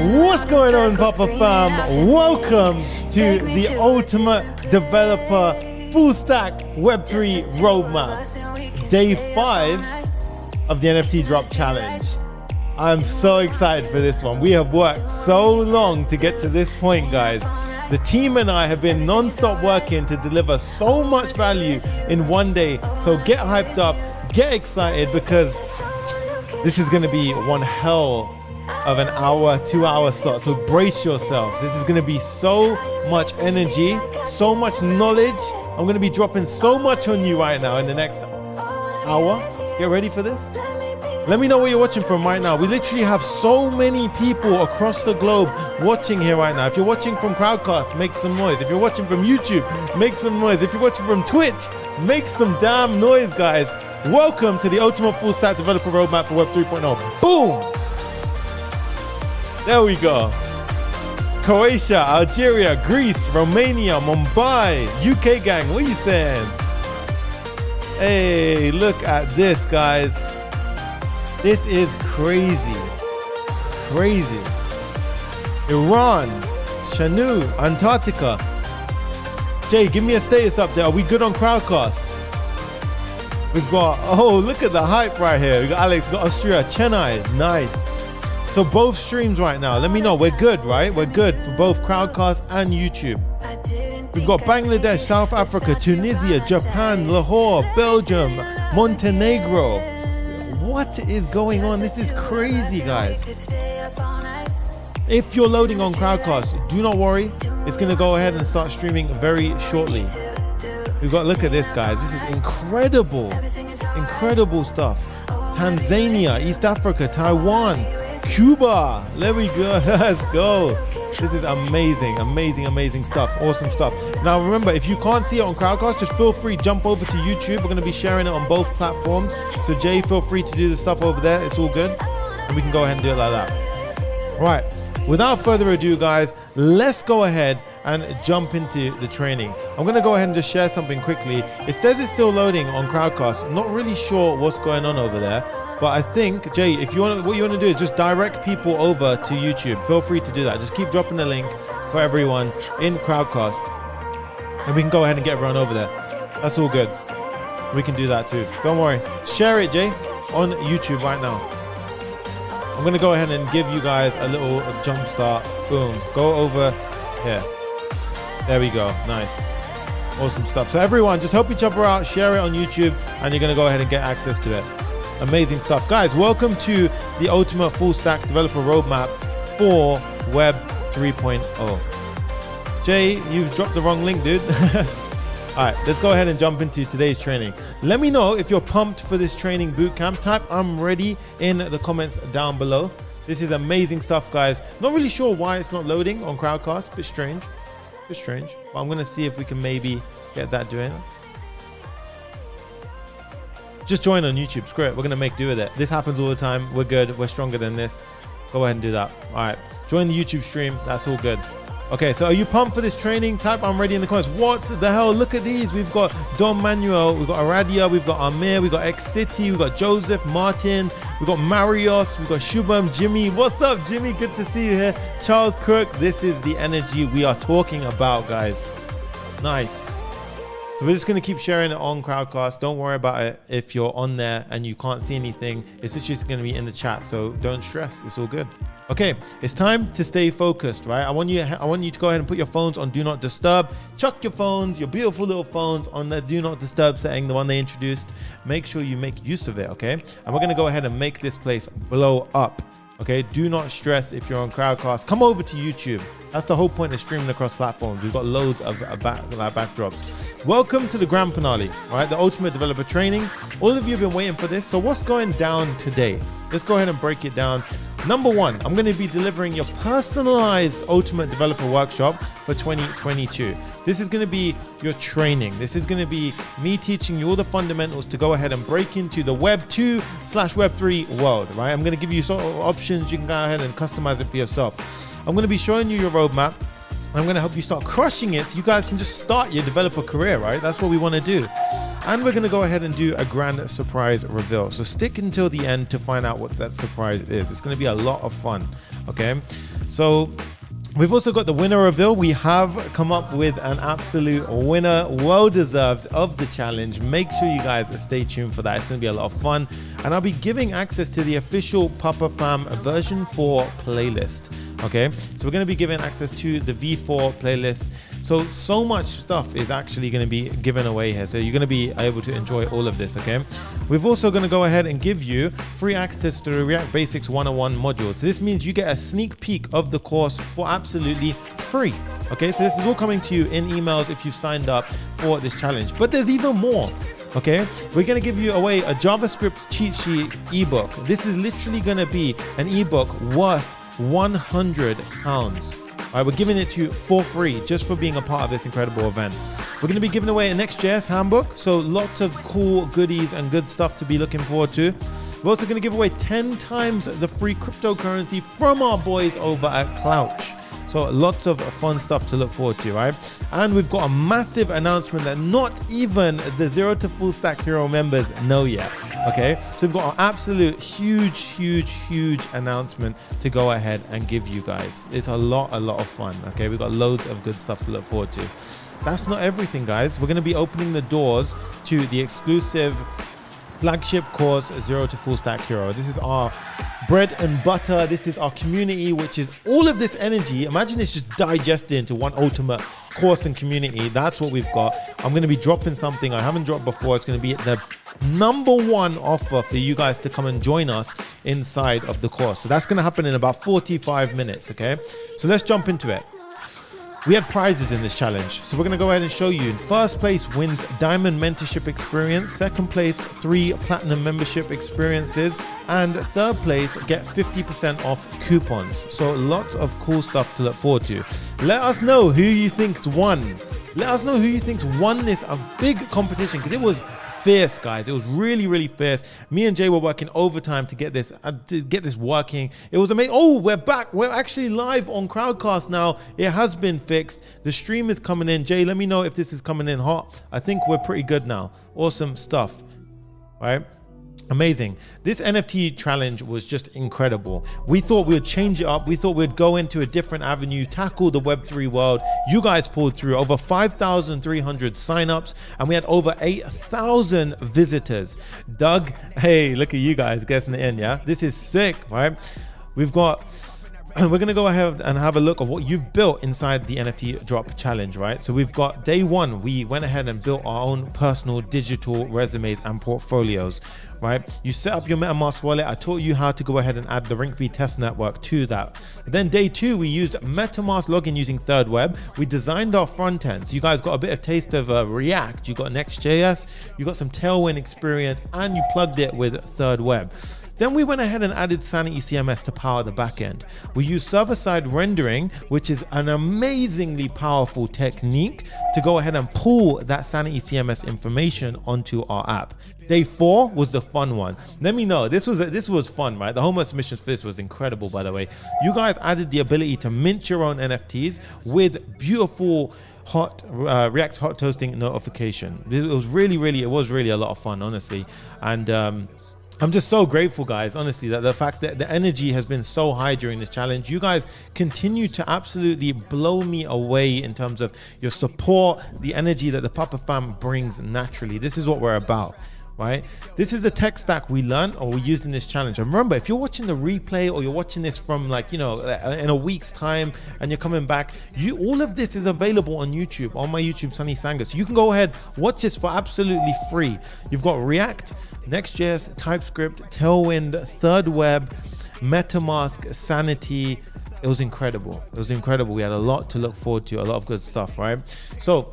What's going on, Papa Fam? Welcome to the Ultimate Developer Full Stack Web3 Roadmap, Day 5 of the NFT Drop Challenge. I'm so excited for this one. We have worked so long to get to this point, guys. The team and I have been non-stop working to deliver so much value in one day. So get hyped up, get excited, because this is going to be one hell of an hour, 2 hour slot. So brace yourselves. This is going to be so much energy, so much knowledge. I'm going to be dropping so much on you right now in the next hour. Get ready for this. Let me know where you're watching from right now. We literally have so many people across the globe watching here right now. If you're watching from Crowdcast, make some noise. If you're watching from YouTube, make some noise. If you're watching from Twitch, make some damn noise, guys. Welcome to the Ultimate Full Stack Developer Roadmap for Web 3.0. Boom! There we go. Croatia, Algeria, Greece, Romania, Mumbai, UK gang, what are you saying? Hey, look at this, guys. This is crazy. Crazy. Iran, Shanu, Antarctica. Jay, give me a status update. Are we good on Crowdcast? We've got, oh, look at the hype right here. We got Alex, we got Austria, Chennai. Nice. So both streams right now. Let me know. We're good, right? We're good for both Crowdcast and YouTube. We've got Bangladesh, South Africa, Tunisia, Japan, Lahore, Belgium, Montenegro. What is going on? This is crazy, guys. If you're loading on Crowdcast, do not worry. It's going to go ahead and start streaming very shortly. We've got, look at this, guys. This is incredible. Incredible stuff. Tanzania, East Africa, Taiwan, Cuba. There we go. Let's go. This is amazing, amazing, amazing stuff. Awesome stuff. Now remember, if you can't see it on Crowdcast, just feel free, jump over to YouTube. We're going to be sharing it on both platforms. So Jay, feel free to do the stuff over there. It's all good. And we can go ahead and do it like that. Right. Without further ado, guys, let's go ahead and jump into the training. I'm going to go ahead and just share something quickly. It says it's still loading on Crowdcast. I'm not really sure what's going on over there. But I think, Jay, if you want, what you want to do is just direct people over to YouTube. Feel free to do that. Just keep dropping the link for everyone in Crowdcast, and we can go ahead and get everyone over there. That's all good. We can do that too. Don't worry. Share it, Jay, on YouTube right now. I'm going to go ahead and give you guys a little jump start. Boom. Go over here. There we go. Nice. Awesome stuff. So everyone, just help each other out. Share it on YouTube, and you're going to go ahead and get access to it. Amazing stuff. Guys, welcome to the Ultimate Full Stack Developer Roadmap for Web 3.0. Jay, you've dropped the wrong link, dude. All right, let's go ahead and jump into today's training. Let me know if you're pumped for this training bootcamp. Type I'm ready in the comments down below. This is amazing stuff, guys. Not really sure why it's not loading on Crowdcast. Bit strange. But I'm going to see if we can maybe get that doing. Just join on YouTube. Screw it. We're going to make do with it. This happens all the time. We're good. We're stronger than this. Go ahead and do that. All right. Join the YouTube stream. That's all good. Okay. So are you pumped for this training? Type I'm ready in the comments. What the hell? Look at these. We've got Don Manuel. We've got Aradia. We've got Amir. We've got X City. We've got Joseph, Martin. We've got Marios. We've got Shubham, Jimmy. What's up, Jimmy? Good to see you here. Charles Crook. This is the energy we are talking about, guys. Nice. So we're just going to keep sharing it on Crowdcast. Don't worry about it if you're on there and you can't see anything. It's just going to be in the chat, so don't stress. It's all good. Okay, it's time to stay focused, right? I want you to go ahead and put your phones on Do Not Disturb. Chuck your phones, your beautiful little phones, on the Do Not Disturb setting, the one they introduced. Make sure you make use of it, okay? And we're going to go ahead and make this place blow up. Okay, do not stress if you're on Crowdcast. Come over to YouTube. That's the whole point of streaming across platforms. We've got loads of backdrops. Welcome to the grand finale, right? The Ultimate Developer Training. All of you have been waiting for this. So what's going down today? Let's go ahead and break it down. Number one, I'm going to be delivering your personalized Ultimate Developer Workshop for 2022. This is going to be your training. This is going to be me teaching you all the fundamentals to go ahead and break into the Web 2/Web 3 world, right? I'm going to give you sort of options. You can go ahead and customize it for yourself. I'm going to be showing you your roadmap. I'm going to help you start crushing it so you guys can just start your developer career, right? That's what we want to do. And we're going to go ahead and do a grand surprise reveal. So stick until the end to find out what that surprise is. It's going to be a lot of fun, okay? So we've also got the winner reveal. We have come up with an absolute winner, well deserved, of the challenge. Make sure you guys stay tuned for that. It's going to be a lot of fun. And I'll be giving access to the official Papa Fam version 4 playlist. Okay, so we're going to be giving access to the V4 playlist. So much stuff is actually going to be given away here. So you're going to be able to enjoy all of this. Okay, we've also going to go ahead and give you free access to the React Basics 101 module. So this means you get a sneak peek of the course for absolutely free. Okay, so this is all coming to you in emails if you've signed up for this challenge. But there's even more. Okay, we're going to give you away a JavaScript cheat sheet ebook. This is literally going to be an ebook worth £100. All right, we're giving it to you for free just for being a part of this incredible event. We're going to be giving away a Next Js Handbook, so lots of cool goodies and good stuff to be looking forward to. We're also going to give away 10 times the free cryptocurrency from our boys over at Clouch. So lots of fun stuff to look forward to, right? And we've got a massive announcement that not even the Zero to Full Stack Hero members know yet, okay? So we've got an absolute huge announcement to go ahead and give you guys. It's a lot of fun, okay? We've got loads of good stuff to look forward to. That's not everything, guys. We're going to be opening the doors to the exclusive flagship course, Zero to Full Stack Hero. This is our bread and butter. This is our community, which is all of this energy. Imagine it's just digested into one ultimate course and community. That's what we've got. I'm going to be dropping something I haven't dropped before. It's going to be the #1 offer for you guys to come and join us inside of the course. So that's going to happen in about 45 minutes. Okay, so let's jump into it. We had prizes in this challenge, so we're going to go ahead and show you. In first place wins Diamond Mentorship Experience, second place 3 Platinum Membership Experiences, and third place get 50% off coupons. So lots of cool stuff to look forward to. Let us know who you think's won. Let us know who you think's won this a big competition, because it was fierce, guys. It was really fierce. Me and Jay were working overtime to get this working. It was amazing. Oh, we're back. We're actually live on Crowdcast now. It has been fixed. The stream is coming in. Jay, let me know if this is coming in hot. I think we're pretty good now. Awesome stuff. All right. Amazing. This NFT challenge was just incredible. We thought we would change it up. We thought we'd go into a different avenue, tackle the Web3 world. You guys pulled through over 5,300 signups, and we had over 8,000 visitors. Doug, hey, look at you guys guessing it in, yeah? This is sick, right? We're going to go ahead and have a look at what you've built inside the NFT drop challenge, right? So we've got day 1, we went ahead and built our own personal digital resumes and portfolios, right? You set up your MetaMask wallet. I taught you how to go ahead and add the Rinkeby test network to that. Then day 2, we used MetaMask login using Third Web. We designed our front end. So you guys got a bit of taste of React. You got Next JS, you got some Tailwind experience, and you plugged it with Third Web. Then we went ahead and added Sanity CMS to power the backend. We use server-side rendering, which is an amazingly powerful technique to go ahead and pull that Sanity CMS information onto our app. Day 4 was the fun one. Let me know, this was fun, right? The homework submissions for this was incredible, by the way. You guys added the ability to mint your own NFTs with beautiful React hot toasting notification. It was really a lot of fun, honestly. And I'm just so grateful, guys, honestly, that the fact that the energy has been so high during this challenge. You guys continue to absolutely blow me away in terms of your support, the energy that the Papa Fam brings naturally. This is what we're about, right? This is the tech stack we learned or we used in this challenge. And remember, if you're watching the replay or you're watching this from in a week's time and you're coming back, all of this is available on YouTube, on my YouTube, Sunny Sanga. So you can go ahead, watch this for absolutely free. You've got React, Next JS, Typescript, Tailwind, Third Web, MetaMask, Sanity. It was incredible. It was incredible. We had a lot to look forward to, a lot of good stuff, right? So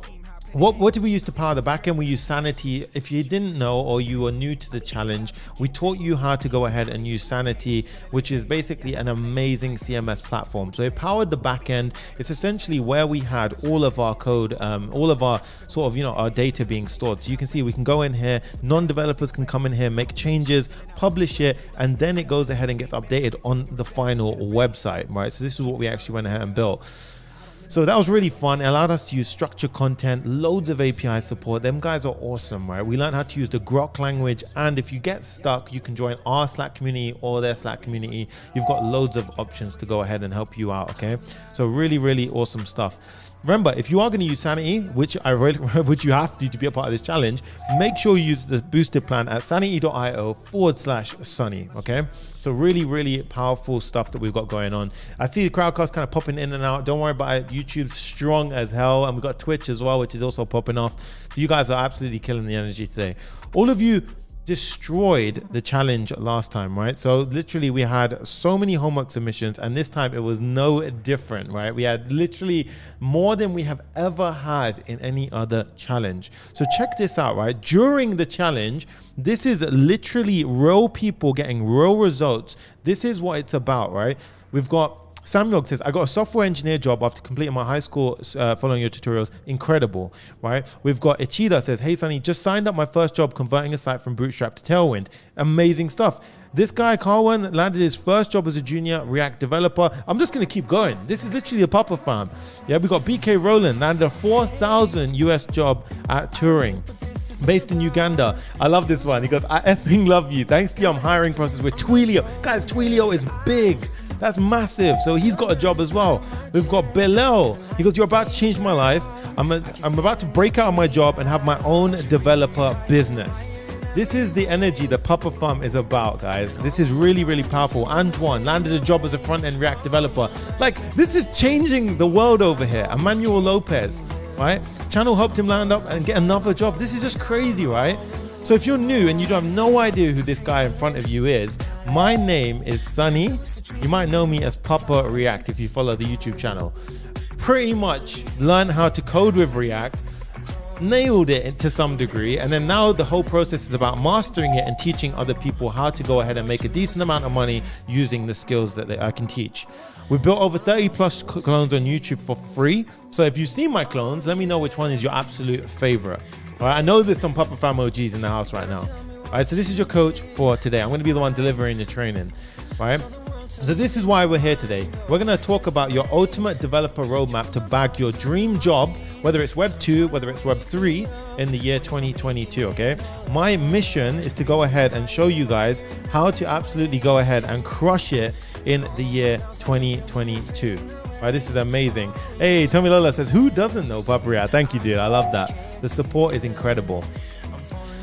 what did we use to power the backend? We used Sanity. If you didn't know or you were new to the challenge, we taught you how to go ahead and use Sanity, which is basically an amazing CMS platform. So it powered the backend. It's essentially where we had all of our code, all of our our data being stored. So you can see we can go in here, non-developers can come in here, make changes, publish it, and then it goes ahead and gets updated on the final website, right? So this is what we actually went ahead and built. So that was really fun. It allowed us to use structured content, loads of API support. Them guys are awesome, right? We learned how to use the Grok language. And if you get stuck, you can join our Slack community or their Slack community. You've got loads of options to go ahead and help you out, okay? So really, really awesome stuff. Remember, if you are going to use Sanity, which you have to be a part of this challenge, make sure you use the boosted plan at sanity.io/sunny, okay? So really, really powerful stuff that we've got going on. I see the crowdcast kind of popping in and out. Don't worry about it. YouTube's strong as hell. And we've got Twitch as well, which is also popping off. So you guys are absolutely killing the energy today. All of you destroyed the challenge last time, right? So literally we had so many homework submissions, and this time it was no different, right? We had literally more than we have ever had in any other challenge. So check this out, right? During the challenge, this is literally real people getting real results. This is what it's about, right? We've got Samuel says, I got a software engineer job after completing my high school following your tutorials. Incredible, right? We've got Ichida says, hey, Sunny, just signed up my first job converting a site from Bootstrap to Tailwind. Amazing stuff. This guy, Carwin, landed his first job as a junior React developer. I'm just going to keep going. This is literally a Papa farm. Yeah, we got BK Rowland, landed a 4,000 US job at Turing, based in Uganda. I love this one. He goes, I effing love you. Thanks to your hiring process with Twilio. Guys, Twilio is big. That's massive. So he's got a job as well. We've got Bilal. He goes, you're about to change my life. I'm about to break out of my job and have my own developer business. This is the energy that Papa Farm is about, guys. This is really, really powerful. Antoine landed a job as a front-end React developer. Like, this is changing the world over here. Emmanuel Lopez, right? Channel helped him land up and get another job. This is just crazy, right? So if you're new and you have no idea who this guy in front of you is, my name is Sunny. You might know me as Papa React if you follow the YouTube channel. Pretty much learn how to code with React, nailed it to some degree, and then now the whole process is about mastering it and teaching other people how to go ahead and make a decent amount of money using the skills that I can teach. We built over 30 plus clones on YouTube for free. So if you've seen my clones, let me know which one is your absolute favorite. All right, I know there's some Papa Fam OGs in the house right now. All right, so this is your coach for today. I'm going to be the one delivering the training, right? So this is why we're here today. We're going to talk about your ultimate developer roadmap to bag your dream job, whether it's Web 2, whether it's Web 3 in the year 2022, okay? My mission is to go ahead and show you guys how to absolutely go ahead and crush it in the year 2022. All right, this is amazing. Hey, Tommy Lola says, who doesn't know Paparia? Thank you, dude. I love that. The support is incredible.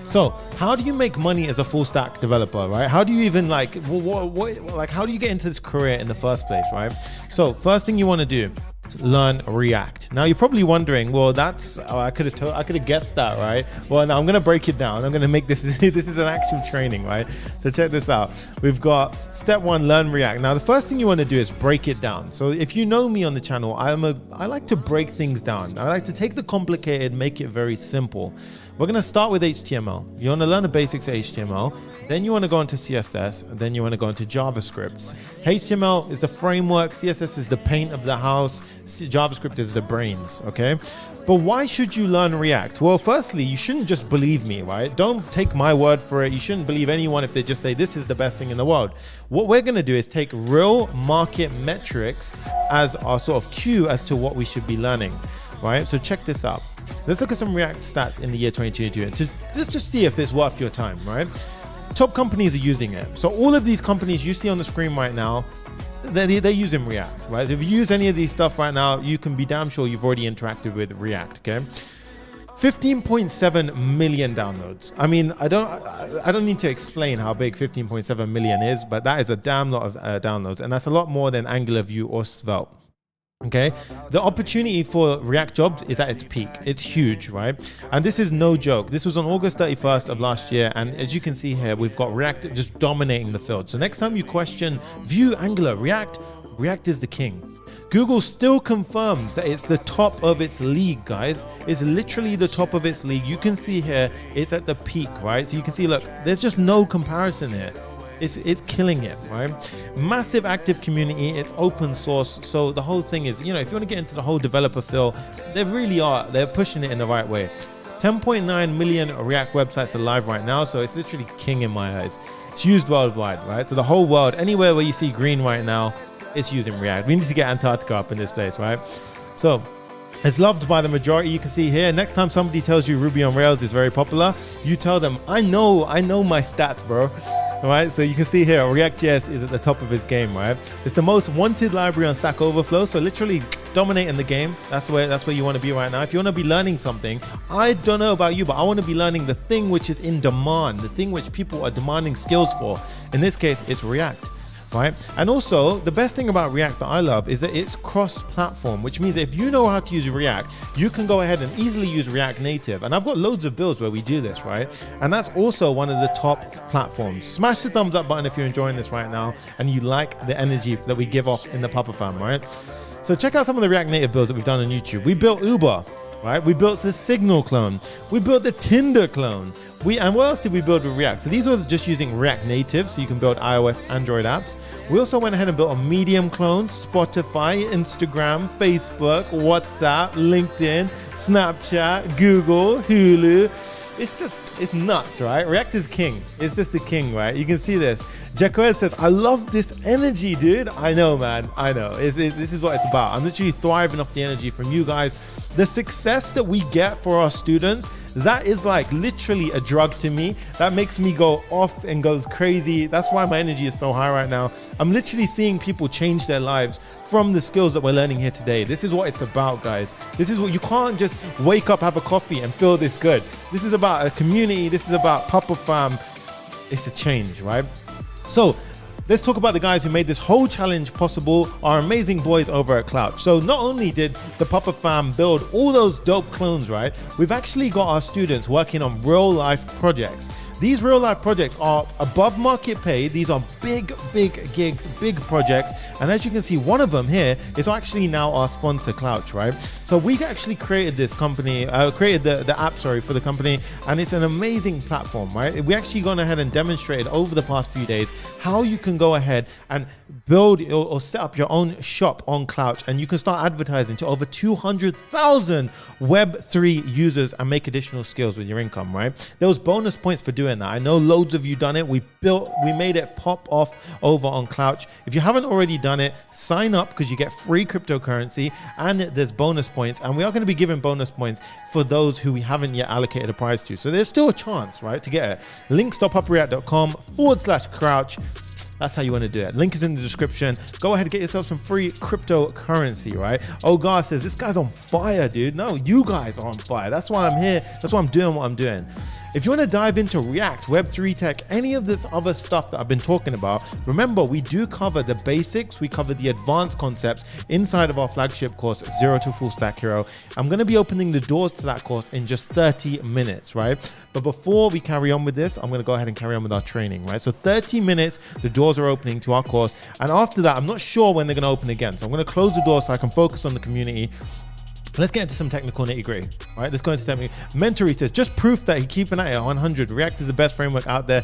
So how do you make money as a full stack developer, right? How do you even like how do you get into this career in the first place, right? So first thing you want to do, learn React. Now you're probably wondering, well, that's I could have guessed that, right? Well, now I'm going to break it down. I'm going to make this this is an actual training, right? So check this out. We've got step 1, learn React. Now the first thing you want to do is break it down. So if you know me on the channel, I like to break things down. I like to take the complicated, make it very simple. We're going to start with HTML. You want to learn the basics of HTML. Then you want to go into CSS. Then you want to go into JavaScript. HTML is the framework. CSS is the paint of the house. JavaScript is the brains, okay? But why should you learn React? Well, firstly, you shouldn't just believe me, right? Don't take my word for it. You shouldn't believe anyone if they just say this is the best thing in the world. What we're going to do is take real market metrics as our sort of cue as to what we should be learning, right? So check this out. Let's look at some React stats in the year 2022. Let's just see if it's worth your time, right? Top companies are using it. So all of these companies you see on the screen right now, they're using React, right? So if you use any of these stuff right now, you can be damn sure you've already interacted with React, okay? 15.7 million downloads. I mean, I don't need to explain how big 15.7 million is, but that is a damn lot of downloads, and that's a lot more than Angular, Vue, or Svelte. Okay, the opportunity for React jobs is at its peak. It's huge, right? And this is no joke. This was on August 31st of last year. And as you can see here, we've got React just dominating the field. So next time you question Vue, Angular, React is the king. Google still confirms that it's the top of its league, guys. It's literally the top of its league. You can see here, it's at the peak, right? So you can see, look, there's just no comparison here. It's killing it, right? Massive active community. It's open source. So the whole thing is, if you want to get into the whole developer feel, they're pushing it in the right way. 10.9 million React websites are live right now. So it's literally king in my eyes. It's used worldwide, right? So the whole world, anywhere where you see green right now, it's using React. We need to get Antarctica up in this place, right? So it's loved by the majority. You can see here, next time somebody tells you Ruby on Rails is very popular, you tell them, I know my stats, bro. All right, so you can see here, reactjs is at the top of his game, right? It's the most wanted library on Stack Overflow, so literally dominating the game. That's where you want to be right now. If you want to be learning something, I don't know about you, but I want to be learning the thing which is in demand, the thing which people are demanding skills for. In this case, it's React. Right? And also, the best thing about React that I love is that it's cross-platform, which means if you know how to use React, you can go ahead and easily use React Native. And I've got loads of builds where we do this, right? And that's also one of the top platforms. Smash the thumbs up button if you're enjoying this right now and you like the energy that we give off in the Papa Fam, right? So check out some of the React Native builds that we've done on YouTube. We built Uber, right? We built the Signal clone. We built the Tinder clone. And what else did we build with React? So these were just using React Native, so you can build iOS, Android apps. We also went ahead and built a Medium clone, Spotify, Instagram, Facebook, WhatsApp, LinkedIn, Snapchat, Google, Hulu. It's nuts, right? React is king. It's just the king, right? You can see this. Jacoed says, I love this energy, dude. I know, man. I know. This is what it's about. I'm literally thriving off the energy from you guys. The success that we get for our students, that is like literally a drug to me. That makes me go off and goes crazy. That's why my energy is so high right now. I'm literally seeing people change their lives from the skills that we're learning here today. This is what it's about, guys. This is what you can't just wake up, have a coffee and feel this good. This is about a community. This is about Papa Fam. It's a change, right? So let's talk about the guys who made this whole challenge possible, our amazing boys over at Clouch. So not only did the Papa Fam build all those dope clones, right? We've actually got our students working on real life projects. These real life projects are above market pay. These are big gigs, big projects. And as you can see, one of them here is actually now our sponsor, Clouch, right? So we actually created this company, created the app, for the company. And it's an amazing platform, right? We actually gone ahead and demonstrated over the past few days how you can go ahead and build or set up your own shop on Clouch, and you can start advertising to over 200,000 Web3 users and make additional skills with your income, right? There was bonus points for doing that. I know loads of you done it. We made it pop off over on Clouch. If you haven't already done it, sign up because you get free cryptocurrency and there's bonus points, and we are going to be giving bonus points for those who we haven't yet allocated a prize to. So there's still a chance, right, to get it. links.papareact.com/crouch. That's how you want to do it. Link is in the description. Go ahead and get yourself some free cryptocurrency, right? Ogar says, this guy's on fire, dude. No, you guys are on fire. That's why I'm here. That's why I'm doing what I'm doing. If you want to dive into React, Web3 tech, any of this other stuff that I've been talking about, remember, we do cover the basics. We cover the advanced concepts inside of our flagship course, Zero to Full Stack Hero. I'm going to be opening the doors to that course in just 30 minutes, right? But before we carry on with this, I'm going to go ahead and carry on with our training, right? So 30 minutes, the doors are opening to our course. And after that, I'm not sure when they're going to open again. So I'm going to close the door so I can focus on the community. Let's get into some technical nitty gritty, right? Let's go into technical. Mentory says, just proof that he keeping at it 100. React is the best framework out there.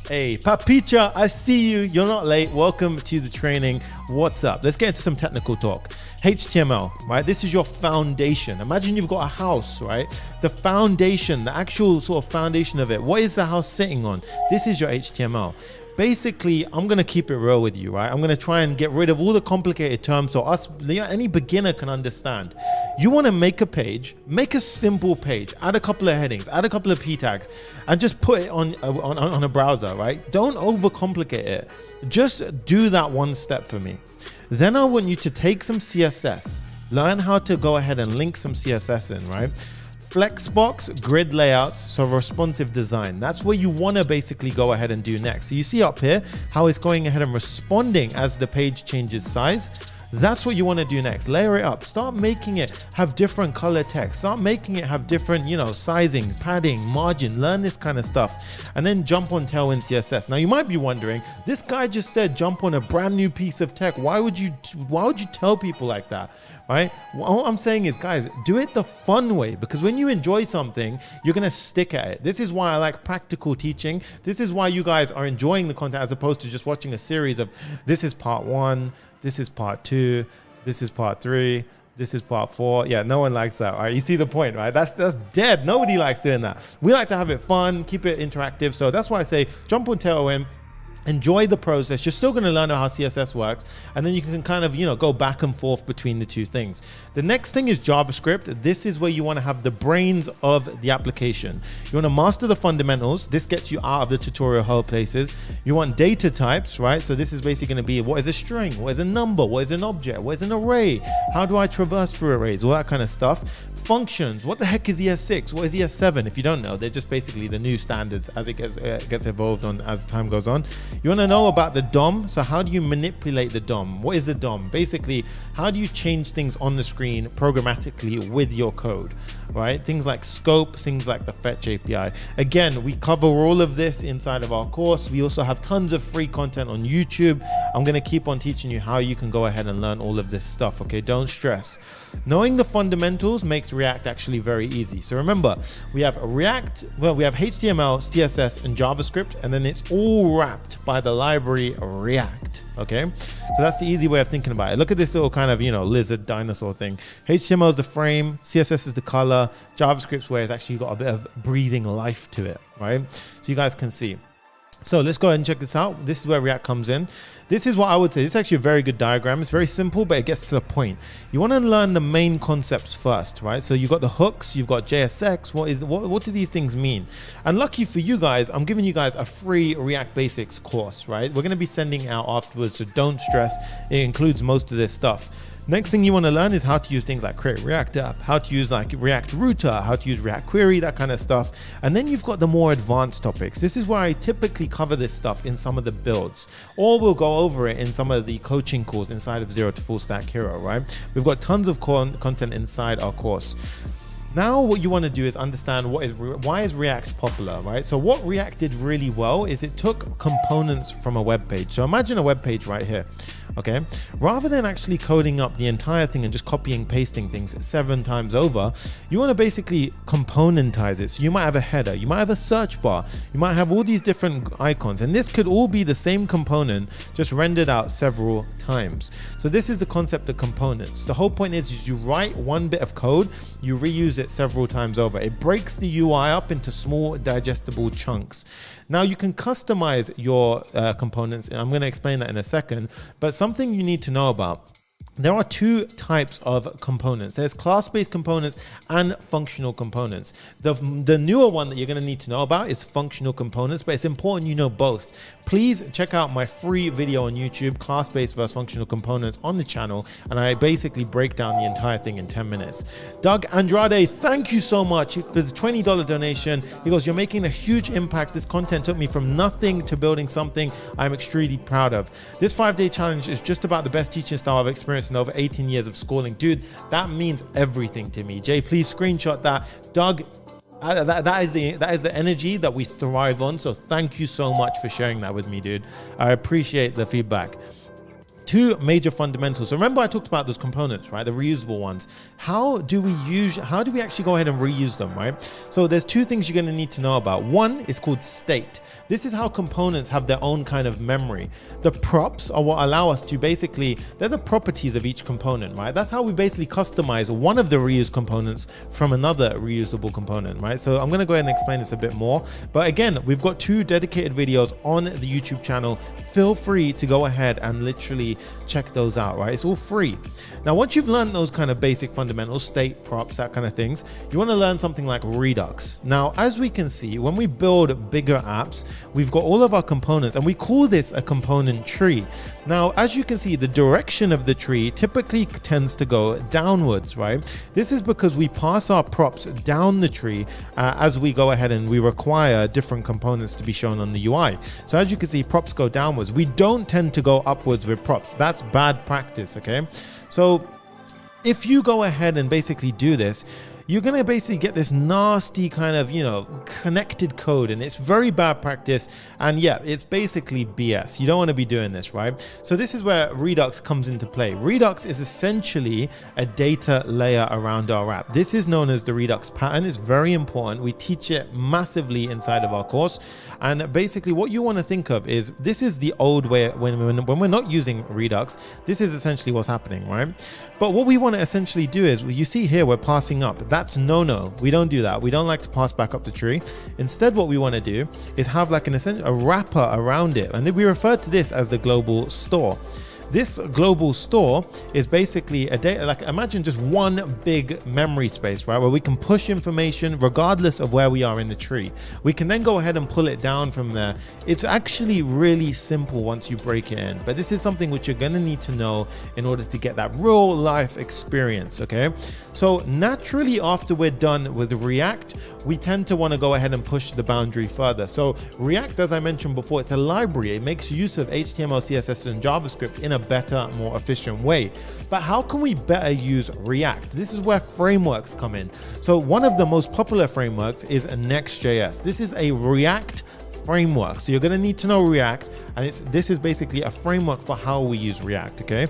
Hey, Papicha, I see you. You're not late. Welcome to the training. What's up? Let's get into some technical talk. HTML, right? This is your foundation. Imagine you've got a house, right? The foundation, the actual sort of foundation of it. What is the house sitting on? This is your HTML. Basically, I'm going to keep it real with you, right? I'm going to try and get rid of all the complicated terms so any beginner can understand. You want to make a page, make a simple page, add a couple of headings, add a couple of p tags, and just put it on a browser, right? Don't overcomplicate it. Just do that one step for me. Then I want you to take some CSS, learn how to go ahead and link some CSS in, right? Flexbox, grid layouts, so responsive design. That's where you want to basically go ahead and do next. So you see up here how it's going ahead and responding as the page changes size. That's what you want to do next. Layer it up. Start making it have different color text. Start making it have different, sizing, padding, margin. Learn this kind of stuff. And then jump on Tailwind CSS. Now you might be wondering, this guy just said jump on a brand new piece of tech. Why would you tell people like that? Right? What I'm saying is, guys, do it the fun way, because when you enjoy something, you're going to stick at it. This is why I like practical teaching. This is why you guys are enjoying the content as opposed to just watching a series of this is part 1, this is part 2, this is part 3, this is part 4. Yeah, no one likes that, right? You see the point, right? That's dead. Nobody likes doing that. We like to have it fun, keep it interactive. So that's why I say jump on Tailwind. Enjoy the process. You're still going to learn how CSS works, and then you can kind of, go back and forth between the two things. The next thing is JavaScript. This is where you want to have the brains of the application. You want to master the fundamentals. This gets you out of the tutorial hell places. You want data types, right? So this is basically going to be, what is a string? What is a number? What is an object? What is an array? How do I traverse through arrays? All that kind of stuff. Functions. What the heck is ES6? What is ES7? If you don't know, they're just basically the new standards as it gets evolved on as time goes on. You want to know about the DOM. So how do you manipulate the DOM? What is the DOM? Basically, how do you change things on the screen programmatically with your code, right? Things like scope, things like the fetch API. Again, we cover all of this inside of our course. We also have tons of free content on YouTube. I'm going to keep on teaching you how you can go ahead and learn all of this stuff, okay? Don't stress. Knowing the fundamentals makes React actually very easy. So remember, we have React, we have HTML, CSS, and JavaScript, and then it's all wrapped by the library React, okay? So that's the easy way of thinking about it. Look at this little kind of, lizard dinosaur thing. HTML is the frame, CSS is the color, JavaScript's where it's actually got a bit of breathing life to it, right? So you guys can see. So let's go ahead and check this out. This is where React comes in. This is what I would say. This is actually a very good diagram. It's very simple, but it gets to the point. You want to learn the main concepts first, right? So you've got the hooks, you've got JSX. What do these things mean? And lucky for you guys, I'm giving you guys a free React Basics course, right? We're going to be sending out afterwards, so don't stress. It includes most of this stuff. Next thing you want to learn is how to use things like Create React App, how to use like React Router, how to use React Query, that kind of stuff. And then you've got the more advanced topics. This is where I typically cover this stuff in some of the builds, or we'll go over it in some of the coaching calls inside of Zero to Full Stack Hero, right? We've got tons of content inside our course. Now what you want to do is understand why is React popular, right? So what React did really well is it took components from a web page. So imagine a web page right here, okay? Rather than actually coding up the entire thing and just copying pasting things 7 times over, you want to basically componentize it. So you might have a header, you might have a search bar, you might have all these different icons, and this could all be the same component just rendered out several times. So this is the concept of components. The whole point is you write one bit of code, you reuse it several times over. It breaks the UI up into small digestible chunks. Now you can customize your components. I'm going to explain that in a second, but something you need to know about. There are 2 types of components. There's class-based components and functional components. The newer one that you're going to need to know about is functional components, but it's important you know both. Please check out my free video on YouTube, class-based versus functional components on the channel, and I basically break down the entire thing in 10 minutes. Doug Andrade, thank you so much for the $20 donation. He goes, you're making a huge impact. This content took me from nothing to building something I'm extremely proud of. This 5-day challenge is just about the best teaching style I've experienced in over 18 years of schooling. Dude, that means everything to me. Jay, please screenshot that. Doug, that is the energy that we thrive on. So thank you so much for sharing that with me, dude. I appreciate the feedback. 2 major fundamentals. So remember I talked about those components, right? The reusable ones. How do we actually go ahead and reuse them, right? So there's 2 things you're going to need to know about. One is called state. This is how components have their own kind of memory. The props are what allow us to basically, they're the properties of each component, right? That's how we basically customize one of the reused components from another reusable component, right? So I'm going to go ahead and explain this a bit more. But again, we've got 2 dedicated videos on the YouTube channel. Feel free to go ahead and literally check those out, right? It's all free. Now, once you've learned those kind of basic fundamentals, state, props, that kind of things, you want to learn something like Redux. Now, as we can see, when we build bigger apps, we've got all of our components, and we call this a component tree. Now, as you can see, the direction of the tree typically tends to go downwards, right? This is because we pass our props down the tree as we go ahead and we require different components to be shown on the UI. So as you can see, props go downwards. We don't tend to go upwards with props. That's bad practice, okay? So if you go ahead and basically do this, you're going to basically get this nasty kind of, connected code, and it's very bad practice. And yeah, it's basically BS. You don't want to be doing this, right? So this is where Redux comes into play. Redux is essentially a data layer around our app. This is known as the Redux Pattern. It's very important. We teach it massively inside of our course. And basically what you want to think of is this is the old way when we're not using Redux, this is essentially what's happening, right? But what we want to essentially do is, you see here, we're passing up. That's no. We don't do that. We don't like to pass back up the tree. Instead, what we want to do is have like a wrapper around it. And then we refer to this as the global store. This global store is basically a data, like imagine just one big memory space, right? Where we can push information regardless of where we are in the tree. We can then go ahead and pull it down from there. It's actually really simple once you break it in, but this is something which you're gonna need to know in order to get that real life experience, okay? So naturally, after we're done with React, we tend to wanna go ahead and push the boundary further. So React, as I mentioned before, it's a library. It makes use of HTML, CSS, and JavaScript in a better, more efficient way. But how can we better use React? This is where frameworks come in. So one of the most popular frameworks is Next Js. This is a React framework. So you're going to need to know React, and this is basically a framework for how we use React, okay?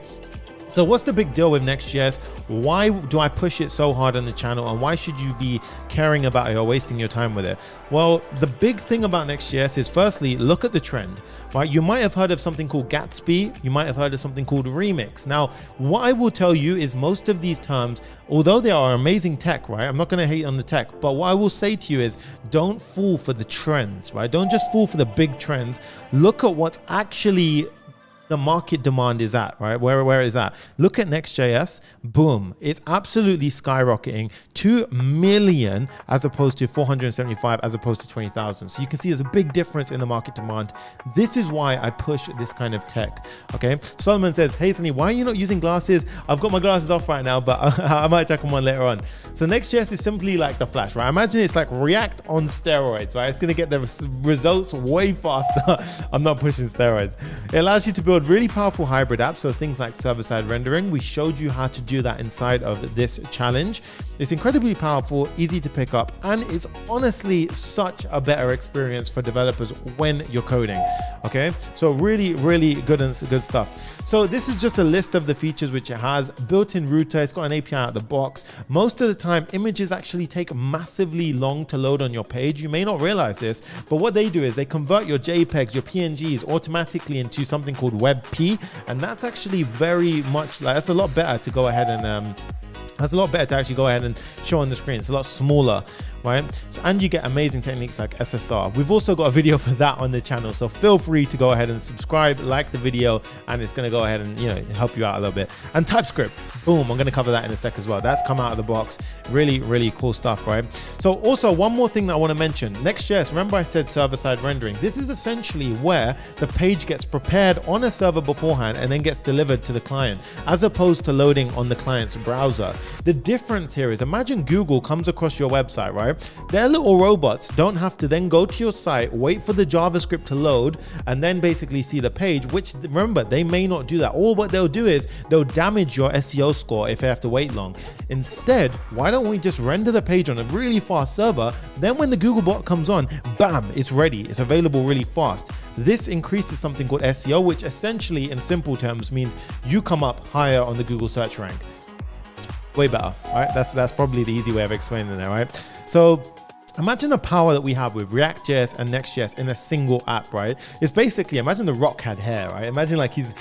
So what's the big deal with Next.js? Why do I push it so hard on the channel, and why should you be caring about it or wasting your time with it? Well, the big thing about Next.js is, firstly, look at the trend, right? You might have heard of something called Gatsby. You might have heard of something called Remix. Now, what I will tell you is most of these terms, although they are amazing tech, right? I'm not going to hate on the tech, but what I will say to you is don't fall for the trends, right? Don't just fall for the big trends. Look at what's actually the market demand is at, right? Where is that? Look at Next.js, boom. It's absolutely skyrocketing, 2 million as opposed to 475 as opposed to 20,000. So you can see there's a big difference in the market demand. This is why I push this kind of tech, okay? Solomon says, hey Sunny, why are you not using glasses? I've got my glasses off right now, but I might check them on later on. So Next.js is simply like the Flash, right? Imagine it's like React on steroids, right? It's gonna get the results way faster. I'm not pushing steroids. It allows you to build really powerful hybrid apps, so things like server-side rendering. We showed you how to do that inside of this challenge. It's incredibly powerful, easy to pick up, and it's honestly such a better experience for developers when you're coding, okay? So really, really good stuff. So this is just a list of the features which it has. Built-in router, it's got an API out of the box. Most of the time, images actually take massively long to load on your page. You may not realize this, but what they do is they convert your JPEGs, your PNGs automatically into something called WebP, and that's actually very much like, that's a lot better to go ahead and that's a lot better to actually go ahead and show on the screen. It's a lot smaller, right? So, and you get amazing techniques like SSR. We've also got a video for that on the channel, so feel free to go ahead and subscribe, like the video, and it's going to go ahead and, you know, help you out a little bit. And TypeScript, boom, I'm going to cover that in a sec as well. That's come out of the box. Really, really cool stuff, right? So also one more thing that I want to mention, Next.js, remember I said server-side rendering. This is essentially where the page gets prepared on a server beforehand and then gets delivered to the client, as opposed to loading on the client's browser. The difference here is, imagine Google comes across your website, right? Their little robots don't have to then go to your site, wait for the JavaScript to load, and then basically see the page, which, remember, they may not do that. Or what they'll do is they'll damage your SEO score if they have to wait long. Instead, why don't we just render the page on a really fast server? Then when the Google bot comes on, bam, it's ready. It's available really fast. This increases something called SEO, which essentially in simple terms means you come up higher on the Google search rank. Way better, right? That's probably the easy way of explaining it, right? So imagine the power that we have with reactjs and Next.js in a single app, right? It's basically, imagine The Rock had hair, right? Imagine like he's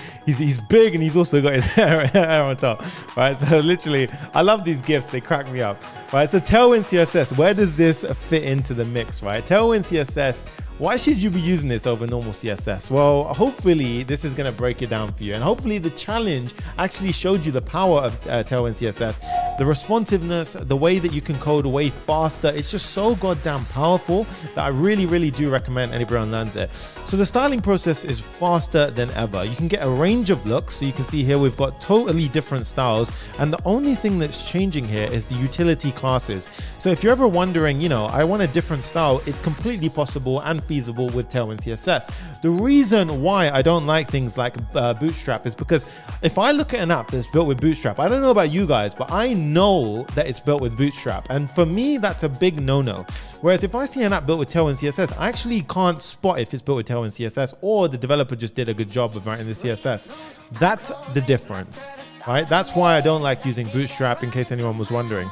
big and he's also got his hair on top, right? So literally, I love these GIFs, they crack me up, right? So Tailwind CSS, where does this fit into the mix, right? Tailwind CSS, why should you be using this over normal CSS? Well, hopefully this is going to break it down for you. And hopefully the challenge actually showed you the power of Tailwind CSS, the responsiveness, the way that you can code way faster. It's just so goddamn powerful that I really, really do recommend everyone learns it. So the styling process is faster than ever. You can get a range of looks. So you can see here, we've got totally different styles. And the only thing that's changing here is the utility classes. So if you're ever wondering, you know, I want a different style, it's completely possible and feasible with Tailwind CSS. The reason why I don't like things like Bootstrap is because if I look at an app that's built with Bootstrap, I don't know about you guys, but I know that it's built with Bootstrap. And for me, that's a big no-no. Whereas if I see an app built with Tailwind CSS, I actually can't spot if it's built with Tailwind CSS or the developer just did a good job of writing the CSS. That's the difference, right? That's why I don't like using Bootstrap, in case anyone was wondering.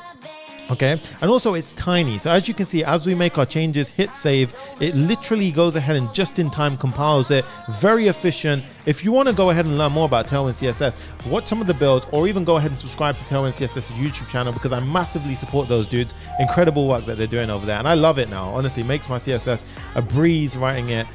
Okay, and also it's tiny. So as you can see, as we make our changes, hit save, it literally goes ahead and just in time compiles it. Very efficient. If you want to go ahead and learn more about Tailwind CSS, watch some of the builds, or even go ahead and subscribe to Tailwind CSS's YouTube channel, because I massively support those dudes. Incredible work that they're doing over there, and I love it now. Honestly, it makes my CSS a breeze writing it.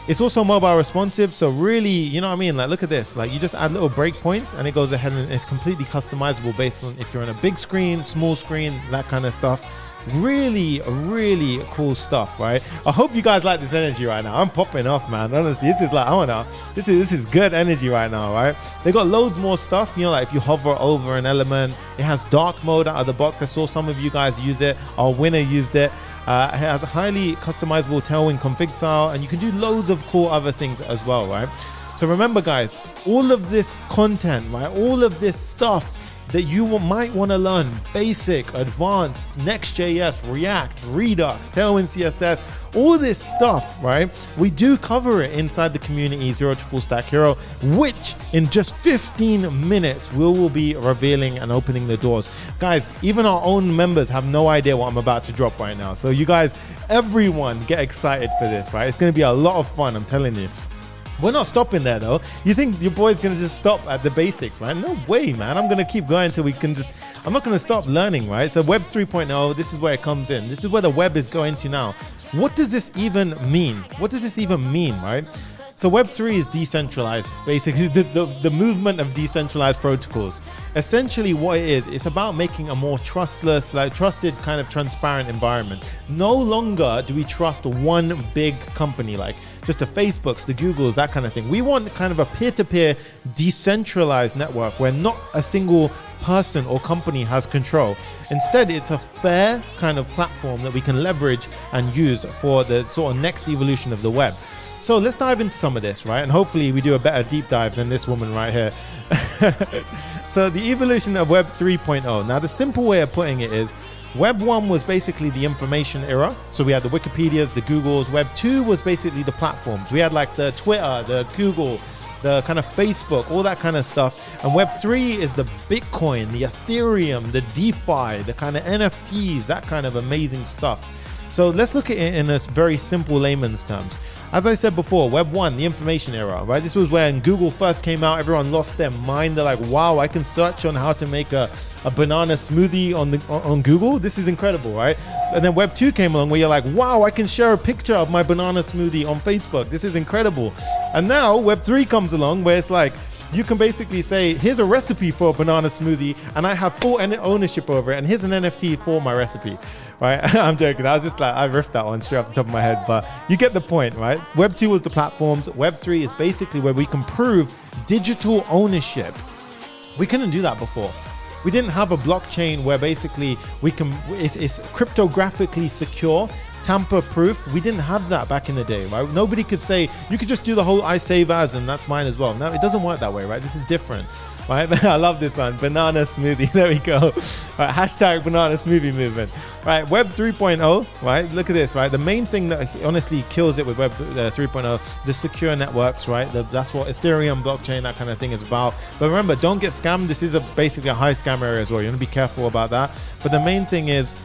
It's also mobile responsive, so really, you know what I mean? Like, look at this. Like, you just add little breakpoints and it goes ahead and it's completely customizable based on if you're on a big screen, small screen, that kind of stuff. Really, really cool stuff, right? I hope you guys like this energy right now. I'm popping off, man. Honestly, this is like, I don't know. This is good energy right now, right? They got loads more stuff. You know, like if you hover over an element, it has dark mode out of the box. I saw some of you guys use it. Our winner used it. It has a highly customizable Tailwind config style, and you can do loads of cool other things as well, right? So remember, guys, all of this content, right? All of this stuff that you might want to learn, basic, advanced, Next JS, React, Redux, Tailwind CSS, all this stuff, right? We do cover it inside the community Zero to Full Stack Hero, which in just 15 minutes we will be revealing and opening the doors. Guys, even our own members have no idea what I'm about to drop right now. So you guys, everyone get excited for this, right? It's going to be a lot of fun, I'm telling you. We're not stopping there though. You think your boy's gonna just stop at the basics, right? No way, man. I'm gonna keep going till we can just, I'm not gonna stop learning, right? So Web 3.0, this is where it comes in. This is where the web is going to now. What does this even mean? What does this even mean, right? So Web 3 is decentralized, basically the movement of decentralized protocols. Essentially what it is, it's about making a more trustless, like trusted kind of transparent environment. No longer do we trust one big company, like just the Facebooks, the Googles, that kind of thing. We want kind of a peer-to-peer decentralized network where not a single person or company has control. Instead, it's a fair kind of platform that we can leverage and use for the sort of next evolution of the web. So let's dive into some of this, right? And hopefully we do a better deep dive than this woman right here. So the evolution of Web 3.0. Now, the simple way of putting it is Web 1 was basically the information era. So we had the Wikipedias, the Googles. Web 2 was basically the platforms. We had like the Twitter, the Google, the kind of Facebook, all that kind of stuff. And Web 3 is the Bitcoin, the Ethereum, the DeFi, the kind of NFTs, that kind of amazing stuff. So let's look at it in a very simple layman's terms. As I said before, Web 1, the information era, right? This was when Google first came out. Everyone lost their mind. They're like, wow, I can search on how to make a banana smoothie on Google. This is incredible, right? And then Web 2 came along where you're like, wow, I can share a picture of my banana smoothie on Facebook. This is incredible. And now Web 3 comes along where it's like, you can basically say, here's a recipe for a banana smoothie and I have full ownership over it, and here's an NFT for my recipe, right? I'm joking. I was just like, I riffed that one straight off the top of my head, but you get the point, right? Web 2 was the platforms. Web 3 is basically where we can prove digital ownership. We couldn't do that before. We didn't have a blockchain where basically we can, it's cryptographically secure, tamper proof. We didn't have that back in the day, right? Nobody could say, you could just do the whole I save as and that's mine as well. No, it doesn't work that way, right? This is different, right? I love this one, banana smoothie. There we go. Right, hashtag banana smoothie movement. Right, Web 3.0, right? Look at this, right? The main thing that honestly kills it with Web 3.0, the secure networks, right? That's what Ethereum, blockchain, that kind of thing is about. But remember, don't get scammed. This is basically a high scam area as well. You want to be careful about that. But the main thing is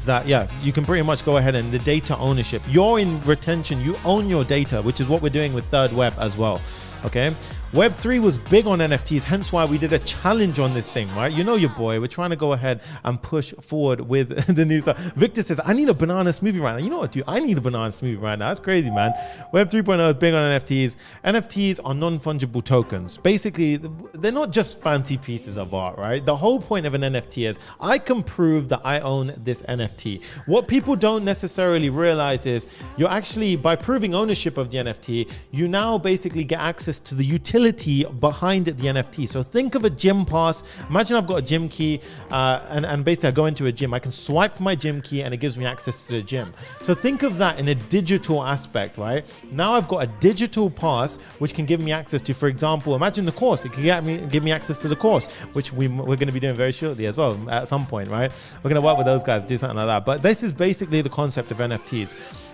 that, yeah, you can pretty much go ahead and the data ownership. You're in retention. You own your data, which is what we're doing with Third Web as well. Okay. Web 3 was big on NFTs, hence why we did a challenge on this thing, right? You know your boy, we're trying to go ahead and push forward with the new stuff. Victor says, I need a banana smoothie right now. You know what, dude? I need a banana smoothie right now. That's crazy, man. Web 3.0 is big on NFTs. NFTs are non-fungible tokens. Basically, they're not just fancy pieces of art, right? The whole point of an NFT is I can prove that I own this NFT. What people don't necessarily realize is you're actually, by proving ownership of the NFT, you now basically get access to the utility behind the NFT. So think of a gym pass. Imagine I've got a gym key and basically I go into a gym. I can swipe my gym key and it gives me access to the gym. So think of that in a digital aspect, right? Now I've got a digital pass which can give me access to, for example, imagine the course. It can give me access to the course, which we're going to be doing very shortly as well at some point, right? We're going to work with those guys, do something like that. But this is basically the concept of NFTs.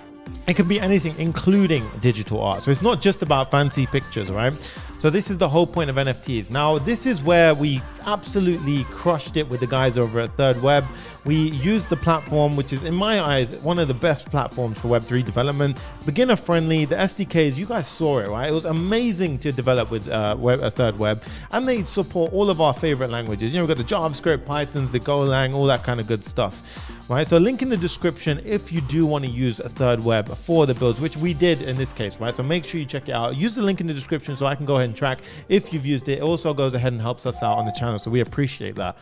It can be anything, including digital art. So it's not just about fancy pictures, right? So this is the whole point of NFTs. Now, this is where we absolutely crushed it with the guys over at Third Web. We used the platform, which is in my eyes one of the best platforms for Web3 development, beginner friendly. The SDKs, you guys saw it, right? It was amazing to develop with Third Web, and they support all of our favorite languages. You know, we've got the JavaScript, Pythons, the Golang, all that kind of good stuff. Right, so link in the description if you do want to use a Third Web for the builds, which we did in this case, right? So make sure you check it out. Use the link in the description so I can go ahead and track if you've used it. It also goes ahead and helps us out on the channel, so we appreciate that.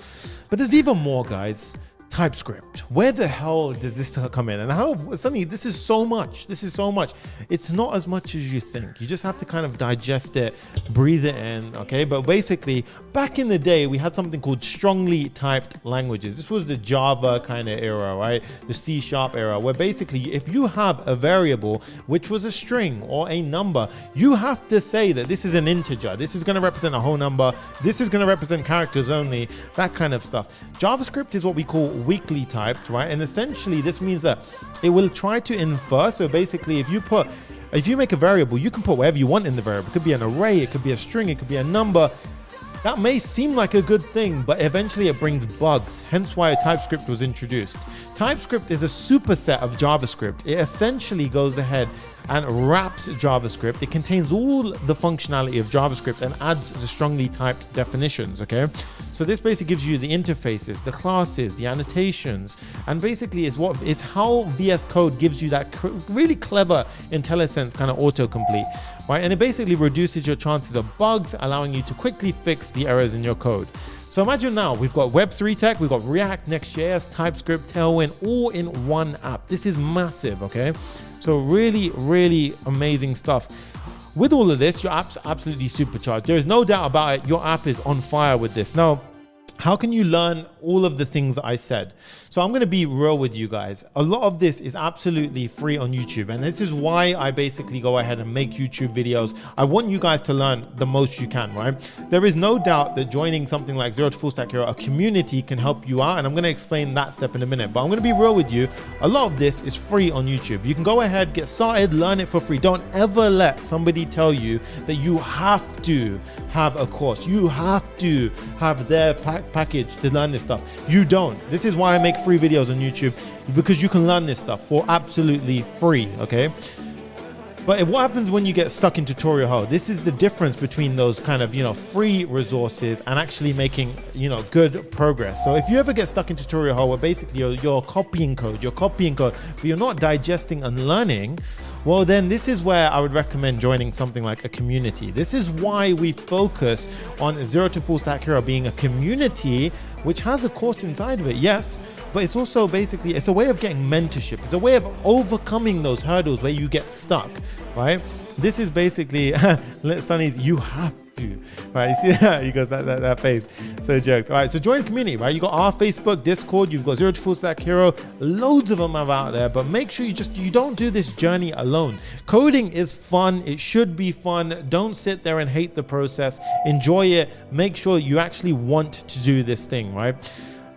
But there's even more, guys. TypeScript. Where the hell does this come in? And how suddenly this is so much. This is so much. It's not as much as you think. You just have to kind of digest it, breathe it in, okay? But basically, back in the day, we had something called strongly typed languages. This was the Java kind of era, right? The C# era, where basically if you have a variable, which was a string or a number, you have to say that this is an integer. This is going to represent a whole number. This is going to represent characters only, that kind of stuff. JavaScript is what we call weakly typed, right? And essentially this means that it will try to infer. So basically if you make a variable, you can put whatever you want in the variable. It could be an array, it could be a string, it could be a number. That may seem like a good thing, but eventually it brings bugs, hence why TypeScript was introduced. TypeScript is a superset of JavaScript. It essentially goes ahead and wraps JavaScript. It contains all the functionality of JavaScript and adds the strongly typed definitions, okay? So this basically gives you the interfaces, the classes, the annotations, and basically is how VS Code gives you that really clever IntelliSense kind of autocomplete, right? And it basically reduces your chances of bugs, allowing you to quickly fix the errors in your code. So imagine now we've got Web3 tech, we've got React, Next Js, TypeScript, Tailwind, all in one app. This is massive, okay? So really, really amazing stuff. With all of this, your app's absolutely supercharged. There is no doubt about it. Your app is on fire with this. Now, how can you learn all of the things that I said? So I'm going to be real with you guys. A lot of this is absolutely free on YouTube. And this is why I basically go ahead and make YouTube videos. I want you guys to learn the most you can, right? There is no doubt that joining something like Zero to Full Stack Hero, a community, can help you out. And I'm going to explain that step in a minute. But I'm going to be real with you. A lot of this is free on YouTube. You can go ahead, get started, learn it for free. Don't ever let somebody tell you that you have to have a course. You have to have their package to learn this stuff. You don't. This is why I make free videos on YouTube, because you can learn this stuff for absolutely free, okay? But what happens when you get stuck in tutorial hell? This is the difference between those kind of, free resources and actually making, good progress. So if you ever get stuck in tutorial hell where basically you're copying code, but you're not digesting and learning, well, then this is where I would recommend joining something like a community. This is why we focus on Zero to Full Stack Hero being a community which has a course inside of it, yes, but it's also basically, it's a way of getting mentorship. It's a way of overcoming those hurdles where you get stuck, right? This is basically, Sonny's, you have to, right? You see that? He goes, that face, so jokes. All right, so join the community, right? You got our Facebook, Discord, you've got Zero to Full Stack Hero, loads of them are out there, but make sure you don't do this journey alone. Coding is fun, it should be fun. Don't sit there and hate the process, enjoy it. Make sure you actually want to do this thing, right?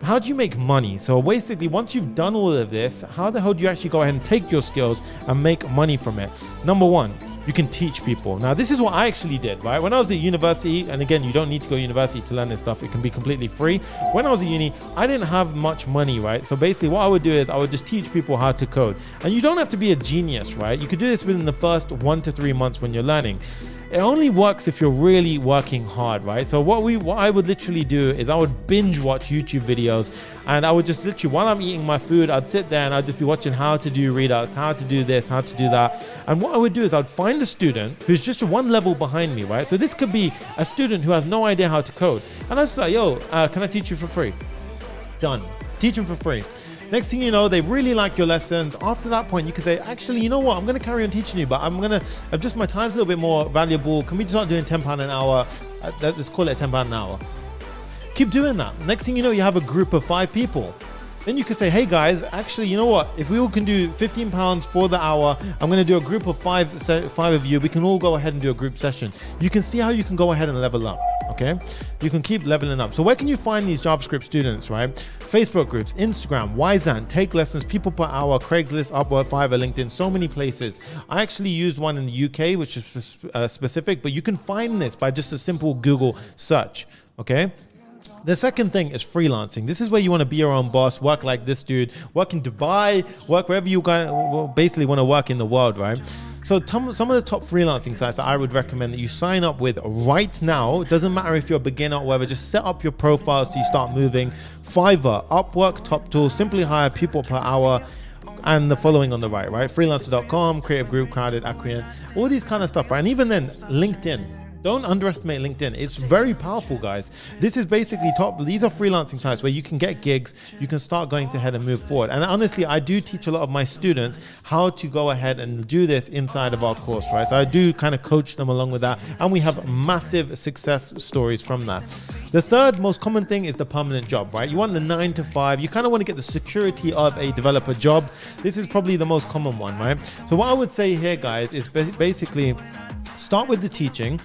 How do you make money? So basically, once you've done all of this, how the hell do you actually go ahead and take your skills and make money from it? Number one, you can teach people. Now, this is what I actually did, right? When I was at university, and again, you don't need to go to university to learn this stuff. It can be completely free. When I was at uni, I didn't have much money, right? So basically what I would do is I would just teach people how to code. And you don't have to be a genius, right? You could do this within the first 1 to 3 months when you're learning. It only works if you're really working hard, right? So what I would literally do is I would binge watch YouTube videos, and I would just literally, while I'm eating my food, I'd sit there and I'd just be watching how to do Redux, how to do this, how to do that. And what I would do is I'd find a student who's just one level behind me, right? So this could be a student who has no idea how to code. And I'd just be like, yo, can I teach you for free? Done. Teach them for free. Next thing you know, they really like your lessons. After that point, you can say, actually, you know what? I'm going to carry on teaching you, but I'm going to adjust my time's a little bit more valuable. Can we start doing £10 an hour? Let's call it £10 an hour. Keep doing that. Next thing you know, you have a group of 5 people. Then you can say, hey guys, actually, you know what? If we all can do £15 for the hour, I'm going to do a group of five of you. We can all go ahead and do a group session. You can see how you can go ahead and level up. Okay, you can keep leveling up. So where can you find these JavaScript students, right? Facebook groups, Instagram, Wyzant, Take Lessons, People Per Hour, Craigslist, Upwork, Fiverr, LinkedIn, so many places. I actually used one in the UK, which is specific, but you can find this by just a simple Google search. Okay. The second thing is freelancing. This is where you want to be your own boss, work like this dude, work in Dubai, work wherever you basically want to work in the world, right? So some of the top freelancing sites that I would recommend that you sign up with right now. It doesn't matter if you're a beginner or whatever, just set up your profile so you start moving. Fiverr, Upwork, Top Tool, Simply Hire, People Per Hour, and the following on the right? Freelancer.com, Creative Group, Crowded, Acquient, all these kind of stuff, right? And even then, LinkedIn. Don't underestimate LinkedIn. It's very powerful, guys. This is basically these are freelancing sites where you can get gigs, you can start going ahead and move forward. And honestly, I do teach a lot of my students how to go ahead and do this inside of our course, right? So I do kind of coach them along with that. And we have massive success stories from that. The third most common thing is the permanent job, right? You want the 9 to 5. You kind of want to get the security of a developer job. This is probably the most common one, right? So what I would say here, guys, is basically start with the teaching.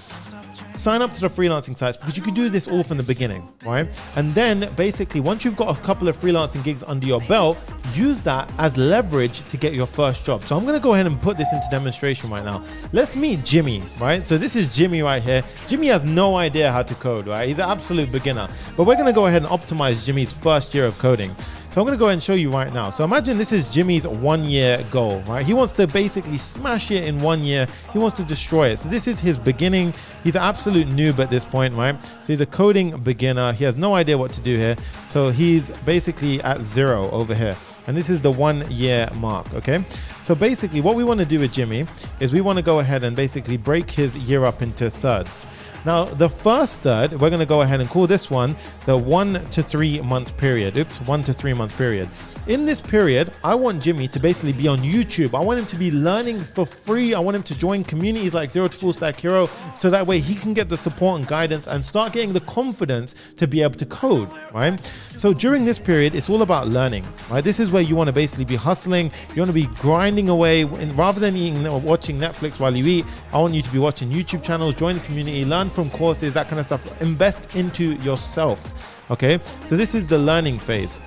Sign up to the freelancing sites because you can do this all from the beginning, right? And then basically once you've got a couple of freelancing gigs under your belt, use that as leverage to get your first job. So I'm going to go ahead and put this into demonstration right now. Let's meet Jimmy, right? So this is Jimmy right here. Jimmy has no idea how to code, right? He's an absolute beginner, but we're going to go ahead and optimize Jimmy's first year of coding. So I'm going to go ahead and show you right now. So imagine this is Jimmy's 1 year goal, right? He wants to basically smash it in 1 year. He wants to destroy it. So this is his beginning. He's an absolute noob at this point, right? So he's a coding beginner. He has no idea what to do here. So he's basically at 0 over here. And this is the 1 year mark, okay? So basically what we want to do with Jimmy is we want to go ahead and basically break his year up into thirds. Now, the first third, we're going to go ahead and call this one the 1 to 3 month period. 1 to 3 month period. In this period, I want Jimmy to basically be on YouTube. I want him to be learning for free. I want him to join communities like Zero to Full Stack Hero so that way he can get the support and guidance and start getting the confidence to be able to code, right? So during this period, it's all about learning, right? This is where you want to basically be hustling. You want to be grinding away, and rather than eating or watching Netflix while you eat. I want you to be watching YouTube channels, join the community, learn from courses, that kind of stuff. Invest into yourself, okay? So this is the learning phase.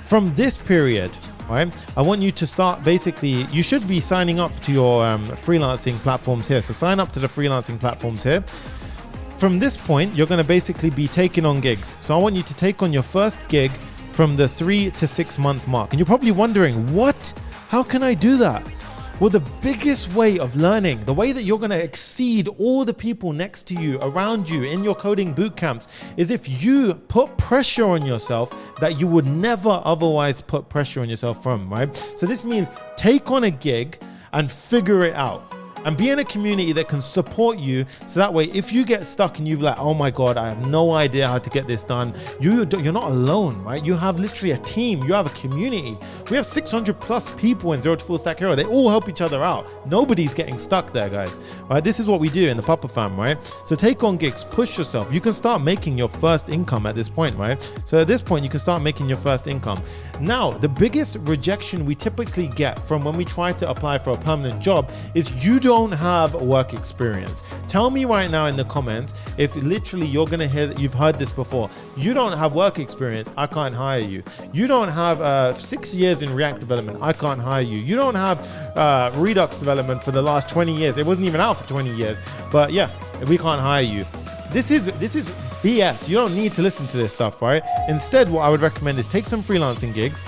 From this period, right, I want you to start basically, you should be signing up to your freelancing platforms here. So sign up to the freelancing platforms here. From this point, you're going to basically be taking on gigs. So I want you to take on your first gig from the 3 to 6 month mark. And you're probably wondering, what? How can I do that? Well, the biggest way of learning, the way that you're going to exceed all the people next to you, around you, in your coding boot camps, is if you put pressure on yourself that you would never otherwise put pressure on yourself from, right? So this means take on a gig and figure it out. And be in a community that can support you. So that way, if you get stuck and you're like, oh my God, I have no idea how to get this done. You're not alone, right? You have literally a team. You have a community. We have 600 plus people in Zero to Full Stack Hero. They all help each other out. Nobody's getting stuck there, guys. Right? This is what we do in the Papa Fam, right? So take on gigs, push yourself. You can start making your first income at this point, right? So at this point, you can start making your first income. Now, the biggest rejection we typically get from when we try to apply for a permanent job is you don't have work experience. Tell me right now in the comments if literally you're going to hear that you've heard this before. You don't have work experience, I can't hire you. You don't have 6 years in React development, I can't hire you. You don't have Redux development for the last 20 years. It wasn't even out for 20 years, but yeah, we can't hire you. This is BS. You don't need to listen to this stuff, right? Instead, what I would recommend is take some freelancing gigs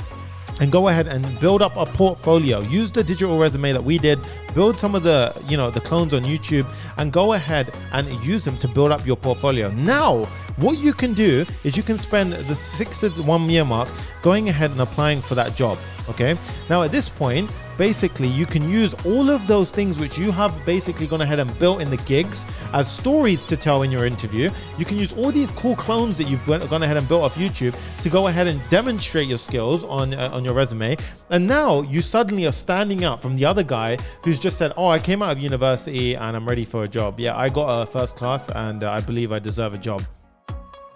and go ahead and build up a portfolio. Use the digital resume that we did, build some of the, the clones on YouTube, and go ahead and use them to build up your portfolio. Now, what you can do is you can spend the 6 to 1 year mark going ahead and applying for that job, okay? Now, at this point, basically, you can use all of those things which you have basically gone ahead and built in the gigs as stories to tell in your interview. You can use all these cool clones that you've gone ahead and built off YouTube to go ahead and demonstrate your skills on your resume. And now you suddenly are standing out from the other guy who's just said, oh, I came out of university and I'm ready for a job. Yeah, I got a first class and I believe I deserve a job.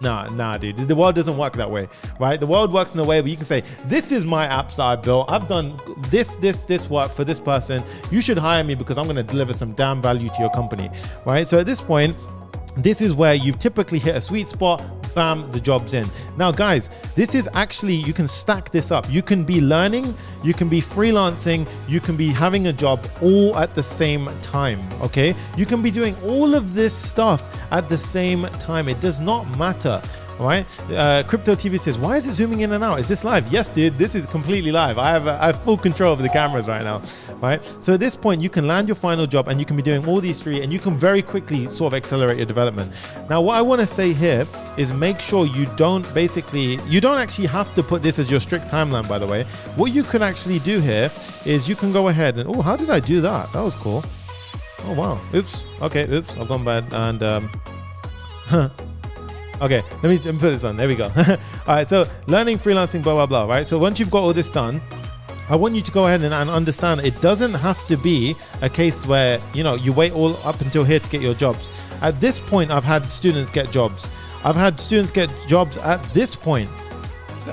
Nah, dude. The world doesn't work that way, right? The world works in a way where you can say, this is my apps I built. I've done this work for this person. You should hire me because I'm going to deliver some damn value to your company, right? So at this point, this is where you've typically hit a sweet spot. Bam, the job's in. Now, guys, this is actually, you can stack this up. You can be learning, you can be freelancing, you can be having a job all at the same time, okay? You can be doing all of this stuff at the same time. It does not matter. All right. Crypto TV says, why is it zooming in and out? Is this live? Yes, dude, this is completely live. I have full control over the cameras right now. Right. So at this point, you can land your final job and you can be doing all these three and you can very quickly sort of accelerate your development. Now, what I want to say here is make sure you don't actually have to put this as your strict timeline, by the way. What you can actually do here is you can go ahead and, oh, how did I do that? That was cool. Oh, wow. Oops. Okay. Oops. I've gone bad. And, okay, let me put this on. There we go. All right, so learning, freelancing, blah, blah, blah, right? So once you've got all this done, I want you to go ahead and understand it doesn't have to be a case where, you wait all up until here to get your jobs. At this point, I've had students get jobs. I've had students get jobs at this point.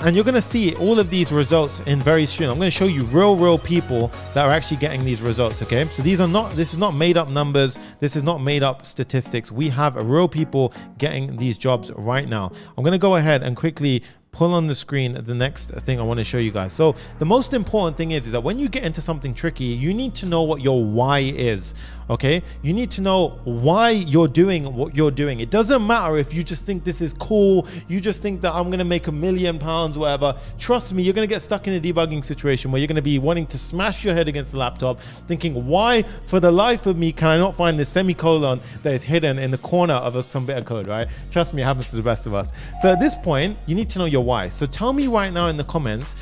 And you're going to see all of these results in very soon. I'm going to show you real people that are actually getting these results, okay? So this is not made up numbers. This is not made up statistics. We have real people getting these jobs right now. I'm going to go ahead and quickly pull on the screen the next thing I want to show you guys. So the most important thing is that when you get into something tricky, you need to know what your why is, okay? You need to know why you're doing what you're doing. It doesn't matter if you just think this is cool, you just think that I'm going to make £1 million, whatever. Trust me, you're going to get stuck in a debugging situation where you're going to be wanting to smash your head against the laptop, thinking, why for the life of me can I not find this semicolon that is hidden in the corner of some bit of code, right? Trust me, it happens to the best of us. So at this point, you need to know your why. So tell me right now in the comments,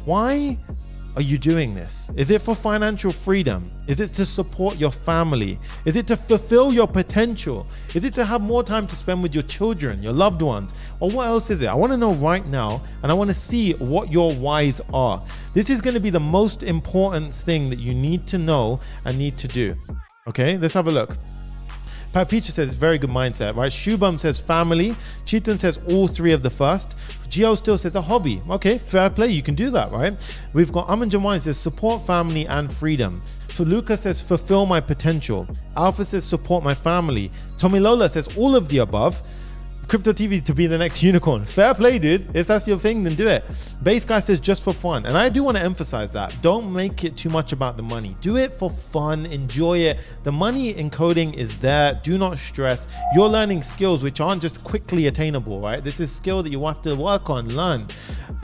why are you doing this? Is it for financial freedom? Is it to support your family? Is it to fulfill your potential? Is it to have more time to spend with your children, your loved ones? Or what else is it? I want to know right now, and I want to see what your whys are. This is going to be the most important thing that you need to know and need to do. Okay, let's have a look. Pat Peacher says very good mindset, right? Shubham says family. Chetan says all three of the first. Gio still says a hobby. Okay, fair play. You can do that, right? We've got Aman Jamwani says support family and freedom. For Lucas says fulfill my potential. Alpha says support my family. Tommy Lola says all of the above. Crypto TV to be the next unicorn. Fair play, dude. If that's your thing, then do it. Base Guy says just for fun. And I do want to emphasize that. Don't make it too much about the money. Do it for fun. Enjoy it. The money in coding is there. Do not stress. You're learning skills which aren't just quickly attainable, right? This is skill that you have to work on, learn.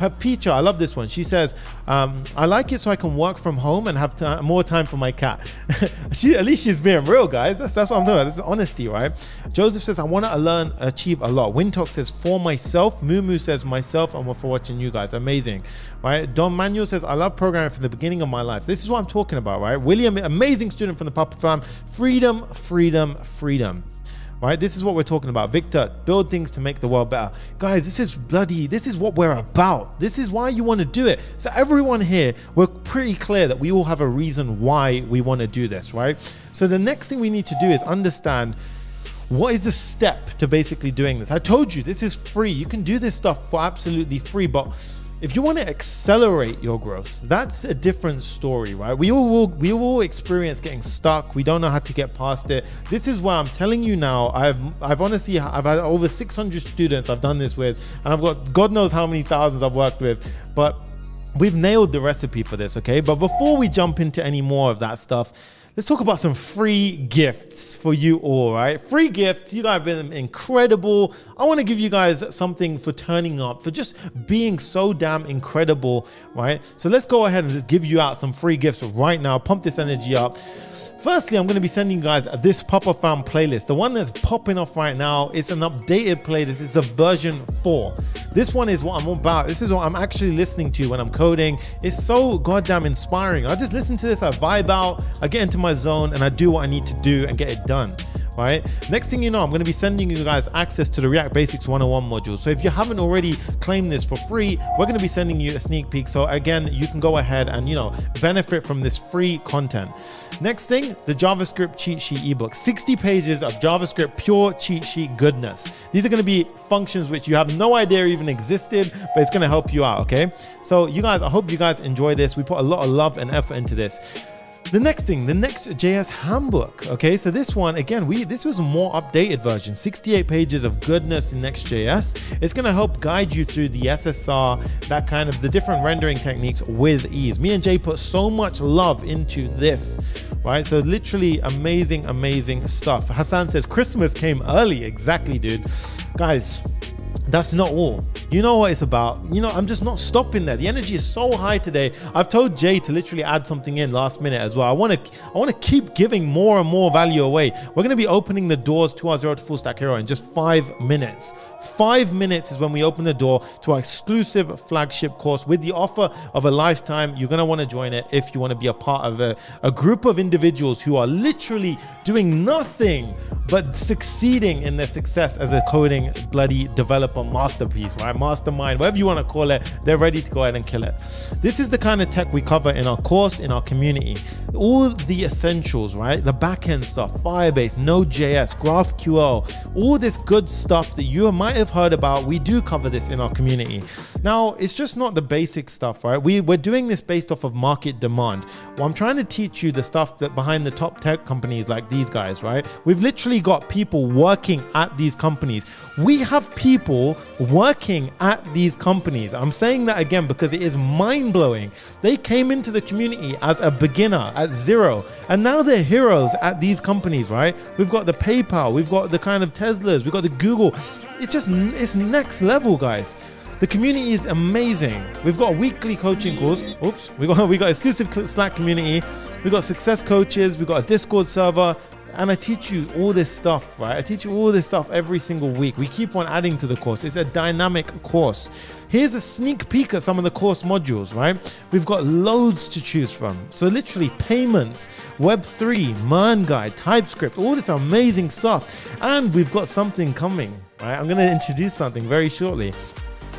Papicha, I love this one. She says, I like it so I can work from home and have more time for my cat. At least she's being real, guys. That's what I'm doing. This is honesty, right? Joseph says, I want to achieve a lot. Wintalk says, for myself. Mumu says, myself, and for watching you guys. Amazing, right? Don Manuel says, I love programming from the beginning of my life. This is what I'm talking about, right? William, amazing student from the Papa Farm. Freedom, freedom, freedom. Right, this is what we're talking about. Victor, build things to make the world better. Guys, this is what we're about. This is why you want to do it. So everyone here, we're pretty clear that we all have a reason why we want to do this, right? So the next thing we need to do is understand what is the step to basically doing this. I told you this is free. You can do this stuff for absolutely free, but if you want to accelerate your growth, that's a different story, right? We all experience getting stuck. We don't know how to get past it. This is why I'm telling you now. I've had over 600 students I've done this with, and I've got God knows how many thousands I've worked with, but we've nailed the recipe for this, okay? But before we jump into any more of that stuff, let's talk about some free gifts for you all, right? Free gifts. You guys have been incredible. I want to give you guys something for turning up, for just being so damn incredible, right? So let's go ahead and just give you out some free gifts right now. Pump this energy up. Firstly, I'm going to be sending you guys this Papa Fam playlist. The one that's popping off right now, it's an updated playlist. It's a version 4. This one is what I'm about. This is what I'm actually listening to when I'm coding. It's so goddamn inspiring. I just listen to this, I vibe out, I get into my zone, and I do what I need to do and get it done. right? Next thing you know, I'm going to be sending you guys access to the React Basics 101 module. So if you haven't already claimed this for free, we're going to be sending you a sneak peek. So again, you can go ahead and, benefit from this free content. Next thing, the JavaScript cheat sheet ebook, 60 pages of JavaScript pure cheat sheet goodness. These are going to be functions which you have no idea even existed, but it's going to help you out. Okay. So you guys, I hope you guys enjoy this. We put a lot of love and effort into this. The next thing, the Next Js Handbook. Okay, so this one, again, this was a more updated version, 68 pages of goodness in Next JS. It's gonna help guide you through the SSR, that kind of the different rendering techniques with ease. Me and Jay put so much love into this, right? So literally amazing, amazing stuff. Hassan says, Christmas came early. Exactly, dude. Guys, that's not all. You know what it's about. I'm just not stopping there. The energy is so high today. I've told Jay to literally add something in last minute as well. I want to keep giving more and more value away. We're going to be opening the doors to our Zero to Full Stack Hero in just 5 minutes. 5 minutes is when we open the door to our exclusive flagship course with the offer of a lifetime. You're going to want to join it if you want to be a part of a group of individuals who are literally doing nothing but succeeding in their success as a coding bloody developer masterpiece, right? Mastermind, whatever you want to call it, they're ready to go ahead and kill it. This is the kind of tech we cover in our course, in our community. All the essentials, right? The backend stuff, Firebase, Node.js, GraphQL, all this good stuff that you might have heard about. We do cover this in our community. Now, it's just not the basic stuff, right? We're doing this based off of market demand. Well, I'm trying to teach you the stuff that behind the top tech companies like these guys, right? We've literally got people working at these companies. We have people working at these companies. I'm saying that again because it is mind-blowing. They came into the community as a beginner at zero, and now they're heroes at these companies, right? We've got the PayPal, we've got the kind of Teslas, we've got the Google. It's next level, guys. The community is amazing. We've got a weekly coaching course. Oops, we got exclusive Slack community. We've got success coaches. We've got a Discord server. And I teach you all this stuff, right? I teach you all this stuff every single week. We keep on adding to the course. It's a dynamic course. Here's a sneak peek at some of the course modules, right? We've got loads to choose from. So literally payments, Web3, Mern Guide, Typescript, all this amazing stuff. And we've got something coming, right? I'm going to introduce something very shortly.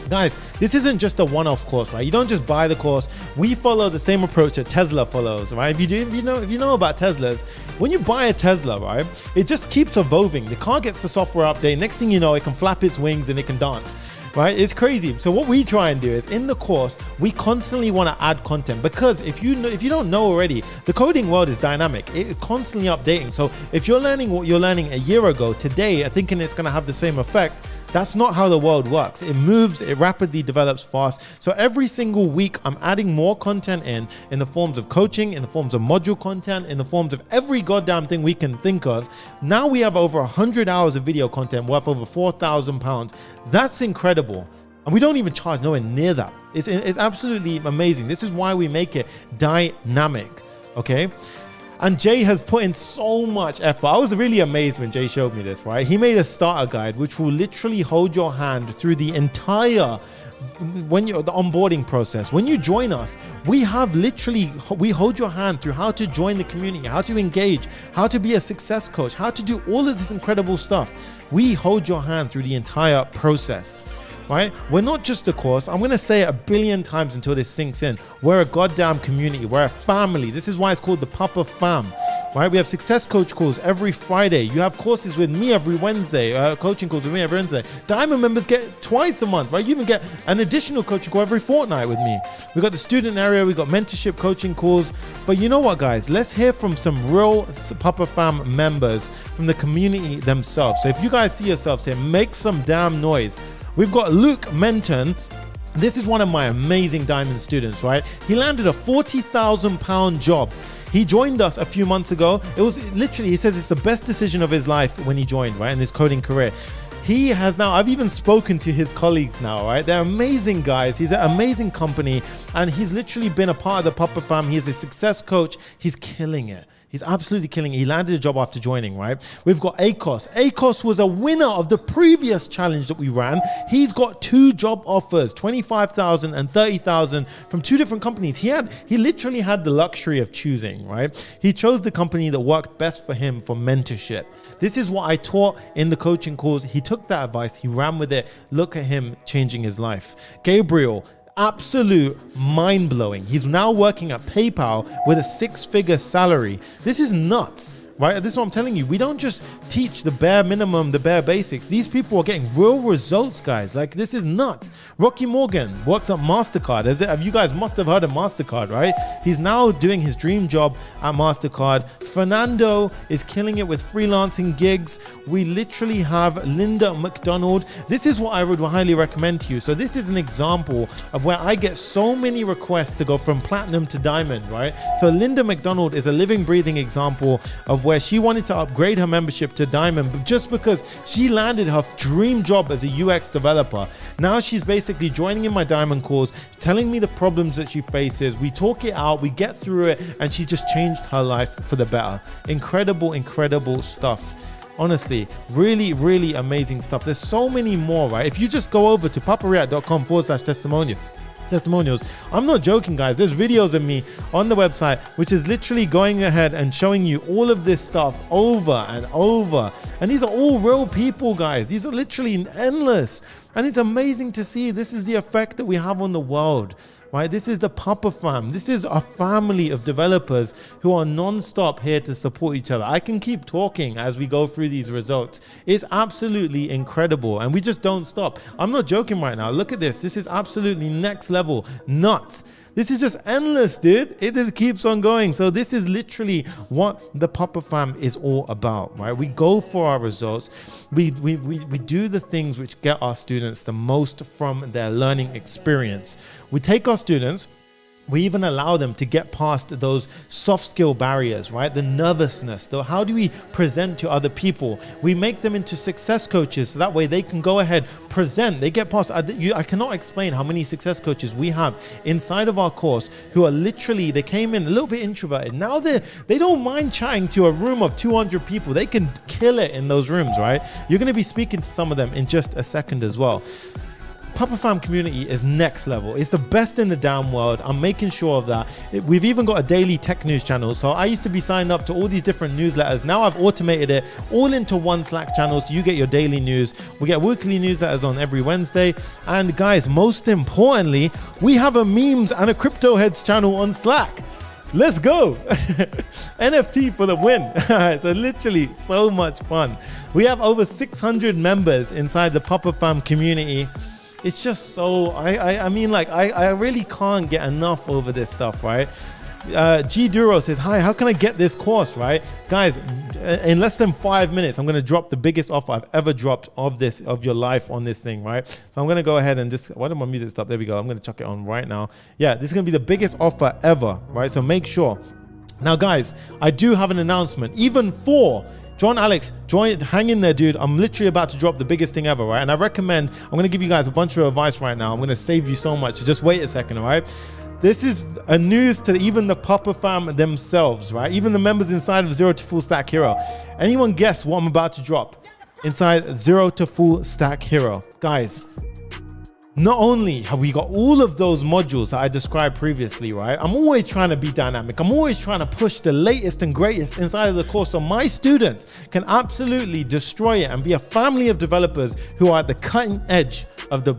Guys, this isn't just a one-off course, right? You don't just buy the course. We follow the same approach that Tesla follows, right? If you know about Teslas, when you buy a Tesla, right, it just keeps evolving. The car gets the software update. Next thing you know, it can flap its wings and it can dance, right? It's crazy. So what we try and do is in the course, we constantly want to add content, because if you don't know already, the coding world is dynamic. It is constantly updating. So if you're learning what you're learning a year ago, today, thinking it's going to have the same effect, that's not how the world works. It moves, it rapidly develops fast. So every single week, I'm adding more content in the forms of coaching, in the forms of module content, in the forms of every goddamn thing we can think of. Now we have over 100 hours of video content worth over £4,000. That's incredible. And we don't even charge nowhere near that. It's absolutely amazing. This is why we make it dynamic, okay? And Jay has put in so much effort. I was really amazed when Jay showed me this, right? He made a starter guide which will literally hold your hand through the entire the onboarding process. When you join us, we hold your hand through how to join the community, how to engage, how to be a success coach, how to do all of this incredible stuff. We hold your hand through the entire process. Right? We're not just a course. I'm going to say it 1 billion times until this sinks in. We're a goddamn community. We're a family. This is why it's called the Papa Fam. Right? We have success coach calls every Friday. You have courses with me every Wednesday, coaching calls with me every Wednesday. Diamond members get twice a month, right? You even get an additional coaching call every fortnight with me. We've got the student area. We've got mentorship coaching calls. But you know what, guys? Let's hear from some real Papa Fam members from the community themselves. So if you guys see yourselves here, make some damn noise. We've got Luke Menten. This is one of my amazing diamond students, right? He landed a £40,000 job. He joined us a few months ago. It was literally, he says it's the best decision of his life when he joined, right, in his coding career. He has now, I've even spoken to his colleagues now, right? They're amazing guys. He's an amazing company, and he's literally been a part of the Papa Fam. He's a success coach. He's killing it. He's absolutely killing it. He landed a job after joining, right? We've got Akos. Akos was a winner of the previous challenge that we ran. He's got 2 job offers, 25,000 and 30,000 from 2 different companies. He literally had the luxury of choosing, right? He chose the company that worked best for him for mentorship. This is what I taught in the coaching course. He took that advice, he ran with it. Look at him changing his life. Gabriel, absolute mind-blowing. He's now working at PayPal with a 6-figure salary. This is nuts, right? This is what I'm telling you. We don't just teach the bare minimum, the bare basics. These people are getting real results, guys. Like, this is nuts. Rocky Morgan works at MasterCard. You guys must have heard of MasterCard, right? He's now doing his dream job at MasterCard. Fernando is killing it with freelancing gigs. We literally have Linda McDonald. This is what I would highly recommend to you. So this is an example of where I get so many requests to go from platinum to diamond, right? So Linda McDonald is a living, breathing example of where she wanted to upgrade her membership to diamond, but just because she landed her dream job as a UX developer. Now she's basically joining in my diamond course, telling me the problems that she faces. We talk it out, we get through it, and she just changed her life for the better. Incredible, incredible stuff. Honestly, really, really amazing stuff. There's so many more, right? If you just go over to papareact.com/testimonials. I'm not joking, guys. There's videos of me on the website, which is literally going ahead and showing you all of this stuff over and over. And these are all real people, guys. These are literally endless. And it's amazing to see. This is the effect that we have on the world, right? This is the Papa Fam. This is a family of developers who are non-stop here to support each other. I can keep talking as we go through these results. It's absolutely incredible, and we just don't stop. I'm not joking right now. Look at this. This is absolutely next level nuts. This is just endless, dude. It just keeps on going. So this is literally what the Papa Fam is all about, right? We go for our results. We do the things which get our students the most from their learning experience. We take our students, we even allow them to get past those soft skill barriers, right? The nervousness, how do we present to other people? We make them into success coaches, so that way they can go ahead, present, they get past. I cannot explain how many success coaches we have inside of our course who are literally, they came in a little bit introverted. Now they don't mind chatting to a room of 200 people. They can kill it in those rooms, right? You're gonna be speaking to some of them in just a second as well. Papa Fam community is next level. It's the best in the damn world. I'm making sure of that. We've even got a daily tech news channel. So I used to be signed up to all these different newsletters. Now I've automated it all into one Slack channel, so you get your daily news. We get weekly newsletters on every Wednesday. And guys, most importantly, we have a memes and a crypto heads channel on Slack. Let's go. NFT for the win. So literally so much fun. We have over 600 members inside the Papa Fam community. It's just so, I mean, like, I really can't get enough over this stuff, right? G Duro says, hi, how can I get this course, right? Guys, in less than 5 minutes, I'm going to drop the biggest offer I've ever dropped of your life on this thing, right? So I'm going to go ahead and just, why did my music stop? There we go. I'm going to chuck it on right now. Yeah, this is going to be the biggest offer ever, right? So make sure. Now, guys, I do have an announcement, even for John Alex, hang in there, dude. I'm literally about to drop the biggest thing ever, right? And I recommend, I'm going to give you guys a bunch of advice right now. I'm going to save you so much. So just wait a second, all right? This is a news to even the Papa Fam themselves, right? Even the members inside of Zero to Full Stack Hero. Anyone guess what I'm about to drop inside Zero to Full Stack Hero? Guys, not only have we got all of those modules that I described previously, right? I'm always trying to be dynamic. I'm always trying to push the latest and greatest inside of the course so my students can absolutely destroy it and be a family of developers who are at the cutting edge of the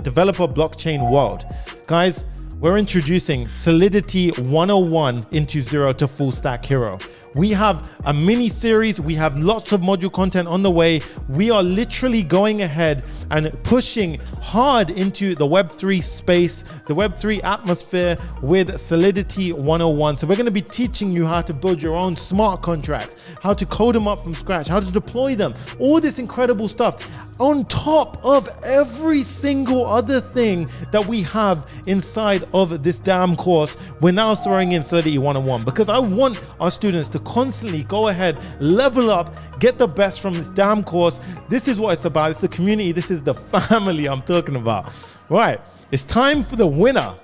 developer blockchain world. Guys, we're introducing Solidity 101 into Zero to Full Stack Hero. We have a mini series. We have lots of module content on the way. We are literally going ahead and pushing hard into the Web3 space, the Web3 atmosphere with Solidity 101. So we're going to be teaching you how to build your own smart contracts, how to code them up from scratch, how to deploy them, all this incredible stuff on top of every single other thing that we have inside of this damn course. We're now throwing in Solidity 101 because I want our students to constantly go ahead, level up, get the best from this damn course. This is what it's about. It's the community. This is the family I'm talking about. Right, it's time for the winner.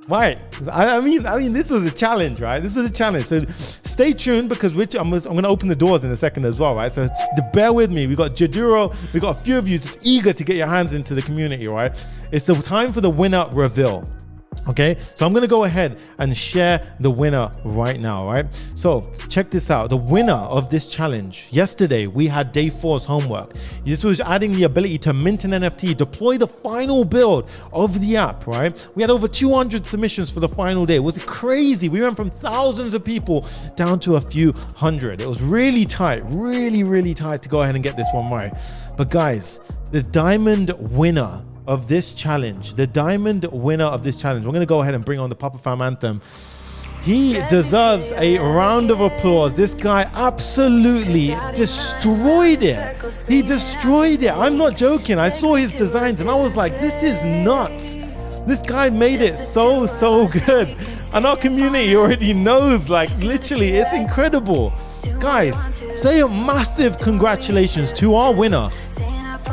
Right. I mean, this was a challenge, right? This is a challenge. So stay tuned because I'm going to open the doors in a second as well, right? So just bear with me. We got Jaduro. We got a few of you just eager to get your hands into the community, right? It's the time for the winner reveal. Okay, so I'm gonna go ahead and share the winner right now, right? So check this out. The winner of this challenge, yesterday we had day 4's homework. This was adding the ability to mint an NFT, deploy the final build of the app, right? We had over 200 submissions for the final day. It was crazy. We went from thousands of people down to a few hundred. It was really tight, really tight to go ahead and get this one right. But guys, the diamond winner of this challenge, we're going to go ahead and bring on the Papa Fam anthem. He deserves a round of applause. This guy absolutely destroyed it. He destroyed it. I'm not joking. I saw his designs and I was like, this is nuts. This guy made it so good. And our community already knows, like, literally, it's incredible. Guys, say a massive congratulations to our winner,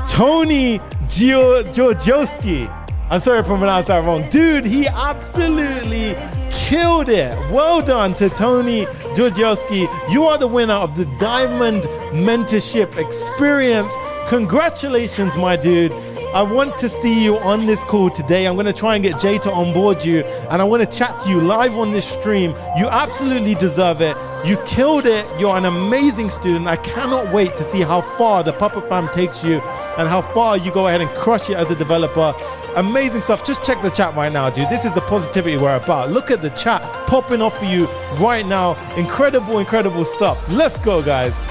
Tony Georgiowski. I'm sorry if I pronounced that wrong. Dude, he absolutely killed it. Well done to Tony Georgiowski. You are the winner of the Diamond Mentorship Experience. Congratulations, my dude. I want to see you on this call today. I'm going to try and get Jay to onboard you, and I want to chat to you live on this stream. You absolutely deserve it. You killed it. You're an amazing student. I cannot wait to see how far the Papa Fam takes you and how far you go ahead and crush it as a developer. Amazing stuff. Just check the chat right now, dude. This is the positivity we're about. Look at the chat popping off for you right now. Incredible stuff. Let's go, guys.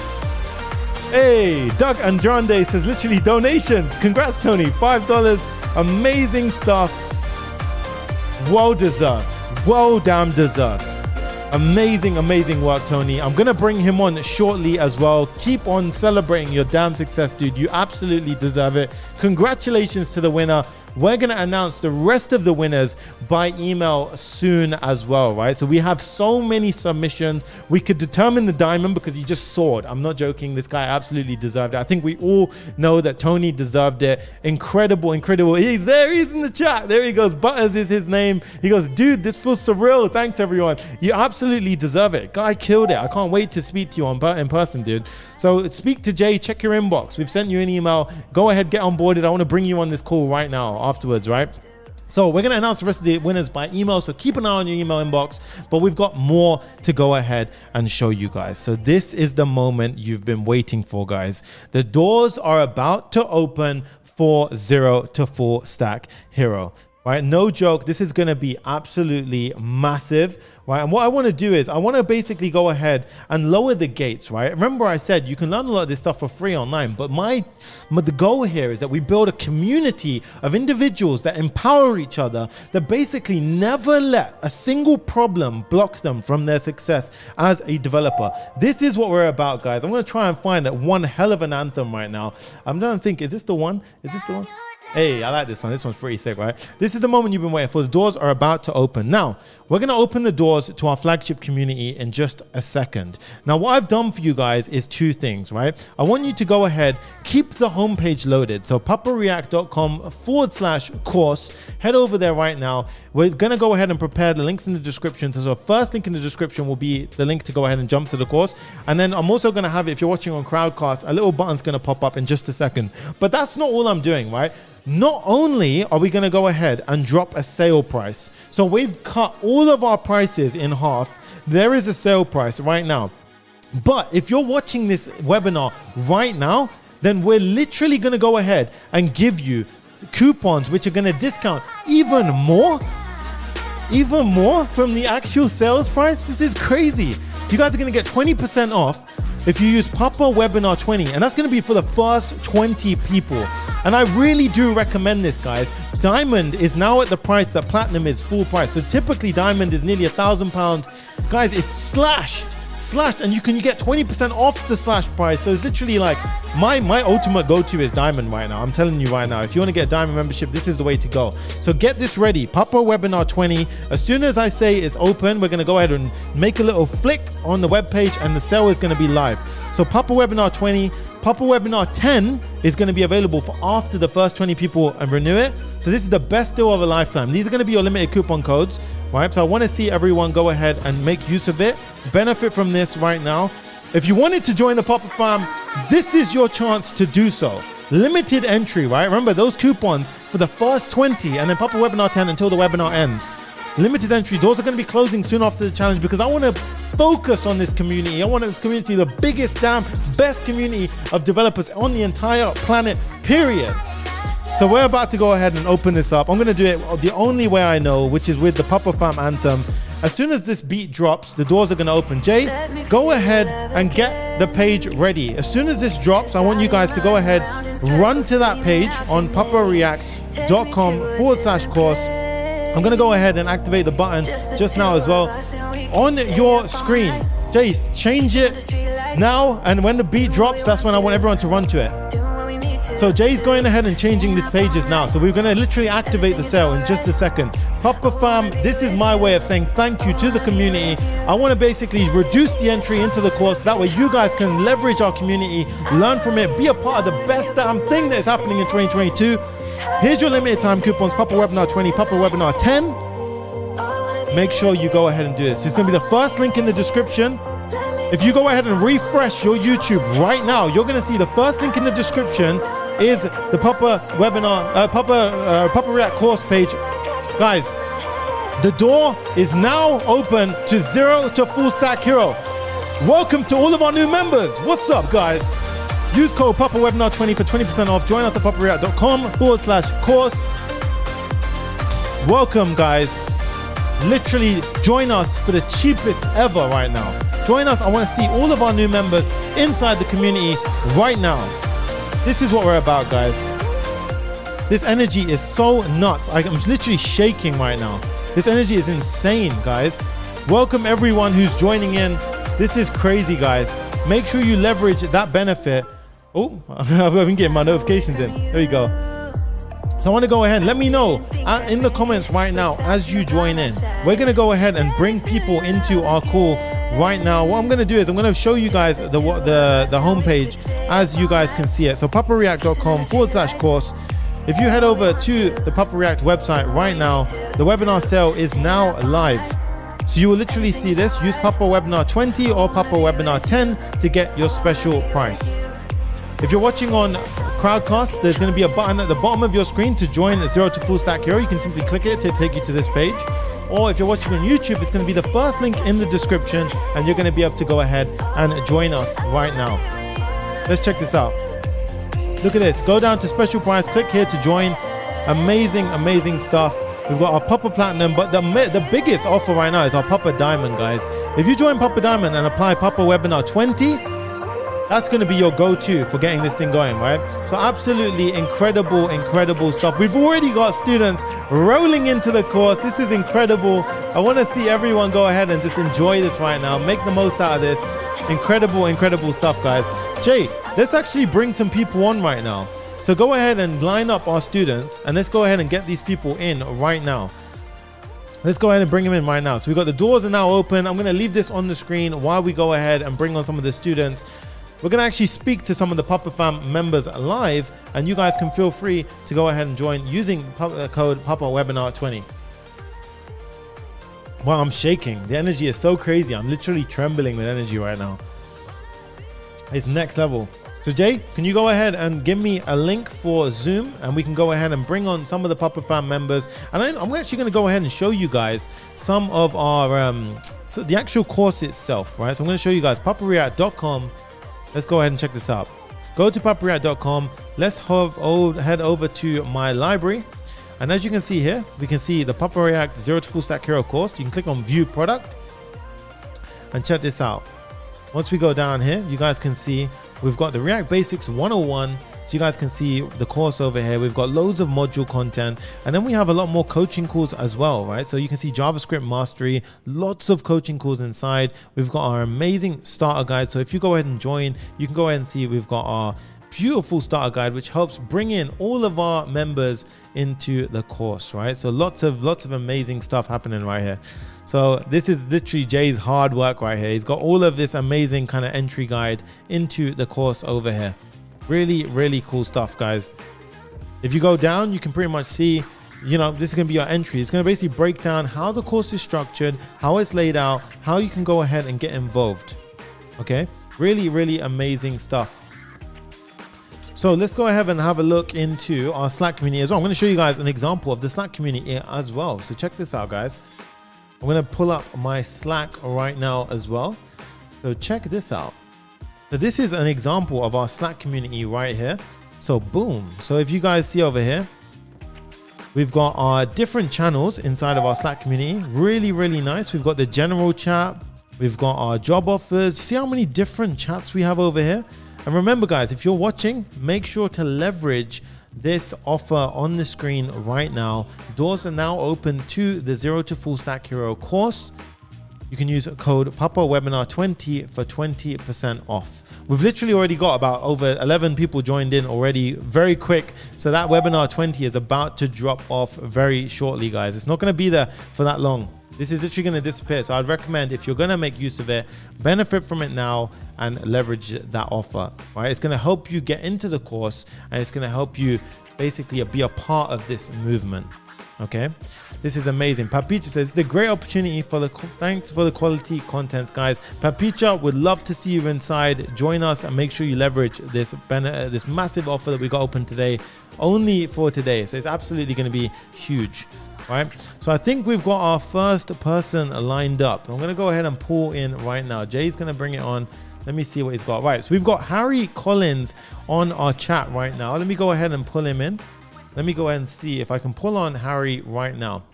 Hey, Doug Andrade says literally donations. Congrats, Tony. $5. Amazing stuff. Well deserved. Well damn deserved. Amazing work, Tony. I'm going to bring him on shortly as well. Keep on celebrating your damn success, dude. You absolutely deserve it. Congratulations to the winner. We're going to announce the rest of the winners by email soon as well, right? So we have so many submissions. We could determine the diamond because he just soared. I'm not joking. This guy absolutely deserved it. I think we all know that Tony deserved it. Incredible. He's there. He's in the chat. There he goes. Butters is his name. He goes, dude, this feels surreal. Thanks, everyone. You absolutely deserve it. Guy killed it. I can't wait to speak to you in person, dude. So speak to Jay. Check your inbox. We've sent you an email. Go ahead, get onboarded. I want to bring you on this call right now afterwards, right? So we're going to announce the rest of the winners by email, so keep an eye on your email inbox, but we've got more to go ahead and show you guys. So this is the moment you've been waiting for, guys. The doors are about to open for 0 to full stack hero. Right, no joke. This is going to be absolutely massive, right? And what I want to do is I want to basically go ahead and lower the gates, right? Remember I said you can learn a lot of this stuff for free online, but the goal here is that we build a community of individuals that empower each other, that basically never let a single problem block them from their success as a developer. This is what we're about, guys. I'm going to try and find that one hell of an anthem right now. I'm trying to think, is this the one? Hey, I like this one. This one's pretty sick, right? This is the moment you've been waiting for. The doors are about to open. Now, we're going to open the doors to our flagship community in just a second. Now, what I've done for you guys is two things, right? I want you to go ahead, keep the homepage loaded. So papareact.com/course. Head over there right now. We're going to go ahead and prepare the links in the description. So the first link in the description will be the link to go ahead and jump to the course. And then I'm also going to have, if you're watching on Crowdcast, a little button's going to pop up in just a second. But that's not all I'm doing, right? Not only are we going to go ahead and drop a sale price, so we've cut all of our prices in half. There is a sale price right now. But if you're watching this webinar right now, then we're literally going to go ahead and give you coupons which are going to discount even more from the actual sales price. This is crazy. You guys are going to get 20% off if you use Papa Webinar 20, and that's going to be for the first 20 people. And I really do recommend this, guys. Diamond is now at the price that Platinum is full price. So typically Diamond is nearly £1,000. Guys, it's slashed, and you get 20% off the slash price. So it's literally like my ultimate go-to is Diamond right now. I'm telling you right now, if you want to get a Diamond membership, this is the way to go. So get this ready. Papa Webinar 20. As soon as I say it's open, we're going to go ahead and make a little flick on the webpage and the sale is going to be live. So Papa Webinar 20, Papa Webinar 10 is going to be available for after the first 20 people and renew it. So this is the best deal of a lifetime. These are going to be your limited coupon codes, right? So I want to see everyone go ahead and make use of it, benefit from this right now. If you wanted to join the Papa Fam, this is your chance to do so. Limited entry, right? Remember those coupons for the first 20 and then Papa Webinar 10 until the webinar ends. Limited entry, doors are going to be closing soon after the challenge because I want to focus on this community. I want this community, the biggest, best community of developers on the entire planet, period. So we're about to go ahead and open this up. I'm going to do it the only way I know, which is with the Papa Fam anthem. As soon as this beat drops, the doors are going to open. Jay, go ahead and get the page ready. As soon as this drops, I want you guys to go ahead, run to that page on papareact.com/course. I'm going to go ahead and activate the button just now as well on your screen. Jace, change it now, and when the beat drops, that's when I want everyone to run to it. So Jay's going ahead and changing the pages now. So we're going to literally activate the sale in just a second. Papa Fam, this is my way of saying thank you to the community. I want to basically reduce the entry into the course. That way you guys can leverage our community, learn from it, be a part of the best damn thing that is happening in 2022. Here's your limited time coupons, Papa Webinar 20, Papa Webinar 10. Make sure you go ahead and do this. It's going to be the first link in the description. If you go ahead and refresh your YouTube right now, you're going to see the first link in the description is the Papa Webinar, Papa React course page. Guys, the door is now open to 0 to Full Stack Hero. Welcome to all of our new members. What's up, guys? Use code PapaWebinar20 for 20% off. Join us at papareact.com/course. Welcome, guys. Literally join us for the cheapest ever right now. Join us. I want to see all of our new members inside the community right now. This is what we're about, guys. This energy is so nuts. I'm literally shaking right now. This energy is insane, guys. Welcome everyone who's joining in. This is crazy, guys. Make sure you leverage that benefit. Oh, I've been getting my notifications in. There you go. So I want to go ahead and let me know in the comments right now as you join in. We're going to go ahead and bring people into our call right now. What I'm going to do is I'm going to show you guys the homepage as you guys can see it. So papareact.com/course. If you head over to the Papa React website right now, the webinar sale is now live. So you will literally see this. Use Papa Webinar 20 or Papa Webinar 10 to get your special price. If you're watching on Crowdcast, there's going to be a button at the bottom of your screen to join 0 to Full Stack Hero. You can simply click it to take you to this page. Or if you're watching on YouTube, it's going to be the first link in the description and you're going to be able to go ahead and join us right now. Let's check this out. Look at this. Go down to special price, click here to join. Amazing, amazing stuff. We've got our Papa Platinum, but the biggest offer right now is our Papa Diamond, guys. If you join Papa Diamond and apply Papa Webinar 20, that's going to be your go-to for getting this thing going, right? So absolutely incredible, incredible stuff. We've already got students rolling into the course. This is incredible. I want to see everyone go ahead and just enjoy this right now. Make the most out of this. Incredible, incredible stuff, guys. Jay, let's actually bring some people on right now. So go ahead and line up our students and let's go ahead and get these people in right now. Let's go ahead and bring them in right now. So we've got the doors are now open. I'm going to leave this on the screen while we go ahead and bring on some of the students. We're going to actually speak to some of the Papa Fam members live, and you guys can feel free to go ahead and join using code PapaWebinar20. Wow, I'm shaking. The energy is so crazy. I'm literally trembling with energy right now. It's next level. So Jay, can you go ahead and give me a link for Zoom and we can go ahead and bring on some of the Papa Fam members. And I'm actually going to go ahead and show you guys some of our, so the actual course itself, right? So I'm going to show you guys papareact.com. Let's go ahead and check this out. Go to papareact.com. Let's head over to my library. And as you can see here, we can see the Papa React 0 to Full Stack Hero course. You can click on View Product and check this out. Once we go down here, you guys can see we've got the React Basics 101. So you guys can see the course over here. We've got loads of module content, and then we have a lot more coaching calls as well, right? So you can see JavaScript mastery, lots of coaching calls inside. We've got our amazing starter guide. So if you go ahead and join, you can go ahead and see we've got our beautiful starter guide, which helps bring in all of our members into the course, right? So lots of amazing stuff happening right here. So this is literally Jay's hard work right here. He's got all of this amazing kind of entry guide into the course over here. Really, really cool stuff, guys. If you go down, you can pretty much see, you know, this is going to be your entry. It's going to basically break down how the course is structured, how it's laid out, how you can go ahead and get involved. Okay, really, really amazing stuff. So let's go ahead and have a look into our Slack community as well. I'm going to show you guys an example of the Slack community as well. So check this out, guys. I'm going to pull up my Slack right now as well. So check this out. So this is an example of our Slack community right here. So boom. So if you guys see over here, we've got our different channels inside of our Slack community. Really, really nice. We've got the general chat. We've got our job offers. See how many different chats we have over here? And remember, guys, if you're watching, make sure to leverage this offer on the screen right now. Doors are now open to the Zero to Full Stack Hero course. You can use code PAPAWebinar20 for 20% off. We've literally already got about over 11 people joined in already, very quick. So that webinar 20 is about to drop off very shortly, guys. It's not going to be there for that long. This is literally going to disappear. So I'd recommend, if you're going to make use of it, benefit from it now and leverage that offer, right? It's going to help you get into the course, and it's going to help you basically be a part of this movement. Okay, this is amazing. Papicha says it's a great opportunity for the thanks for the quality contents, guys. Papicha would love to see you inside. Join us and make sure you leverage this massive offer that we got open today, only for today. So it's absolutely going to be huge, right? So I think we've got our first person lined up. I'm going to go ahead and pull in right now. Jay's going to bring it on. Let me see what he's got. Right, so we've got Harry Collins on our chat right now. Let me go ahead and pull him in. Let me go ahead and see if I can pull on Harry right now.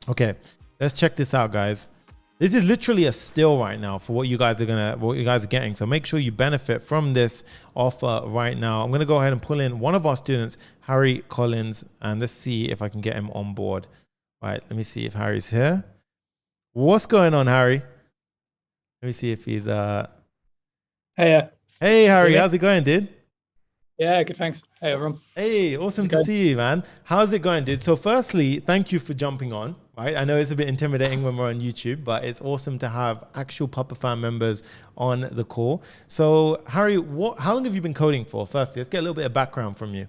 Okay, let's check this out, guys. This is literally a still right now for what you guys are getting. So make sure you benefit from this offer right now. I'm gonna go ahead and pull in one of our students, Harry Collins, and let's see if I can get him on board. All right, let me see if Harry's here. What's going on, Harry? Let me see if he's Hey, Hey, Harry, how's it going, dude? yeah, good, thanks. Hey, everyone. Hey, awesome to see you, man. How's it going, dude? So firstly, thank you for jumping on, right? I know it's a bit intimidating when we're on YouTube, but it's awesome to have actual Papa fan members on the call. So Harry, how long have you been coding for? Firstly, let's get a little bit of background from you.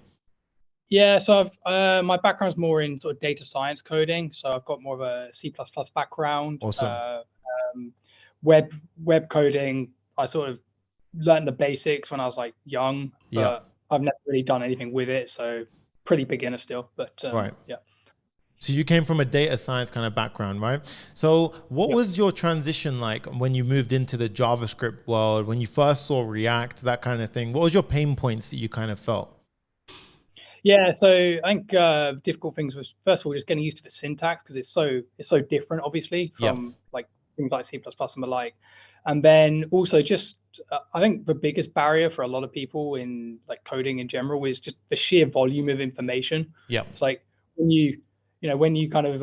Yeah, so my background's more in sort of data science coding. So I've got more of a C++ background. Awesome. Web coding, I sort of learned the basics when I was like young, but Yeah. I've never really done anything with it. So pretty beginner still, but Right. yeah. So you came from a data science kind of background, right? So what was your transition like when you moved into the JavaScript world, when you first saw React, that kind of thing? What was your pain points that you kind of felt? Yeah, so I think difficult things was, first of all, just getting used to the syntax, because it's so different, obviously, from like things like C++ and the like. And then also just, I think the biggest barrier for a lot of people in like coding in general is just the sheer volume of information. Yeah. It's like when you kind of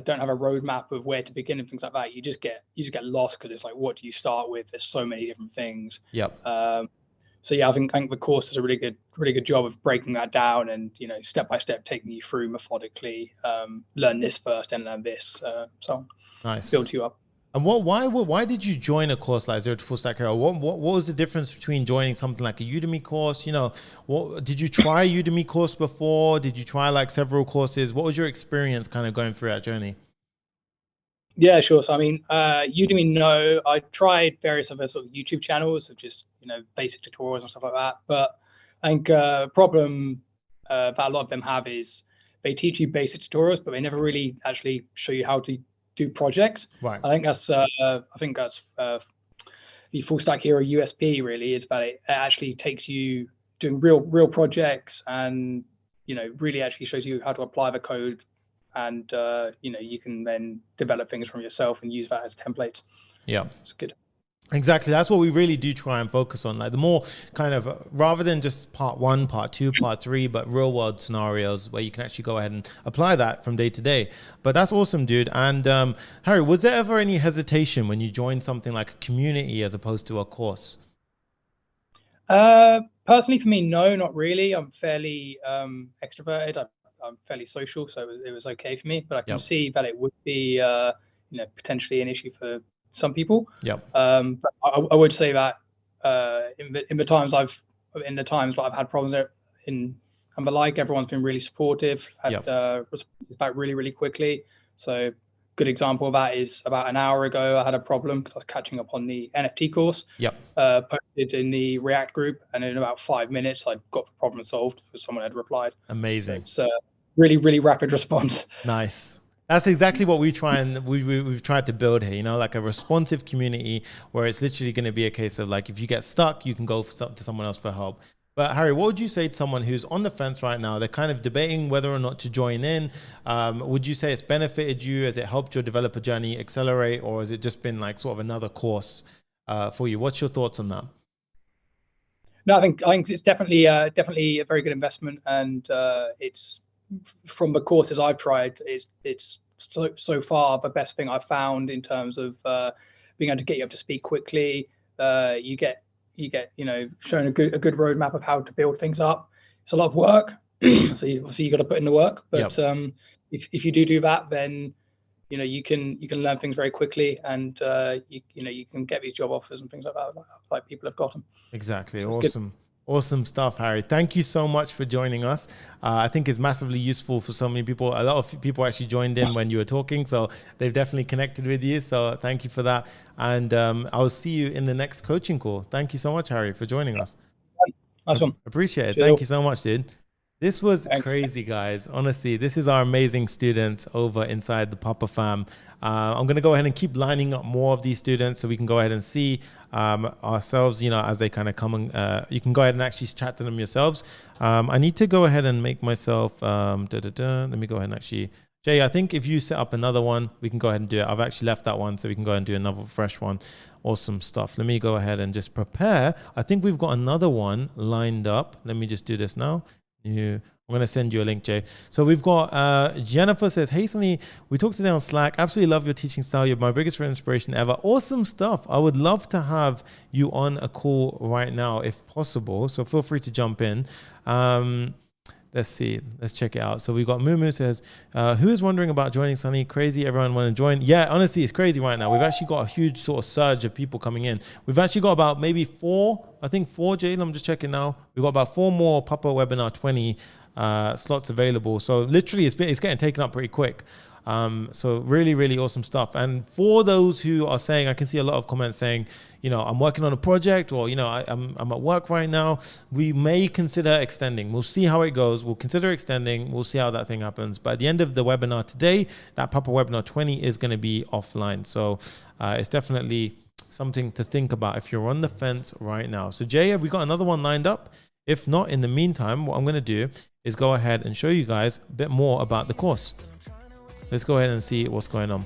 don't have a roadmap of where to begin and things like that, you just get lost, because it's like, what do you start with? There's so many different things. Yep. So yeah, I think the course does a really good job of breaking that down and, step by step taking you through methodically. Learn this first and learn this. So nice. Builds you up. And why did you join a course like Zero to Full Stack Hero? What was the difference between joining something like a Udemy course? Did you try a Udemy course before? Did you try like several courses? What was your experience kind of going through that journey? Yeah, sure. So I mean, Udemy, no. I tried various other sort of YouTube channels of just basic tutorials and stuff like that. But I think problem that a lot of them have is they teach you basic tutorials, but they never really actually show you how to do projects. Right. I think that's the Full Stack Hero USP really, is that it actually takes you doing real projects, and really actually shows you how to apply the code, and you can then develop things from yourself and use that as templates. Yeah, it's good. Exactly. That's what we really do try and focus on. Like the more kind of, rather than just part 1, part 2, part 3, but real world scenarios where you can actually go ahead and apply that from day to day. But that's awesome, dude. And Harry, was there ever any hesitation when you joined something like a community as opposed to a course? Personally, for me, no, not really. I'm fairly extroverted. I'm fairly social, so it was okay for me. But I can see that it would be potentially an issue for some people. Yep. But I would say that in the times I've in the times like I've had problems there in and the like, everyone's been really supportive, had responses back really, really quickly. So good example of that is about an hour ago, I had a problem because I was catching up on the NFT course. Posted in the React group, and in about 5 minutes, I got the problem solved because someone had replied. Amazing. So it's really, really rapid response. Nice. That's exactly what we've tried to build here, you know, like a responsive community where it's literally going to be a case of like, if you get stuck, you can go to someone else for help. But Harry, what would you say to someone who's on the fence right now? They're kind of debating whether or not to join in. Would you say it's benefited you? Has it helped your developer journey accelerate, or has it just been like sort of another course for you? What's your thoughts on that? No, I think it's definitely a very good investment, and it's from the courses I've tried, it's so far the best thing I've found in terms of being able to get you up to speed quickly. You get shown a good roadmap of how to build things up. It's a lot of work, so you got to put in the work. But if you do that, then you can learn things very quickly, and you can get these job offers and things like that, like people have gotten. Exactly. So awesome stuff, Harry. Thank you so much for joining us. I think it's massively useful for so many people. A lot of people actually joined in when you were talking, so they've definitely connected with you. So thank you for that. And I'll see you in the next coaching call. Thank you so much, Harry, for joining us. Awesome. Appreciate it. Thank you so much, dude. This was crazy, guys. Honestly, this is our amazing students over inside the Papa Fam. I'm going to go ahead and keep lining up more of these students so we can go ahead and see ourselves, as they kind of come and you can go ahead and actually chat to them yourselves. I need to go ahead and make myself, let me go ahead and actually, Jay, I think if you set up another one, we can go ahead and do it. I've actually left that one so we can go ahead and do another fresh one. Awesome stuff. Let me go ahead and just prepare. I think we've got another one lined up. Let me just do this now. I'm going to send you a link, Jay. So we've got Jennifer says, hey, Sonny, we talked today on Slack. Absolutely love your teaching style. You're my biggest inspiration ever. Awesome stuff. I would love to have you on a call right now if possible. So feel free to jump in. Let's see. Let's check it out. So we've got Mumu says, who is wondering about joining Sonny? Crazy. Everyone want to join. Yeah, honestly, it's crazy right now. We've actually got a huge sort of surge of people coming in. We've actually got about maybe four, Jalen. I'm just checking now. We've got about 4 more Papa Webinar 20 slots available. So literally it's getting taken up pretty quick. So really, really awesome stuff. And for those who are saying, I can see a lot of comments saying, I'm working on a project, or, I'm at work right now. We may consider extending. We'll see how it goes. We'll consider extending. We'll see how that thing happens. But at the end of the webinar today, that Papa Webinar 20 is going to be offline. So it's definitely something to think about if you're on the fence right now. So Jay, have we got another one lined up? If not, in the meantime, what I'm going to do is go ahead and show you guys a bit more about the course. Let's go ahead and see what's going on.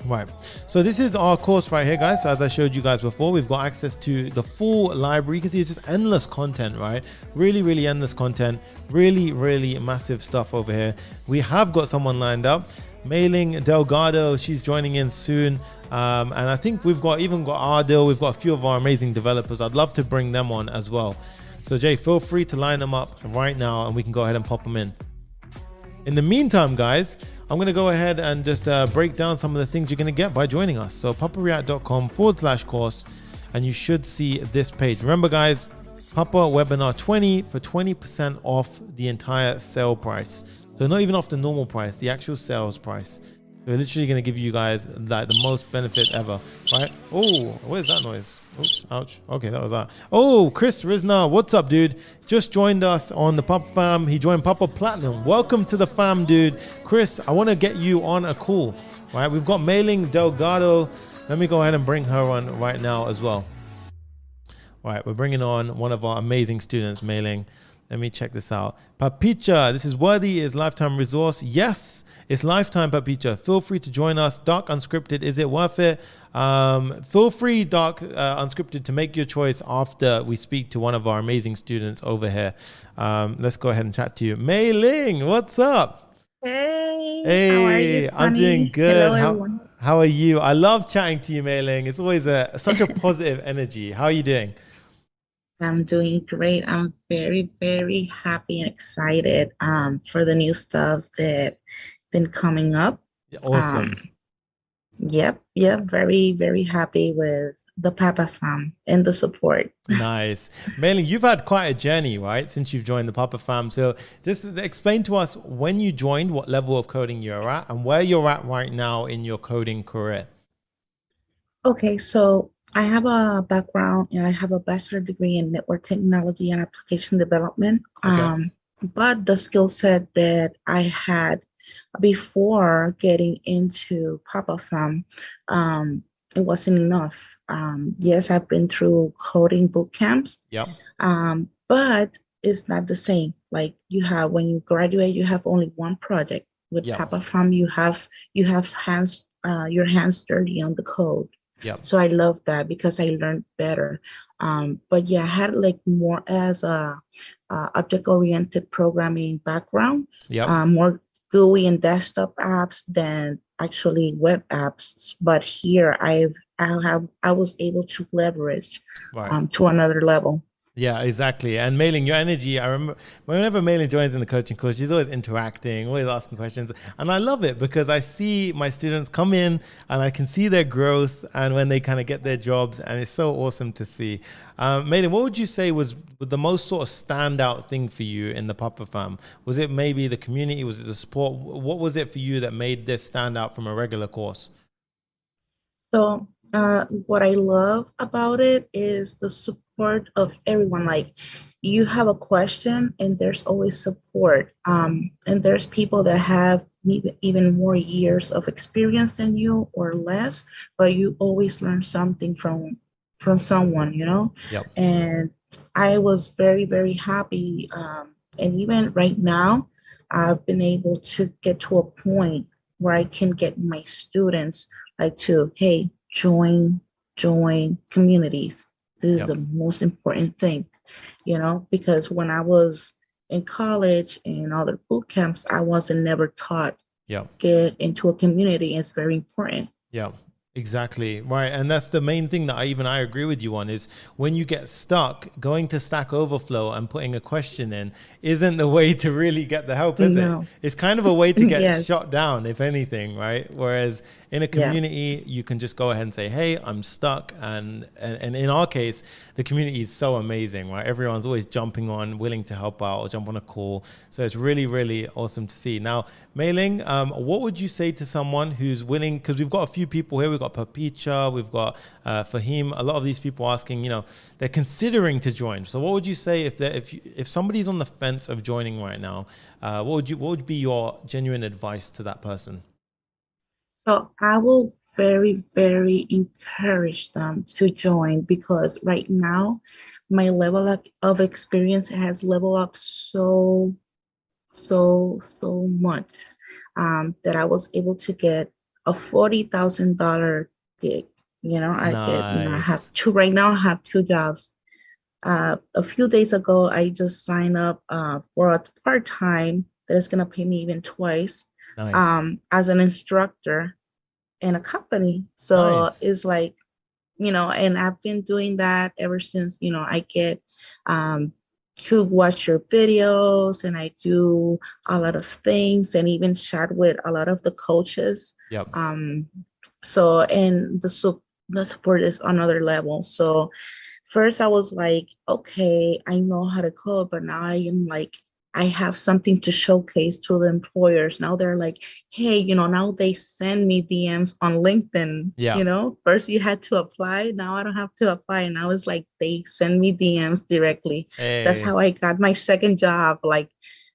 Right. So this is our course right here, guys. So as I showed you guys before, we've got access to the full library. You can see it's just endless content, right? Really, really endless content. Really, really massive stuff over here. We have got someone lined up. Mailing Delgado, she's joining in soon. And I think we've got Ardil. We've got a few of our amazing developers. I'd love to bring them on as well. So Jay, feel free to line them up right now and we can go ahead and pop them in. In the meantime, guys, I'm going to go ahead and just break down some of the things you're going to get by joining us. So papareact.com/course, and you should see this page. Remember, guys, Papa Webinar 20 for 20% off the entire sale price. So not even off the normal price, the actual sales price. So we're literally going to give you guys like the most benefit ever, right? Oh, what is that noise? Oops, ouch. Okay, that was that. Oh, Chris Rizna, what's up, dude? Just joined us on the Papa Fam. He joined Papa Platinum. Welcome to the fam, dude. Chris, I want to get you on a call, right? We've got Mailing Delgado. Let me go ahead and bring her on right now as well. All right, we're bringing on one of our amazing students, Mailing. Let me check this out. Papicha, this is worthy is lifetime resource. Yes, it's lifetime, Papicha. Feel free to join us. Dark Unscripted, is it worth it? Feel free, Dark Unscripted, to make your choice after we speak to one of our amazing students over here. Let's go ahead and chat to you. Mei Ling, what's up? Hey, how are you? I'm doing good. Hello, how are you? I love chatting to you, Mei Ling. It's always such a positive energy. How are you doing? I'm doing great. I'm very, very happy and excited for the new stuff that been coming up. Awesome. Yep. Very, very happy with the Papa Fam and the support. Nice. Mei-Ling, you've had quite a journey, right, since you've joined the Papa Fam. So just explain to us when you joined, what level of coding you're at and where you're at right now in your coding career. Okay, so I have a background and I have a bachelor degree in network technology and application development. Okay. But the skill set that I had before getting into Papa Fam, it wasn't enough. Yes, I've been through coding boot camps, Yep. but it's not the same. Like you have when you graduate, you have only one project. With Yep. Papa Fam, you have hands your hands dirty on the code. Yep. So I love that because I learned better. But yeah, I had like more as a object-oriented programming background, Yep. more GUI and desktop apps than actually web apps. But here I was able to leverage Right. to another level. Yeah, exactly. And Mei-Ling, your energy, I remember whenever Mei-Ling joins in the coaching course, she's always interacting, always asking questions. And I love it because I see my students come in and I can see their growth and when they kind of get their jobs, and it's so awesome to see. Mei-Ling, what would you say was the most sort of standout thing for you in the Papa Fam? Was it maybe the community? Was it the support? What was it for you that made this stand out from a regular course? So what I love about it is the support of everyone. Like you have a question and there's always support. And there's people that have even more years of experience than you or less, but you always learn something from someone, you know? Yep. And I was very, very happy. And even right now, I've been able to get to a point where I can get my students like to, hey, join communities. This is the most important thing, you know, because when I was in college and other boot camps, I wasn't never taught get into a community. It's very important. Yeah. Exactly. Right. And that's the main thing that I agree with you on is when you get stuck, going to Stack Overflow and putting a question in isn't the way to really get the help, is it? It's kind of a way to get shot down, if anything, right? Whereas in a community, you can just go ahead and say, hey, I'm stuck. And in our case, the community is so amazing, right? Everyone's always jumping on, willing to help out or jump on a call. So it's really, really awesome to see. Now, Mei-Ling, what would you say to someone who's willing, because we've got a few people here, we've got Papicha, we've got Fahim, a lot of these people asking, you know, they're considering to join. So what would you say if somebody's on the fence of joining right now, what would be your genuine advice to that person? So I will very, very encourage them to join because right now my level of experience has leveled up so much that I was able to get a $40,000 gig. You know, I have two right now. I have two jobs. A few days ago, I just signed up for a part-time that is gonna pay me even twice as an instructor in a company. So it's like, you know, and I've been doing that ever since, you know, I get to watch your videos and I do a lot of things and even chat with a lot of the coaches. So, and the support is another level. So first I was like, okay, I know how to code, but now I am like, I have something to showcase to the employers. Now they're like, hey, you know, now they send me DMs on LinkedIn. You know, first you had to apply. Now I don't have to apply. Now it's like they send me DMs directly. Hey. That's how I got my second job. Like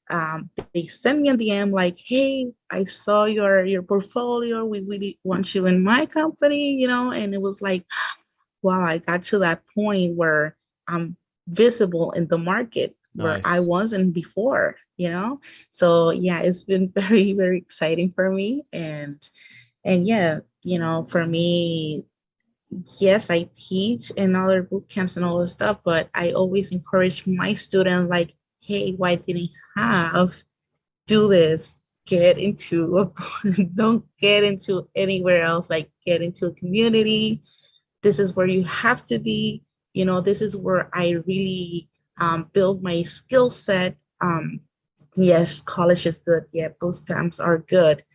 they sent me a DM like, hey, I saw your portfolio. We really want you in my company, you know, and it was like, wow, I got to that point where I'm visible in the market. Where I wasn't before, you know? So yeah, it's been very, very exciting for me. And yeah, you know, for me, yes, I teach in other boot camps and all this stuff, but I always encourage my students like, hey, why didn't have do this? Get into don't get into anywhere else, like get into a community. This is where you have to be, you know, this is where I really build my skill set. Yes, college is good. Yeah, boot camps are good.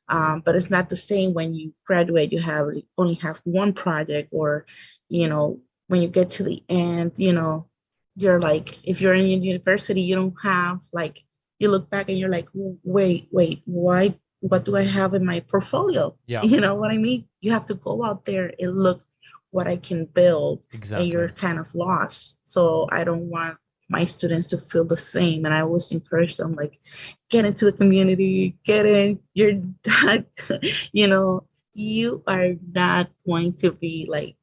But it's not the same when you graduate, you only have one project, or, when you get to the end, you're like, if you're in university, you don't have like, you look back and you're like, wait, why, what do I have in my portfolio? Yeah. You know what I mean? You have to go out there and look what I can build. Exactly. And you're kind of lost. So I don't want my students to feel the same. And I always encourage them, like, get into the community, get in. You're not, you are not going to be like,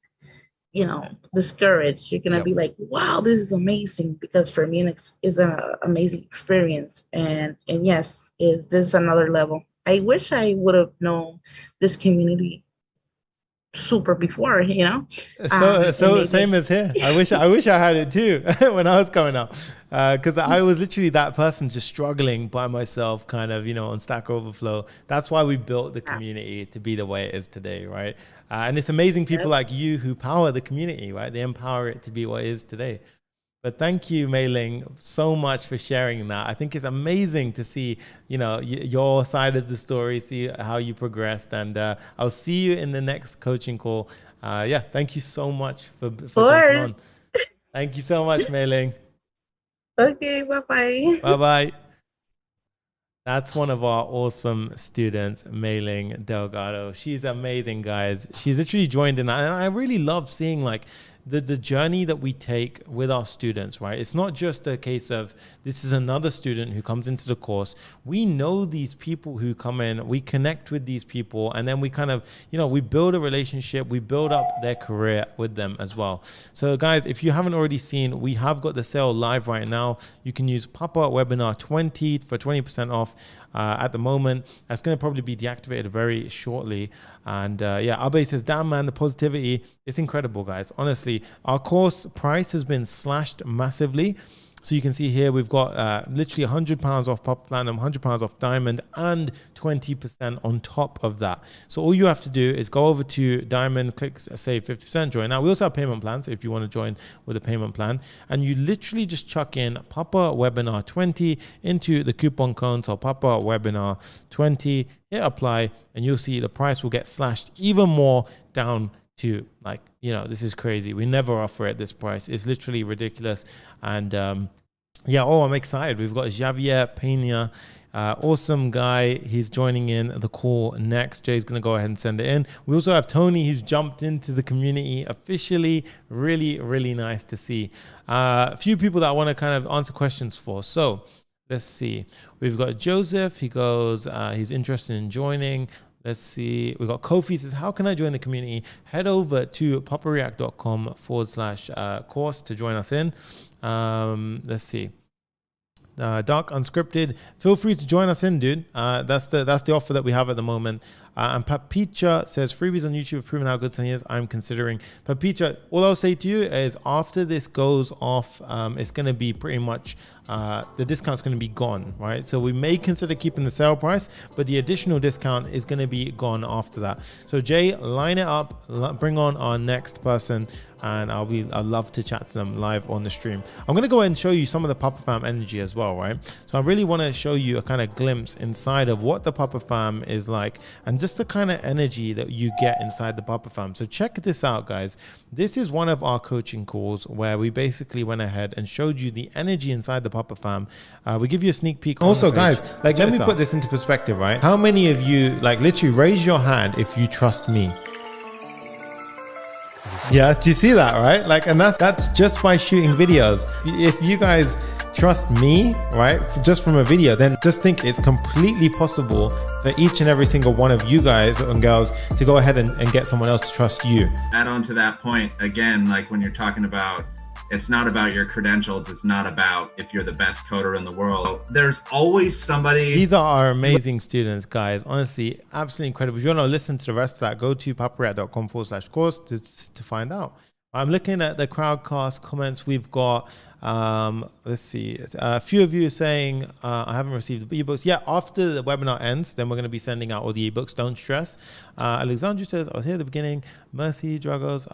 discouraged. You're going to be like, wow, this is amazing. Because for me, it's an amazing experience. And yes, this is another level. I wish I would have known this community super before, so same as here. I wish I had it too when I was coming up, because I was literally that person just struggling by myself, kind of, on Stack Overflow. That's why we built the community to be the way it is today, right? And it's amazing people like you who power the community, right? They empower it to be what it is today. But thank you, Mei Ling, so much for sharing that. I think it's amazing to see, your side of the story, see how you progressed. And I'll see you in the next coaching call. Thank you so much for jumping on. Thank you so much, Mei Ling. Okay, bye-bye. Bye-bye. That's one of our awesome students, Mei Ling Delgado. She's amazing, guys. She's literally joined in that. And I really love seeing the journey that we take with our students, right? It's not just a case of this is another student who comes into the course. We know these people who come in, we connect with these people, and then we kind of, we build a relationship, we build up their career with them as well. So guys, if you haven't already seen, we have got the sale live right now. You can use Papa Webinar 20 for 20% off at the moment. That's going to probably be deactivated very shortly. And Abe says, damn man, the positivity, it's incredible, guys. Honestly, our course price has been slashed massively. So you can see here, we've got literally £100 off Pop Platinum, £100 off Diamond, and 20% on top of that. So all you have to do is go over to Diamond, click save 50%, join. Now we also have payment plans if you want to join with a payment plan. And you literally just chuck in Papa Webinar 20 into the coupon code. So Papa Webinar 20, hit apply, and you'll see the price will get slashed even more down to this is crazy. We never offer at this price. It's literally ridiculous. And I'm excited. We've got Javier Pena, awesome guy. He's joining in the call next. Jay's going to go ahead and send it in. We also have Tony, who's jumped into the community officially. Really, really nice to see. A few people that I want to kind of answer questions for. So let's see. We've got Joseph. He goes, he's interested in joining. Let's see. We've got Kofi says, how can I join the community? Head over to papareact.com/course to join us in. Let's see. Dark Unscripted, feel free to join us in, dude. That's the offer that we have at the moment. And Papicha says, freebies on YouTube have proven how good something is. I'm considering. Papicha, all I'll say to you is after this goes off, it's going to be pretty much, the discount's going to be gone, right? So we may consider keeping the sale price, but the additional discount is going to be gone after that. So Jay, line it up, bring on our next person, and I'd love to chat to them live on the stream. I'm going to go ahead and show you some of the Papa Fam energy as well, right? So I really want to show you a kind of glimpse inside of what the Papa Fam is like, and just the kind of energy that you get inside the Papa Fam. So check this out, guys. This is one of our coaching calls where we basically went ahead and showed you the energy inside the Papa Fam. We give you a sneak peek. Also, guys, let me put this into perspective, right? How many of you, literally raise your hand if you trust me? Yeah, do you see that, right? And that's just by shooting videos. If you guys trust me, right, just from a video, then just think it's completely possible for each and every single one of you guys and girls to go ahead and get someone else to trust you. Add on to that point, again, when you're talking about, it's not about your credentials. It's not about if you're the best coder in the world. There's always somebody. These are our amazing students, guys. Honestly, absolutely incredible. If you want to listen to the rest of that, go to papareact.com/course to find out. I'm looking at the Crowdcast comments. We've got Let's see. A few of you are saying, I haven't received the ebooks. Yeah, after the webinar ends, then we're going to be sending out all the ebooks. Don't stress. Alexandru says, I was here at the beginning. Mercy, Dragos.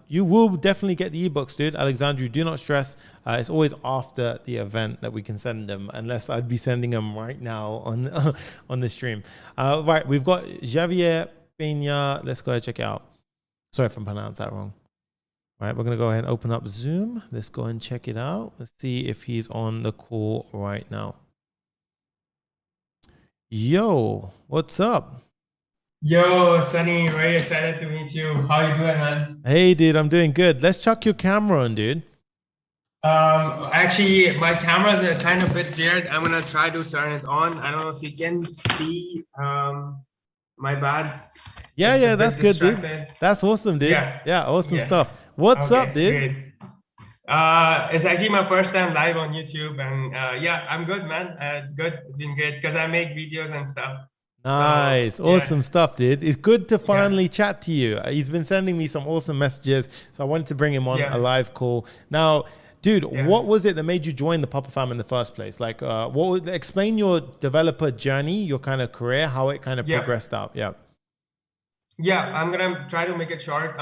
You will definitely get the ebooks, dude. Alexandru, do not stress. It's always after the event that we can send them, unless I'd be sending them right now on on the stream. Right, we've got Javier Peña. Let's go ahead and check it out. Sorry if I pronounced that wrong. All right, we're going to go ahead and open up Zoom. Let's go and check it out. Let's see if he's on the call right now. Yo, what's up? Yo, Sunny, very excited to meet you. How you doing, man? Hey, dude, I'm doing good. Let's chuck your camera on, dude. Actually, my cameras are kind of a bit weird. I'm going to try to turn it on. I don't know if you can see. My bad. Yeah, that's good, dude. That's awesome, dude. Yeah, awesome stuff. What's up, dude? Great. It's actually my first time live on YouTube, and yeah, I'm good, man. It's good. It's been great because I make videos and stuff. Nice. Awesome stuff, dude. It's good to finally chat to you. He's been sending me some awesome messages, so I wanted to bring him on a live call. Now, dude, what was it that made you join the Papa Fam in the first place? Like, explain your developer journey, your kind of career, how it kind of progressed out. Yeah, I'm gonna try to make it short.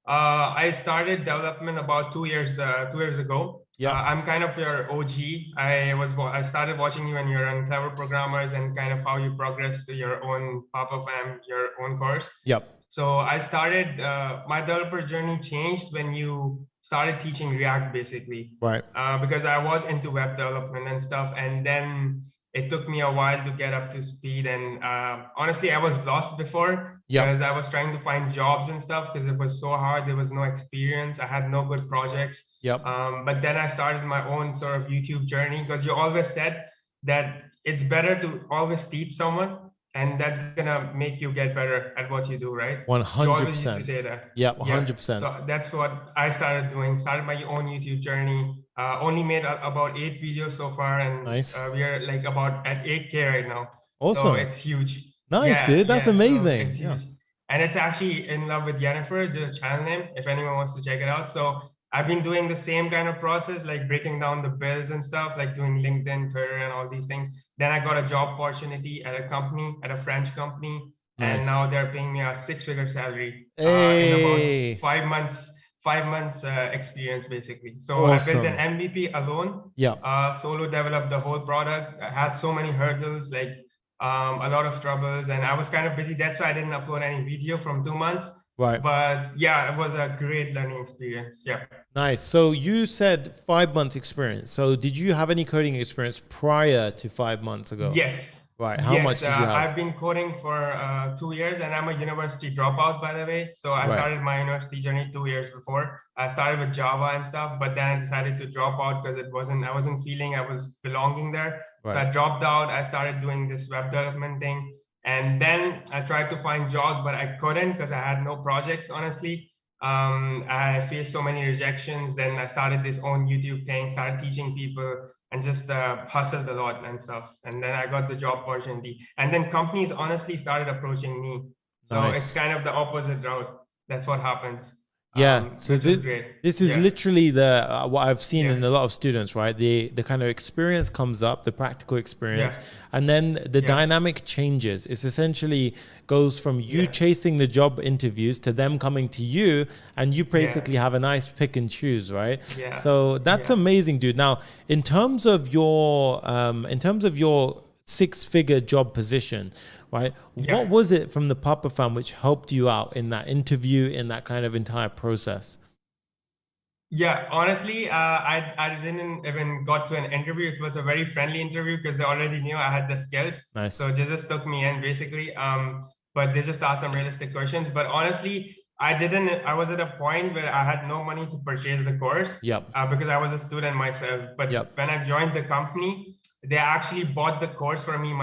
I started development about 2 years ago. I'm kind of your OG. I started watching you when you're on Clever Programmers and kind of how you progress to your own Papa Fam, your own course. So I started, my developer journey changed when you started teaching React, basically. Right. Because I was into web development and stuff, and then it took me a while to get up to speed. And honestly, I was lost before because I was trying to find jobs and stuff because it was so hard. There was no experience. I had no good projects. But then I started my own sort of YouTube journey because you always said that it's better to always teach someone, and that's gonna make you get better at what you do, right? 100%. You always used to say that. 100%. So that's what I started doing. Started my own YouTube journey. Only made about 8 videos so far, and we are like about at 8K right now. Awesome. So it's huge. Nice, dude. That's amazing. So it's huge. And it's actually In Love with Jennifer, the channel name, if anyone wants to check it out. So I've been doing the same kind of process, like breaking down the bills and stuff, like doing LinkedIn, Twitter, and all these things. Then I got a job opportunity at a company, at a French company. And now they're paying me a 6-figure salary in about 5 months experience, basically. So I built an MVP alone, solo developed the whole product. I had so many hurdles, like a lot of troubles, and I was kind of busy. That's why I didn't upload any video from 2 months. Right. But yeah, it was a great learning experience. Nice. So you said 5 months experience. So did you have any coding experience prior to 5 months ago? Yes. Right. How much did you have? I've been coding for 2 years, and I'm a university dropout, by the way. So I started my university journey 2 years before. I started with Java and stuff, but then I decided to drop out because I wasn't feeling I was belonging there. So I dropped out. I started doing this web development thing. And then I tried to find jobs, but I couldn't because I had no projects, honestly. I faced so many rejections. Then I started this own YouTube thing, started teaching people, and just hustled a lot and stuff. And then I got the job opportunity. And then companies honestly started approaching me. So it's kind of the opposite route. That's what happens. So this is literally the what I've seen in a lot of students, right? The kind of experience comes up, the practical experience, and then the dynamic changes. It's essentially goes from you chasing the job interviews to them coming to you, and you basically have a nice pick and choose, right? So that's amazing, dude. Now, in terms of your 6-figure job position, right? What was it from the Papa Fam which helped you out in that interview, in that kind of entire process? Yeah, honestly, I didn't even got to an interview. It was a very friendly interview because they already knew I had the skills. So they just took me in basically. But they just asked some realistic questions. But honestly, I was at a point where I had no money to purchase the course because I was a student myself. But when I joined the company, they actually bought the course for me, and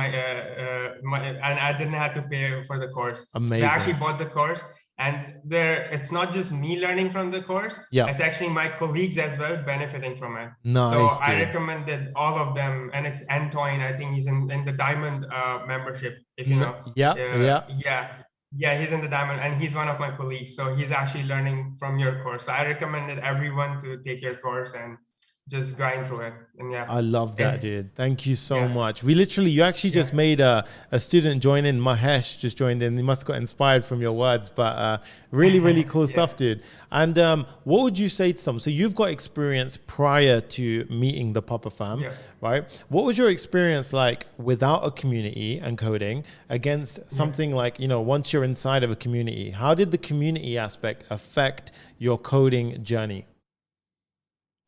I didn't have to pay for the course. Amazing. So they actually bought the course, and it's not just me learning from the course. It's actually my colleagues as well benefiting from it. So I recommended all of them, and it's Antoine. I think he's in the Diamond membership, if you know. Yeah, he's in the Diamond, and he's one of my colleagues. So he's actually learning from your course. So I recommended everyone to take your course, and just grind through it. And yeah, I love that, it's, dude. Thank you so yeah. much. You actually just made a student join in. Mahesh just joined in. He must have got inspired from your words, but really, really cool stuff, dude. And what would you say to some? So you've got experience prior to meeting the Papa Fam, right? What was your experience like without a community and coding against something like, you know, once you're inside of a community? How did the community aspect affect your coding journey?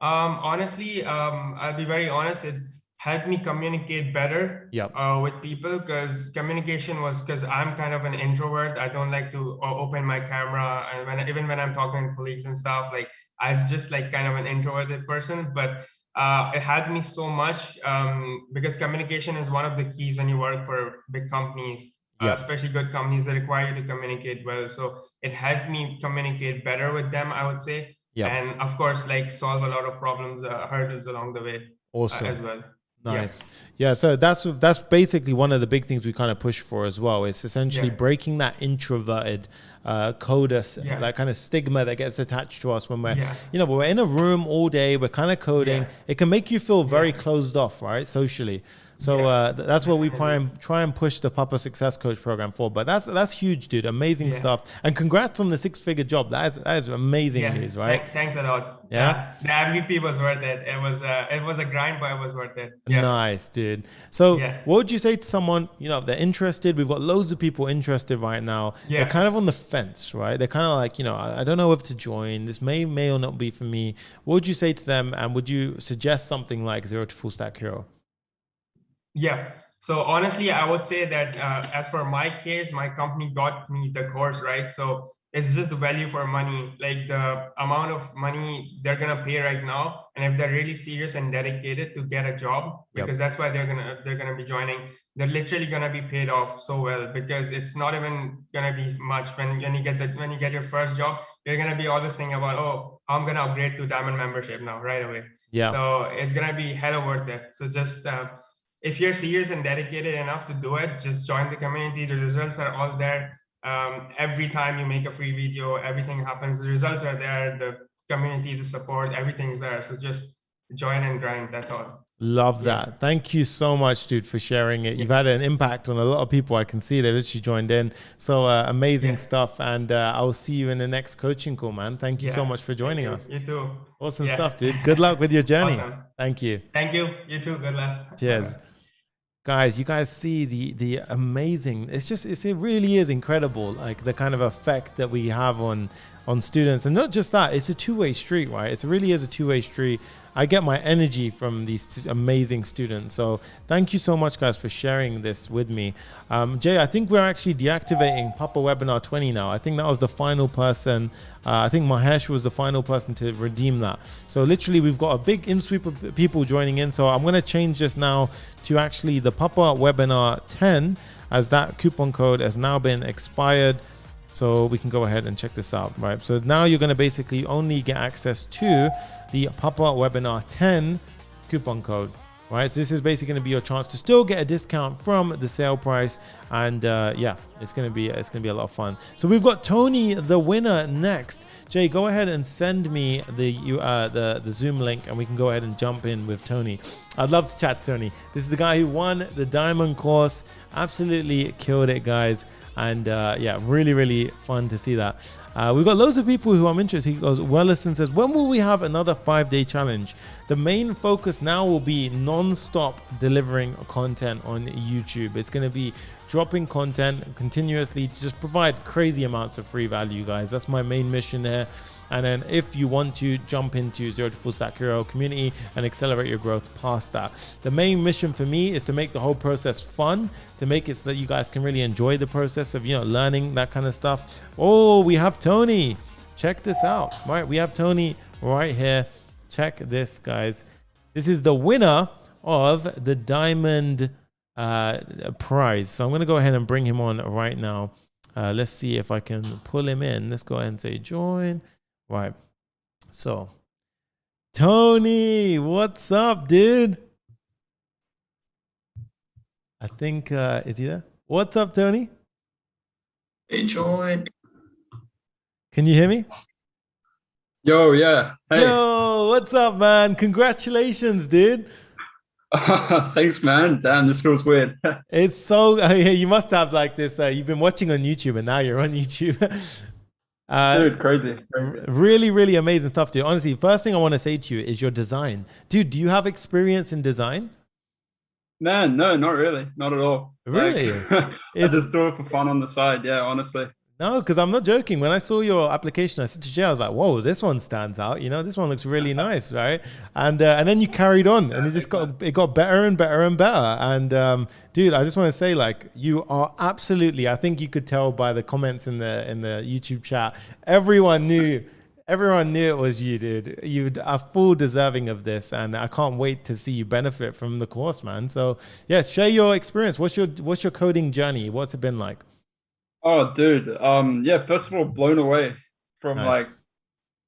Honestly, I'll be very honest. It helped me communicate better with people, because communication was, because I'm kind of an introvert. I don't like to open my camera, and even when I'm talking to colleagues and stuff, like I was just like kind of an introverted person. But it helped me so much, because communication is one of the keys when you work for big companies. Especially good companies that require you to communicate well. So it helped me communicate better with them, I would say. And of course, like solve a lot of problems, hurdles along the way as well. Nice. Yeah. So that's basically one of the big things we kind of push for as well. It's essentially breaking that introverted coder, that kind of stigma that gets attached to us when we're, you know, we're in a room all day, we're kind of coding. It can make you feel very closed off, right? Socially. So that's what we try and push the Papa Success Coach program for. But that's huge, dude. Amazing stuff. And congrats on the 6-figure job. That is amazing news, right? Thanks a lot. The MVP was worth it. It was a grind, but it was worth it. Nice, dude. So what would you say to someone, you know, if they're interested? We've got loads of people interested right now. They're kind of on the fence, right? They're kind of like, you know, I don't know if to join. This may or not be for me. What would you say to them? And would you suggest something like Zero to Full Stack Hero? Yeah. So honestly, I would say that as for my case, my company got me the course, right? So it's just the value for money, like the amount of money they're gonna pay right now. And if they're really serious and dedicated to get a job, because that's why they're gonna be joining, they're literally gonna be paid off so well, because it's not even gonna be much when you get your first job. You're gonna be always thinking about, oh, I'm gonna upgrade to diamond membership now right away. So it's gonna be hella worth it. So just if you're serious and dedicated enough to do it, just join the community. The results are all there. Every time you make a free video, everything happens. The results are there. The community, the support, everything's there. So just join and grind. That's all. Love that. Thank you so much, dude, for sharing it. You've had an impact on a lot of people. I can see they literally joined in. So amazing stuff. And I'll see you in the next coaching call, man. Thank you so much for joining us. You too. Awesome stuff, dude. Good luck with your journey. Awesome. Thank you. Thank you. You too. Good luck. Cheers. Guys, you guys see the amazing, it really is incredible, like the kind of effect that we have on students. And not just that, it's a two-way street, right? It really is a two-way street. I get my energy from these amazing students. So thank you so much, guys, for sharing this with me. Jay, I think we're actually deactivating Papa Webinar 20 now. I think that was the final person. I think Mahesh was the final person to redeem that. So literally, we've got a big in-sweep of people joining in. So I'm going to change this now to actually the Papa Webinar 10, as that coupon code has now been expired. So we can go ahead and check this out, right? So now you're going to basically only get access to the Papa Webinar 10 coupon code, right? So this is basically going to be your chance to still get a discount from the sale price. And yeah, it's going to be a lot of fun. So we've got Tony, the winner, next. Jay, go ahead and send me the Zoom link, and we can go ahead and jump in with Tony. I'd love to chat to Tony. This is the guy who won the Diamond course. Absolutely killed it, guys. And yeah, really, really fun to see that. We've got loads of people who I'm interested. He goes, Wellison says, when will we have another 5-day challenge? The main focus now will be non-stop delivering content on YouTube. It's going to be dropping content continuously to just provide crazy amounts of free value, guys. That's my main mission there. And then if you want to jump into Zero to Full Stack Hero community and accelerate your growth past that, the main mission for me is to make the whole process fun, to make it so that you guys can really enjoy the process of, you know, learning that kind of stuff. Oh, we have Tony. Check this out. Right, we have Tony right here. Check this, guys. This is the winner of the Diamond prize. So I'm going to go ahead and bring him on right now. Let's see if I can pull him in. Let's go ahead and say join. Right. So, Tony, what's up, dude? I think, is he there? What's up, Tony? Hey, John. Can you hear me? Yo, yeah. Hey. Yo, what's up, man? Congratulations, dude. Thanks, man. Damn, this feels weird. It's so, you must have like this, you've been watching on YouTube and now you're on YouTube. Dude, crazy. Really, really amazing stuff, dude. Honestly, first thing I want to say to you is your design. Dude, do you have experience in design? Man, no, not really. Not at all. Really? Like, I just do it for fun on the side. Yeah, honestly. No, because I'm not joking. When I saw your application, I said to Jay, I was like, whoa, this one stands out. You know, this one looks really nice, right? And then you carried on and it got better and better and better. And dude, I just want to say, like, you are absolutely, I think you could tell by the comments in the YouTube chat, everyone knew it was you, dude. You are full deserving of this, and I can't wait to see you benefit from the course, man. So yeah, share your experience. What's your coding journey? What's it been like? Oh, dude. Yeah, first of all, blown away from like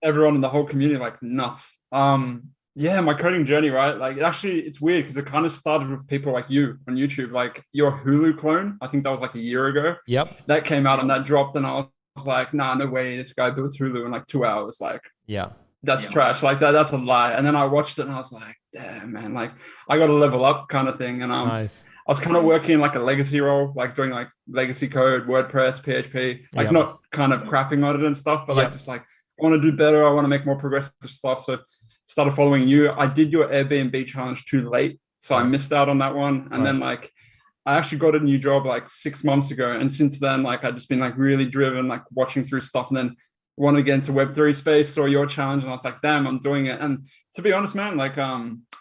everyone in the whole community, like nuts. Yeah, my coding journey, right? Like it's weird because it kind of started with people like you on YouTube, like your Hulu clone. I think that was like a year ago. Yep. That came out and that dropped, and I was like, nah, no way. This guy built Hulu in like 2 hours. Like, yeah, that's trash. Like that's a lie. And then I watched it and I was like, damn, man, like I got to level up kind of thing. And nice. I was kind of working in like a legacy role, like doing like legacy code, WordPress, PHP, like not kind of crapping on it and stuff, but like just like I want to do better. I want to make more progressive stuff. So started following you. I did your Airbnb challenge too late, so I missed out on that one. And then like I actually got a new job like 6 months ago, and since then like I've just been like really driven, like watching through stuff, and then wanted to get into Web3 space, saw your challenge, and I was like, damn, I'm doing it. And to be honest, man, like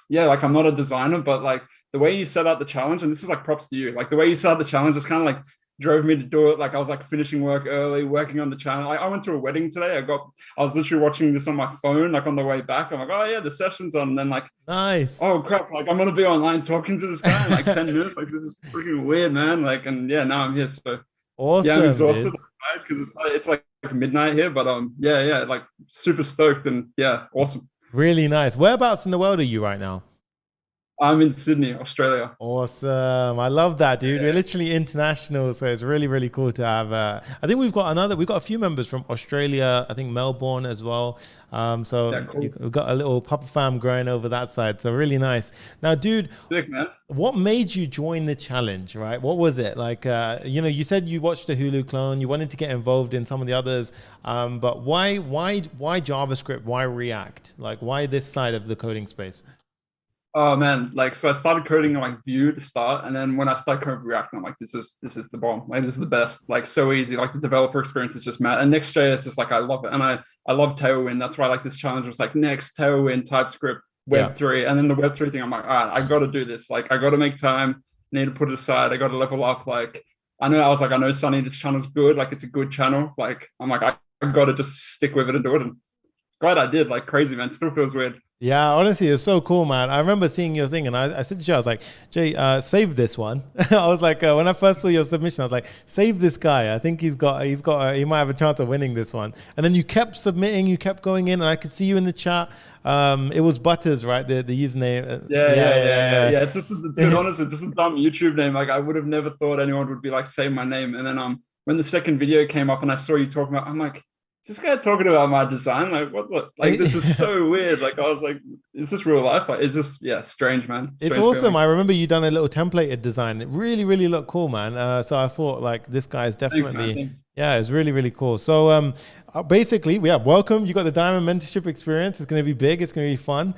yeah, like I'm not a designer, but like the way you set out the challenge, and this is like props to you, like the way you set out the challenge just kind of like drove me to do it. Like I was like finishing work early, working on the channel. I went to a wedding today. I was literally watching this on my phone, like on the way back. I'm like, oh yeah, the session's on. And then like, nice. Oh crap, like I'm gonna be online talking to this guy in like 10 minutes. Like this is freaking weird, man. Like, and yeah, now I'm here. So awesome. Yeah, I'm exhausted because it's like midnight here, but yeah, like super stoked and yeah, awesome. Really nice. Whereabouts in the world are you right now? I'm in Sydney, Australia. Awesome. I love that, dude. We're literally international, so it's really, really cool to have. I think we've got a few members from Australia, I think Melbourne as well. So cool. We've got a little Papa fam growing over that side. So really nice. Now, dude, sick, man. What made you join the challenge, right? What was it? Like, you said you watched the Hulu clone, you wanted to get involved in some of the others, but why JavaScript? Why React? Like, why this side of the coding space? Oh man, like so I started coding on like Vue to start, and then when I started coding React, I'm like, this is the bomb. Like this is the best. Like so easy. Like the developer experience is just mad. And Next Js is like I love it, and I love Tailwind. That's why like this challenge was like Next, Tailwind, TypeScript, Web3, and then the Web3 thing. I'm like, all right, I got to do this. Like I got to make time. Need to put it aside. I got to level up. Like I know Sonny, this channel's good. Like it's a good channel. Like I'm like I got to just stick with it and do it. And glad I did. Like crazy, man. Still feels weird. Yeah, honestly, it's so cool, man. I remember seeing your thing, and I said to Jay, I was like, Jay, save this one. I was like, when I first saw your submission, I was like, save this guy. I think he might have a chance of winning this one. And then you kept submitting, you kept going in, and I could see you in the chat. It was Butters, right? The username. Yeah. It's just honestly, just a dumb YouTube name. Like I would have never thought anyone would be like, say my name. And then when the second video came up and I saw you talking about, I'm like, this guy talking about my design, like what like this is so weird. Like I was like, is this real life? Like, it's just strange, man. It's awesome. Feeling. I remember you done a little templated design. It really, really looked cool, man. So I thought like this guy is definitely Thanks. Yeah, it's really, really cool. So basically, welcome. You got the Diamond Mentorship experience. It's going to be big. It's going to be fun.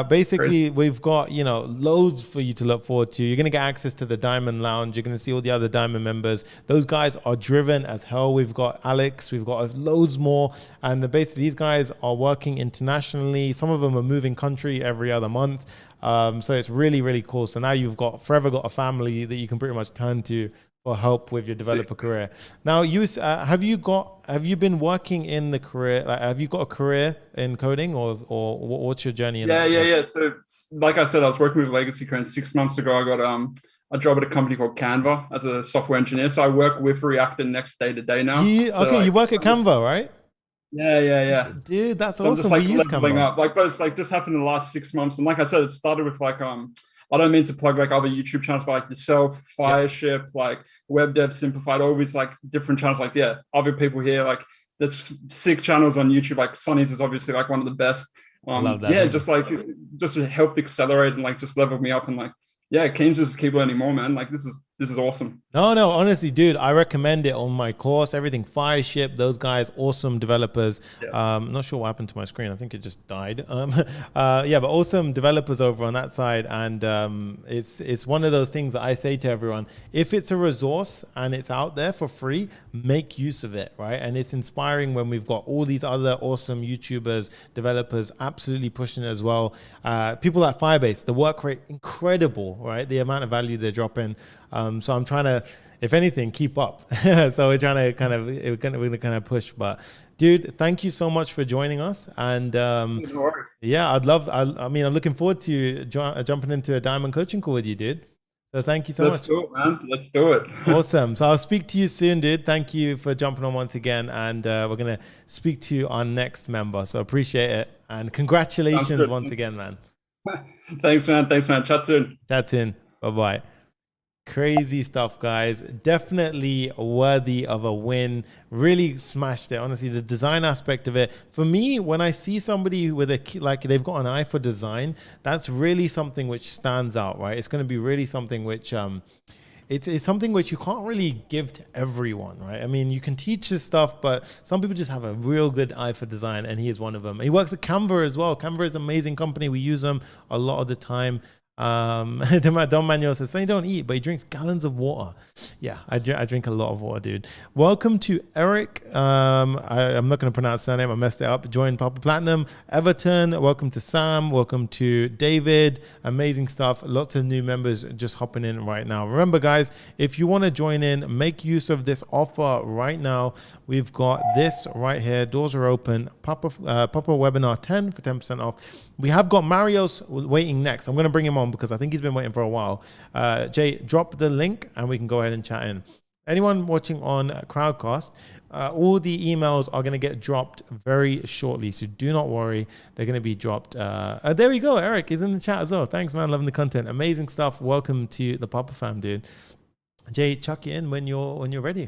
Basically, we've got, loads for you to look forward to. You're going to get access to the Diamond Lounge. You're going to see all the other Diamond members. Those guys are driven as hell. We've got Alex. We've got loads more. And basically, these guys are working internationally. Some of them are moving country every other month. So it's really, really cool. So now you've forever got a family that you can pretty much turn to for help with your developer career. Now, have you been working in the career? Like, have you got a career in coding, or what's your journey? Yeah. So, like I said, I was working with Legacy Code. 6 months ago, I got a job at a company called Canva as a software engineer. So I work with React and Next day to day now. You work at Canva, right? Yeah. Dude, that's so awesome. I'm just, we use Canva. Up. Like, but it's like just happened in the last 6 months. And like I said, it started with like I don't mean to plug like other YouTube channels, but like yourself, Fireship, like Web Dev Simplified, all these like different channels. Like other people here, like there's sick channels on YouTube. Like Sonny's is obviously like one of the best. Love that, yeah, man. just helped accelerate and like just leveled me up, and like, yeah, keen to just keep learning more, man. Like this is awesome. No, honestly, dude, I recommend it on my course. Everything Fireship, those guys, awesome developers. Yeah. Not sure what happened to my screen. I think it just died. Yeah, but awesome developers over on that side. And it's one of those things that I say to everyone: if it's a resource and it's out there for free, make use of it, right? And it's inspiring when we've got all these other awesome YouTubers, developers, absolutely pushing it as well. People at Firebase, the work rate incredible, right? The amount of value they're dropping. So I'm trying to, if anything, keep up. So we're trying to we're going to kind of push. But dude, thank you so much for joining us. And yeah, I'm looking forward to jumping into a diamond coaching call with you, dude. So thank you so much. Let's do it, man. Let's do it. Awesome. So I'll speak to you soon, dude. Thank you for jumping on once again. And we're going to speak to our next member. So appreciate it. And congratulations once again, man. Thanks, man. Chat soon. Chat soon. Bye-bye. Crazy stuff, guys. Definitely worthy of a win. Really smashed it. Honestly, the design aspect of it, for me, when I see somebody with like they've got an eye for design, that's really something which stands out, right? It's going to be really something which it's something which you can't really give to everyone, right? I mean, you can teach this stuff, but some people just have a real good eye for design, and he is one of them. He works at Canva as well. Canva is an amazing company. We use them a lot of the time. Don Manuel says, Sonny don't eat, but he drinks gallons of water. Yeah, I drink a lot of water, dude. Welcome to Eric. I'm not going to pronounce surname. I messed it up. Join Papa Platinum. Everton. Welcome to Sam. Welcome to David. Amazing stuff. Lots of new members just hopping in right now. Remember, guys, if you want to join in, make use of this offer right now. We've got this right here. Doors are open. Papa Webinar 10 for 10% off. We have got Mario's waiting next. I'm going to bring him on because I think he's been waiting for a while. Jay, drop the link and we can go ahead and chat in. Anyone watching on Crowdcast, all the emails are going to get dropped very shortly. So do not worry. They're going to be dropped. There we go. Eric is in the chat as well. Thanks, man. Loving the content. Amazing stuff. Welcome to the Papa fam, dude. Jay, chuck it in when you're ready.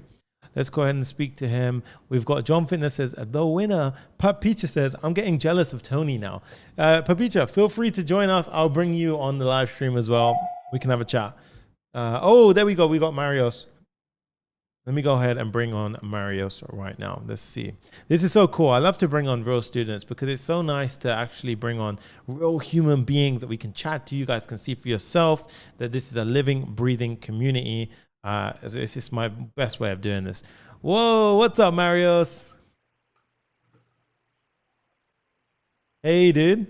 Let's go ahead and speak to him. We've got John Fitness says, the winner. Papicha says, I'm getting jealous of Tony now. Papicha, feel free to join us. I'll bring you on the live stream as well. We can have a chat. Oh, there we go. We got Marios. Let me go ahead and bring on Marios right now. Let's see. This is so cool. I love to bring on real students because it's so nice to actually bring on real human beings that we can chat to. You guys can see for yourself that this is a living, breathing community. It's just my best way of doing this. Whoa, what's up, Marios? Hey, dude.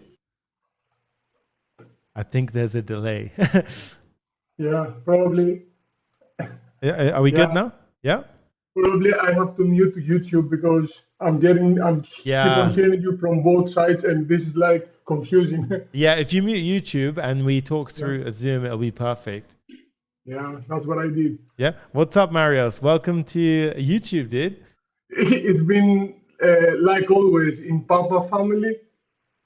I think there's a delay. Yeah, probably. Are we good now? Yeah. Probably I have to mute YouTube because I'm keep on hearing you from both sides, and this is like confusing. Yeah, if you mute YouTube and we talk through a Zoom, it'll be perfect. Yeah, that's what I did. Yeah. What's up, Marios? Welcome to YouTube, dude. It's been like always in Papa family.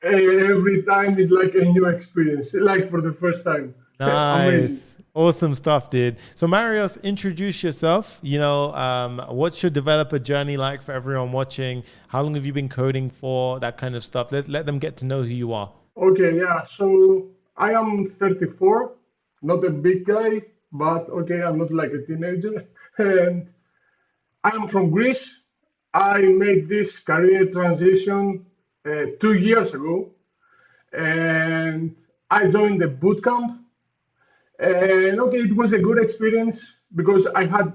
Every time is like a new experience, like for the first time. Nice. Amazing. Awesome stuff, dude. So Marios, introduce yourself. You know, what's your developer journey like for everyone watching? How long have you been coding for? That kind of stuff. Let them get to know who you are. Okay, yeah. So I am 34, not a big guy, but okay, I'm not like a teenager. And I'm from Greece. I made this career transition 2 years ago. And I joined the bootcamp. And okay, it was a good experience because I had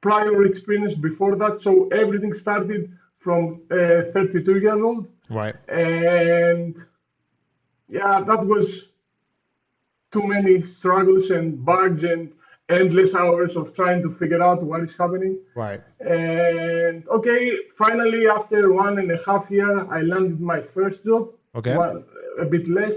prior experience before that. So everything started from 32 years old. Right. And yeah, that was too many struggles and bugs and endless hours of trying to figure out what is happening. Right. And okay, finally, after 1.5 years, I landed my first job. Okay. A bit less.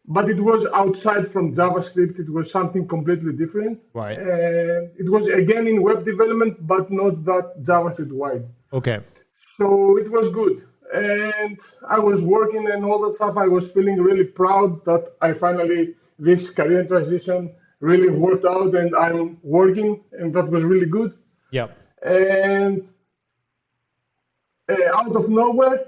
But it was outside from JavaScript. It was something completely different. Right. And it was again in web development, but not that JavaScript wide. Okay. So it was good. And I was working and all that stuff. I was feeling really proud that I finally, this career transition really worked out and I'm working, and that was really good. Yep. And out of nowhere,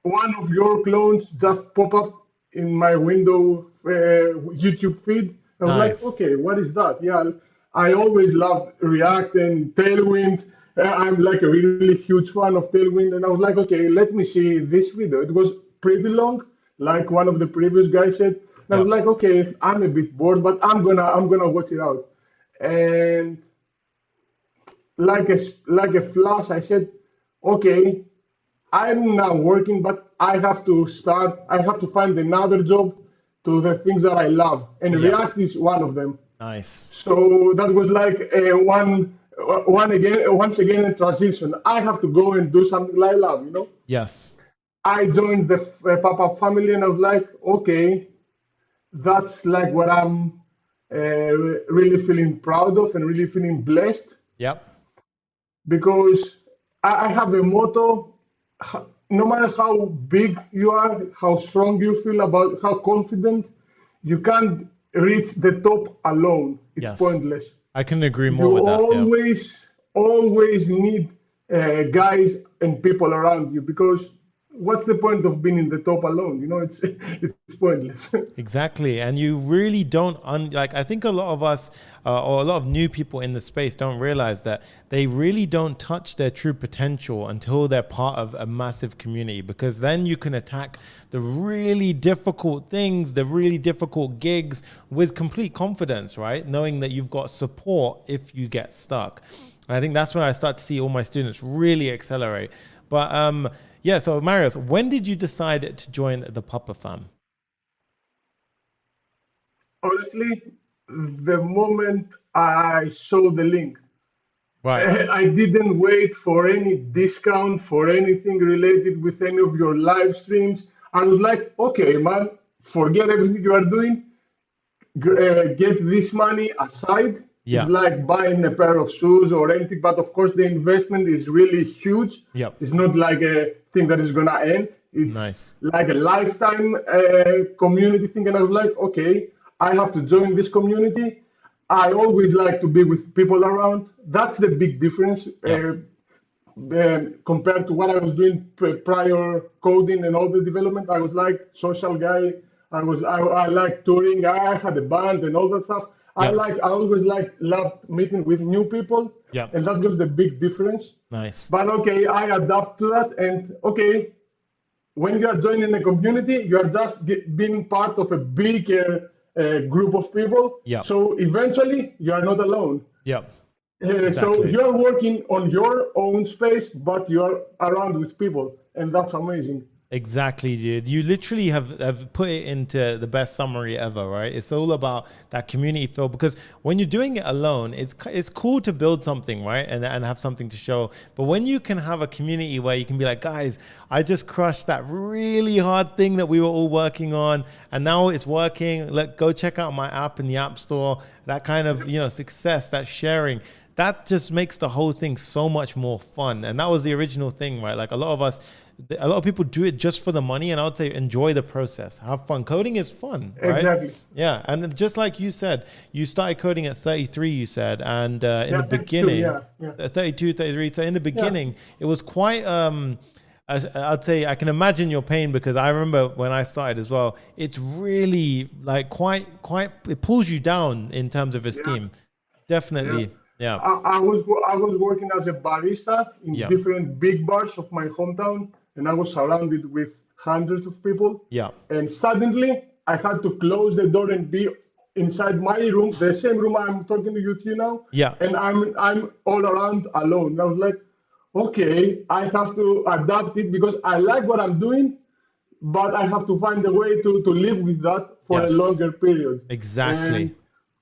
one of your clones just pop up in my window YouTube feed. I was like, Nice. okay, what is that? Yeah, I always loved React and Tailwind. I'm like a really huge fan of Tailwind, and I was like, okay, let me see this video. It was pretty long, like one of the previous guys said. And I was Yeah. like, okay, I'm a bit bored, but I'm gonna watch it out. And like a flash, I said, okay, I'm now working, but I have to start. I have to find another job to the things that I love, and Yeah. React is one of them. Nice. So that was like once again a transition. I have to go and do something I love. Yes. I joined the pop-up family, and I was like, okay, that's like what I'm really feeling proud of and really feeling blessed, Yep. because I have a motto. No matter how big you are, how strong you feel about, how confident, you can't reach the top alone. It's Yes. pointless. I can agree more You with that. Yeah. always need guys and people around you, because what's the point of being in the top alone? It's pointless. Exactly. And you really don't, I think a lot of us, or a lot of new people in the space don't realize that they really don't touch their true potential until they're part of a massive community, because then you can attack the really difficult things, the really difficult gigs with complete confidence, right? Knowing that you've got support if you get stuck. And I think that's when I start to see all my students really accelerate. But yeah, so Marius, when did you decide to join the Papa Fam? Honestly, the moment I saw the link, Right. I didn't wait for any discount for anything related with any of your live streams. I was like, okay, man, forget everything you are doing. Get this money aside. Yeah. It's like buying a pair of shoes or anything, but of course the investment is really huge. Yep. It's not like a thing that is gonna end. It's Nice. like a lifetime community thing. And I was like, okay, I have to join this community. I always like to be with people around. That's the big difference Yep. compared to what I was doing prior coding and all the development. I was like social guy. I like touring. I had a band and all that stuff. Yep. I always loved meeting with new people, Yep. and that was the big difference. Nice. But okay, I adapt to that, and okay, when you are joining a community, you are just being part of a bigger group of people. Yep. So eventually, you are not alone. Yep. So Exactly. you are working on your own space, but you are around with people, and that's amazing. Exactly, dude. You literally have put it into the best summary ever, right? It's all about that community feel, because when you're doing it alone, it's cool to build something, right? And have something to show. But when you can have a community where you can be like, guys, I just crushed that really hard thing that we were all working on, and now it's working. Go check out my app in the App Store. That kind of, success, that sharing, that just makes the whole thing so much more fun. And that was the original thing, right? Like a lot of people do it just for the money, and I would say enjoy the process, have fun. Coding is fun, right? Exactly. Yeah, and just like you said, you started coding at 33, you said, and in the 32, beginning, yeah. 32, 33. So in the beginning, it was quite, I'd say, I can imagine your pain, because I remember when I started as well, it's really like quite, it pulls you down in terms of esteem. Definitely. Yeah. I was working as a barista in Yeah. different big bars of my hometown, and I was surrounded with hundreds of people. Yeah. And suddenly, I had to close the door and be inside my room, the same room I'm talking to you now. Yeah. And I'm all around alone. I was like, okay, I have to adapt it, because I like what I'm doing, but I have to find a way to live with that for Yes. a longer period. Exactly. And,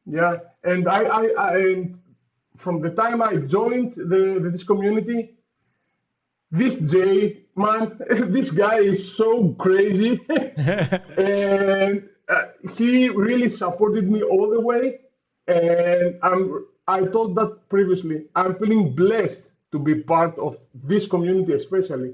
yeah, and I from the time I joined this community, this Jay, man, this guy is so crazy. And he really supported me all the way. And I told that previously, I'm feeling blessed to be part of this community, especially.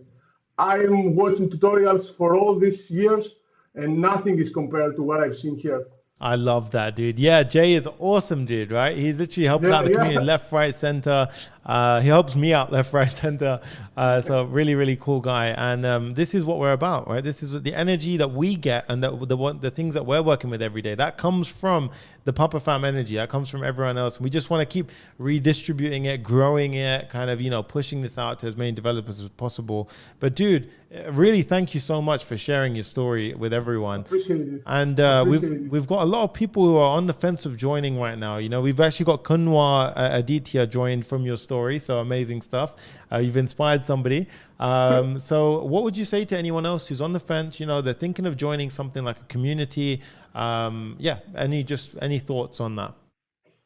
I'm watching tutorials for all these years, and nothing is compared to what I've seen here. I love that, dude. Yeah, Jay is awesome, dude, right? He's literally helping out the community left, right, center. He helps me out left, right, center. So really, really cool guy. And this is what we're about, right? This is the energy that we get, and the things that we're working with every day. That comes from the Papa Fam energy. That comes from everyone else. We just want to keep redistributing it, growing it, kind of, pushing this out to as many developers as possible. But dude, really thank you so much for sharing your story with everyone. Appreciate it. And Appreciate we've got a lot of people who are on the fence of joining right now. We've actually got Kunwa Aditya joined from your story. So amazing stuff. You've inspired somebody. So what would you say to anyone else who's on the fence? They're thinking of joining something like a community. Any thoughts on that?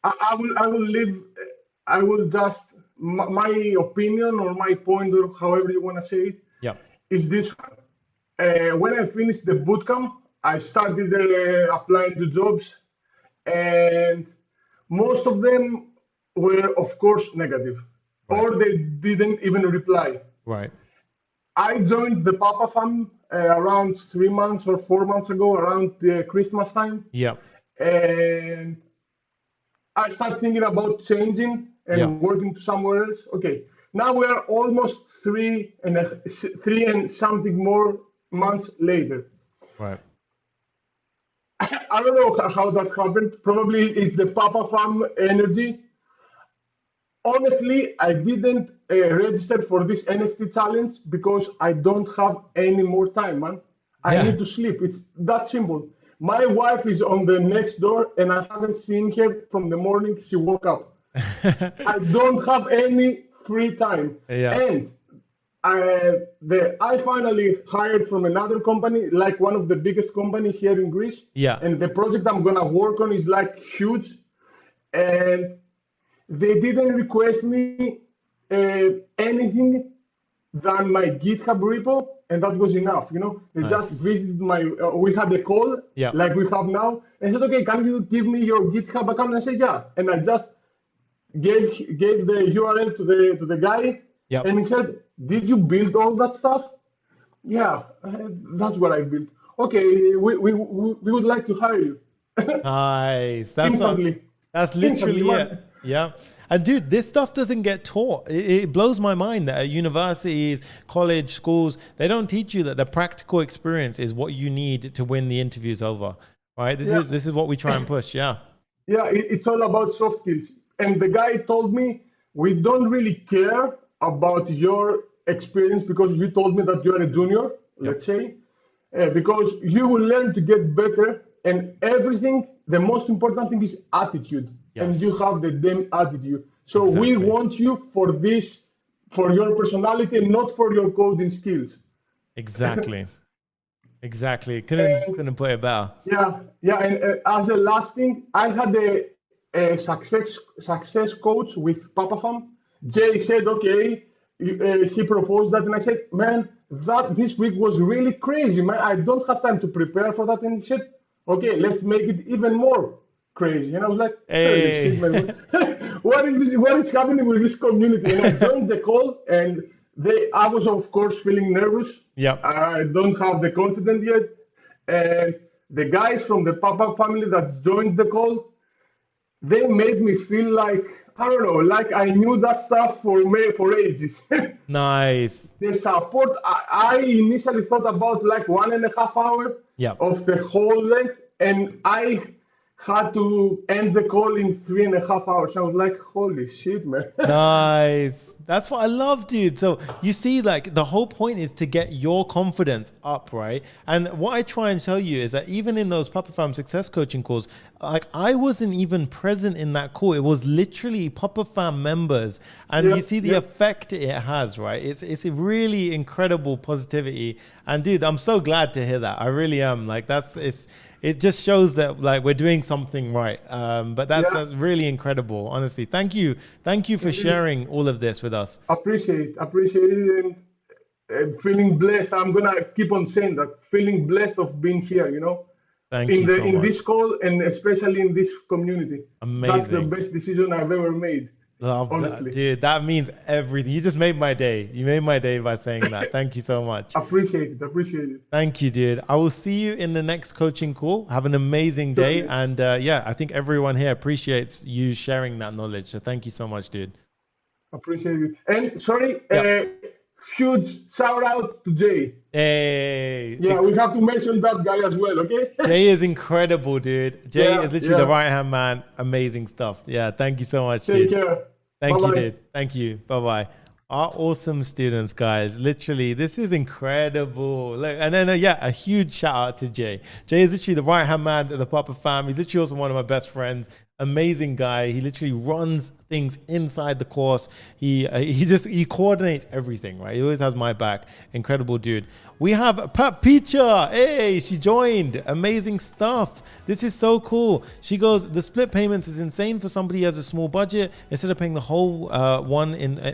I will just, my opinion or my point, or however you want to say it, is this one. When I finished the bootcamp, I started applying to jobs, and most of them were, of course, negative, or they didn't even reply. Right. I joined the Papa Fam around 3 months or 4 months ago, around the Christmas time. Yeah. And I started thinking about changing and working somewhere else. Okay, now we are almost 3 and something more months later. Right. I don't know how that happened. Probably it's the Papa Fam energy. Honestly, I didn't register for this NFT challenge because I don't have any more time, man. I need to sleep. It's that simple. My wife is on the next door, and I haven't seen her from the morning she woke up. I don't have any free time. And I finally hired from another company, like one of the biggest companies here in Greece. And the project I'm gonna work on is like huge. And they didn't request me anything than my GitHub repo, and that was enough. They just visited we had a call like we have now, and said, okay, can you give me your GitHub account? And I said, yeah. And I just gave the URL to the guy, and he said, did you build all that stuff? Yeah, that's what I built. Okay, we would like to hire you. Nice. Instantly. That's literally it. Yeah. And dude, this stuff doesn't get taught. It blows my mind that at universities, college, schools, they don't teach you that the practical experience is what you need to win the interviews over. Right? This is what we try and push. Yeah. Yeah, it's all about soft skills. And the guy told me, we don't really care about your experience because you told me that you are a junior, let's say, because you will learn to get better, and everything, the most important thing is attitude. And you have the damn attitude. So we want you for this, for your personality, not for your coding skills. Exactly. Couldn't put it better. Yeah. And as a last thing, I had a success coach with Papa Fam. Jay said, okay, he proposed that, and I said, man, this week was really crazy, man. I don't have time to prepare for that. And he said, okay, let's make it even more crazy. And I was like, hey. Shit, man. What is happening with this community? And I joined the call, and I was, of course, feeling nervous. I don't have the confidence yet. And the guys from the Papa family that joined the call, they made me feel like, I don't know, like I knew that stuff for ages. Nice. The support, I initially thought about like 1.5 hours of the whole length, and I had to end the call in 3.5 hours. I was like, holy shit, man. Nice. That's what I love, dude. So you see, like, the whole point is to get your confidence up, right? And what I try and tell you is that even in those Papa Fam success coaching calls, like, I wasn't even present in that call. It was literally Papa Fam members. And you see the effect it has, right? It's a really incredible positivity. And dude, I'm so glad to hear that. I really am. Like, it just shows that like we're doing something right. But that's really incredible, honestly. Thank you for sharing all of this with us. Appreciate it, and feeling blessed. I'm gonna keep on saying that, feeling blessed of being here, Thank you so much. In this call, and especially in this community. Amazing. That's the best decision I've ever made. Love honestly. That, dude. That means everything. You just made my day. You made my day by saying that. Thank you so much. Appreciate it. Thank you, dude. I will see you in the next coaching call. Have an amazing day. And I think everyone here appreciates you sharing that knowledge. So thank you so much, dude. Appreciate it. And sorry, Yep. huge shout out to Jay. Hey, Yeah, we have to mention that guy as well, okay? Jay is incredible, dude. Jay Yeah, is literally the yeah. right-hand man. Amazing stuff. Yeah, thank you so much, Take dude. care. Thank you, Bye-bye. dude. Thank you. Bye-bye. Our awesome students, guys. Literally, this is incredible. Look, and then, yeah, a huge shout out to Jay. Jay is literally the right-hand man of the Papa fam. He's literally also one of my best friends. Amazing guy. He literally runs things inside the course. He coordinates everything, right? He always has my back. Incredible dude. We have Pat Picha. Hey, she joined. Amazing stuff. This is so cool. She goes, the split payments is insane for somebody who has a small budget. Instead of paying the whole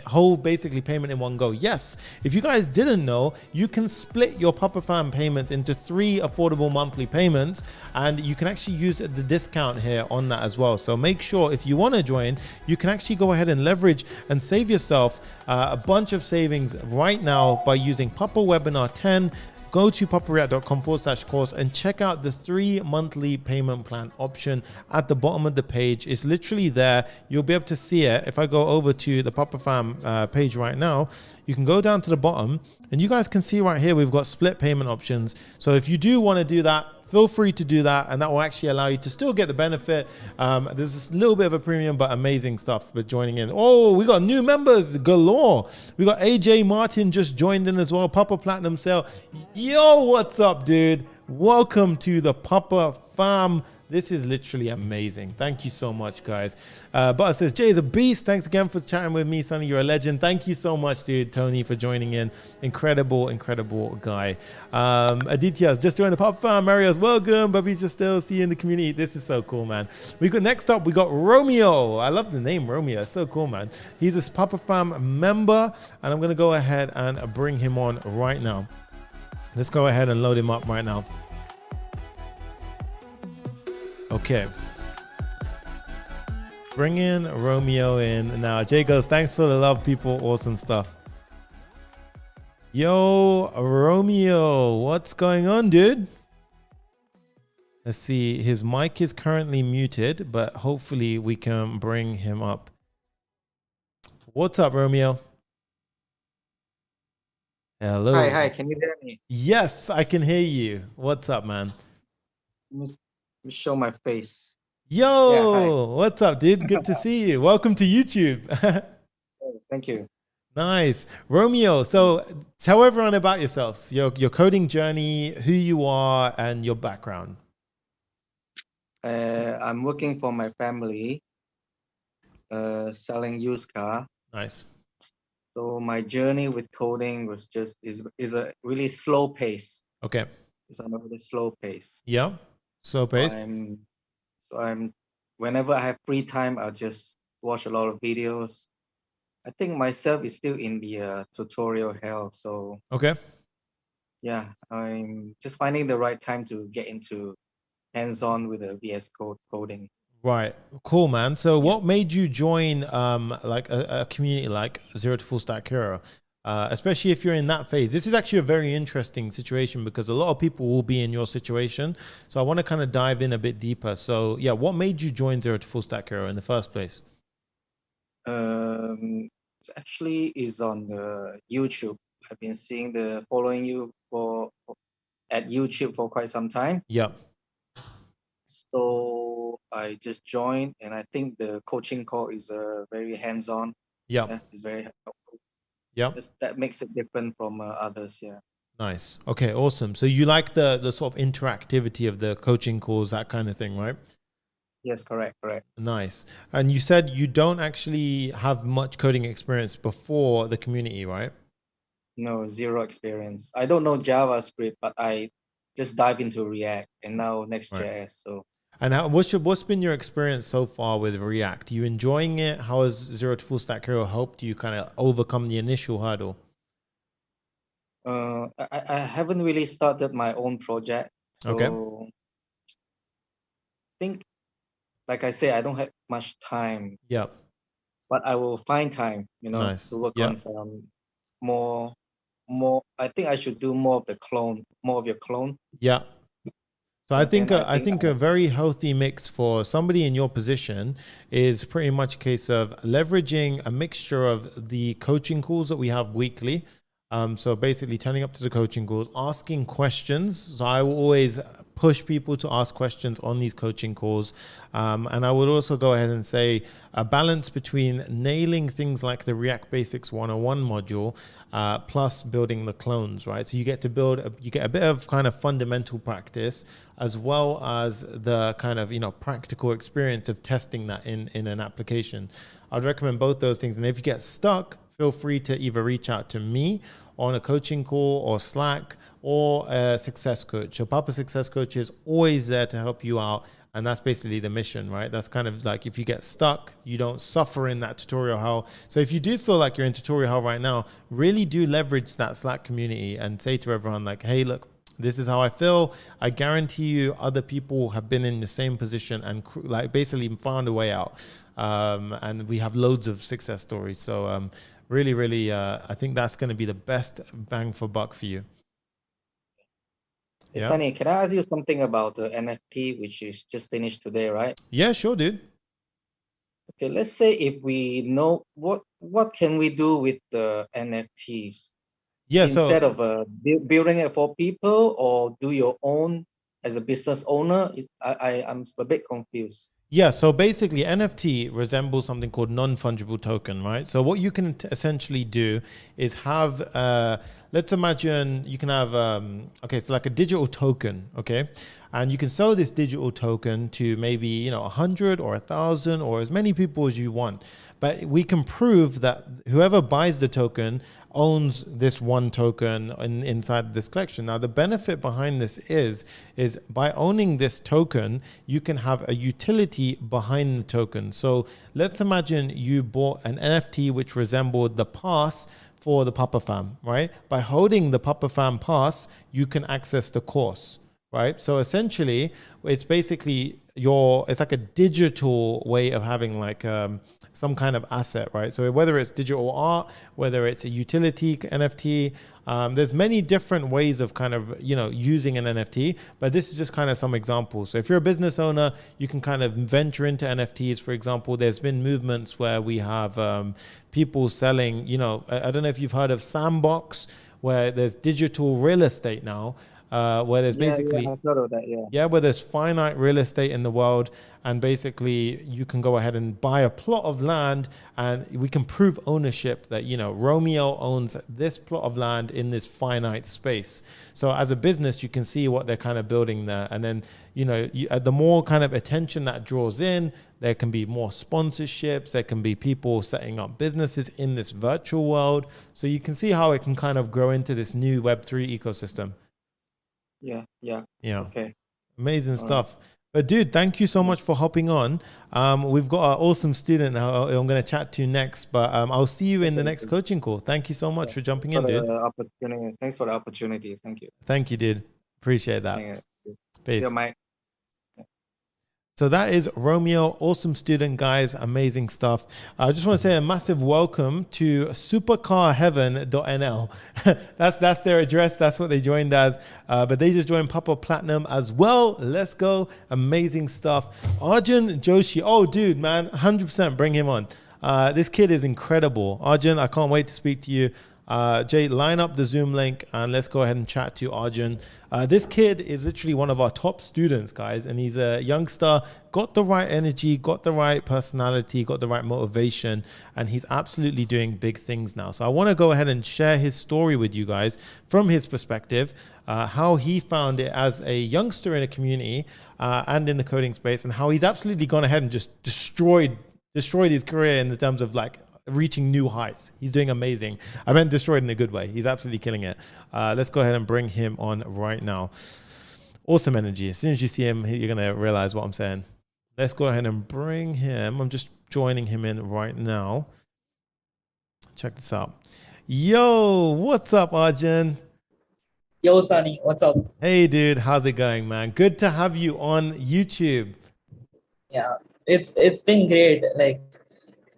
whole basically payment in one go. Yes. If you guys didn't know, you can split your Papa Fam payments into 3 affordable monthly payments, and you can actually use the discount here on that as well. So make sure if you want to join, you can actually go ahead and leverage and save yourself a bunch of savings right now by using Papa Webinar 10. Go to papareact.com/course and check out the 3 monthly payment plan option at the bottom of the page. It's literally there. You'll be able to see it. If I go over to the Papa Fam page right now, you can go down to the bottom and you guys can see right here, we've got split payment options. So if you do want to do that, feel free to do that, and that will actually allow you to still get the benefit. There's this little bit of a premium, but amazing stuff with joining in. Oh, we got new members galore. We got AJ Martin just joined in as well. Papa Platinum Sale. Yo, what's up, dude? Welcome to the Papa Fam. This is literally amazing. Thank you so much, guys. Butter says, Jay is a beast. Thanks again for chatting with me, Sonny. You're a legend. Thank you so much, dude. Tony, for joining in. Incredible, incredible guy. Aditya's just joined the Papa Fam. Mario's welcome. Bubby's just still see you in the community. This is so cool, man. Next up, we got Romeo. I love the name Romeo. It's so cool, man. He's a Papa Fam member, and I'm going to go ahead and bring him on right now. Let's go ahead and load him up right now. Okay. Bring in Romeo in now. Jay goes, thanks for the love, people. Awesome stuff. Yo, Romeo, what's going on, dude? Let's see. His mic is currently muted, but hopefully we can bring him up. What's up, Romeo? Hello. Hi. Can you hear me? Yes, I can hear you. What's up, man? Let me show my face. Yo, what's up, dude? Good to see you. Welcome to YouTube. Thank you. Nice. Romeo, so tell everyone about yourselves, your coding journey, who you are, and your background. I'm working for my family, selling used car. Nice. So my journey with coding was is a really slow pace. Okay. It's on a really slow pace. Yeah. Slow paced. I'm whenever I have free time, I'll just watch a lot of videos. I think myself is still in the tutorial hell. So okay. Yeah, I'm just finding the right time to get into hands-on with the VS Code coding. Right. Cool, man. So what made you join like a community like Zero to Full Stack Hero? Especially if you're in that phase. This is actually a very interesting situation because a lot of people will be in your situation. So I want to kind of dive in a bit deeper. So yeah, what made you join Zero to Full Stack Hero in the first place? It actually is on the YouTube. I've been following you at YouTube for quite some time. Yeah. So I just joined, and I think the coaching call is very hands-on. Yeah. It's very helpful. Yeah. That makes it different from others. Yeah. Nice. Okay, awesome. So you like the sort of interactivity of the coaching calls, that kind of thing, right? Yes, correct. Nice. And you said you don't actually have much coding experience before the community, right? No, zero experience. I don't know JavaScript, but I just dive into React and now Next Js. So. And what's been your experience so far with React? Are you enjoying it? How has Zero to Full Stack Hero helped you kind of overcome the initial hurdle? I haven't really started my own project. So okay. I think, like I say, I don't have much time. Yeah. But I will find time, nice. to work on some more. I think I should do more of your clone. Yeah. So I think a very healthy mix for somebody in your position is pretty much a case of leveraging a mixture of the coaching calls that we have weekly. So basically turning up to the coaching calls, asking questions. So I will always push people to ask questions on these coaching calls. And I would also go ahead and say a balance between nailing things like the React Basics 101 module, plus building the clones, right? So you get to you get a bit of kind of fundamental practice as well as the kind of, practical experience of testing that in an application. I'd recommend both those things. And if you get stuck, feel free to either reach out to me on a coaching call or Slack or a success coach. So Papa Success Coach is always there to help you out. And that's basically the mission, right? That's kind of like if you get stuck, you don't suffer in that tutorial hell. So if you do feel like you're in tutorial hell right now, really do leverage that Slack community and say to everyone like, hey, look, this is how I feel. I guarantee you other people have been in the same position and like basically found a way out. And we have loads of success stories. So really, I think that's going to be the best bang for buck for you. Hey, Sunny, can I ask you something about the NFT, which is just finished today, right? Yeah, sure, dude. Okay, let's say if we know what can we do with the NFTs? Yeah, instead of building it for people or do your own as a business owner, I'm a bit confused. Yeah, so basically NFT resembles something called non-fungible token, right? So what you can essentially do is have, let's imagine you can have, so like a digital token, okay? And you can sell this digital token to maybe, 100 or 1,000 or as many people as you want. But we can prove that whoever buys the token owns this one token inside this collection. Now, the benefit behind this is by owning this token, you can have a utility behind the token. So let's imagine you bought an NFT which resembled the pass for the Papa Fam, right? By holding the Papa Fam pass, you can access the course, right? So essentially, it's basically it's like a digital way of having like some kind of asset, right? So whether it's digital art, whether it's a utility NFT, there's many different ways of kind of, using an NFT, but this is just kind of some examples. So if you're a business owner, you can kind of venture into NFTs. For example, there's been movements where we have people selling, I don't know if you've heard of Sandbox, where there's digital real estate now. Where there's basically where there's finite real estate in the world, and basically you can go ahead and buy a plot of land and we can prove ownership that Romeo owns this plot of land in this finite space. So as a business you can see what they're kind of building there, and then the more kind of attention that draws in, there can be more sponsorships, there can be people setting up businesses in this virtual world. So you can see how it can kind of grow into this new Web3 ecosystem. Yeah. Okay. Amazing stuff. But dude, thank you so much for hopping on. We've got an awesome student now I'm going to chat to next, but I'll see you in the next coaching call. Thank you so much for jumping in, dude. Thanks for the opportunity. Thank you. Thank you, dude. Appreciate that. Peace. Yeah, Mike. So that is Romeo, awesome student, guys, amazing stuff. I just want to say a massive welcome to supercarheaven.nl. that's their address. That's what they joined as. But they just joined Papa Platinum as well. Let's go. Amazing stuff. Arjun Joshi. Oh, dude, man, 100% bring him on. This kid is incredible. Arjun, I can't wait to speak to you. Jay, line up the Zoom link and let's go ahead and chat to Arjun. This kid is literally one of our top students, guys, and he's a youngster, got the right energy, got the right personality, got the right motivation, and he's absolutely doing big things now. So I want to go ahead and share his story with you guys from his perspective, how he found it as a youngster in a community and in the coding space, and how he's absolutely gone ahead and just destroyed his career in the terms of like reaching new heights. He's doing amazing. I meant destroyed in a good way. He's absolutely killing it. Let's go ahead and bring him on right now. Awesome energy. As soon as you see him, you're going to realize what I'm saying. Let's go ahead and bring him. I'm just joining him in right now. Check this out. Yo, what's up, Arjun? Yo, Sunny, what's up? Hey, dude. How's it going, man? Good to have you on YouTube. Yeah, it's been great. Like,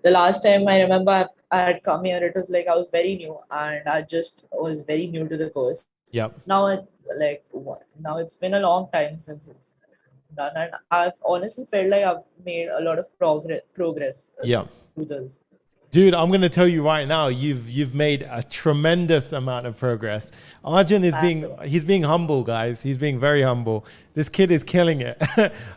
the last time I remember I had come here, it was like I was very new and I just was very new to the course. Yep. Now it's been a long time since it's done, and I've honestly felt like I've made a lot of progress Yeah. through this. Dude, I'm going to tell you right now, you've made a tremendous amount of progress. Arjun is he's being humble, guys. He's being very humble. This kid is killing it.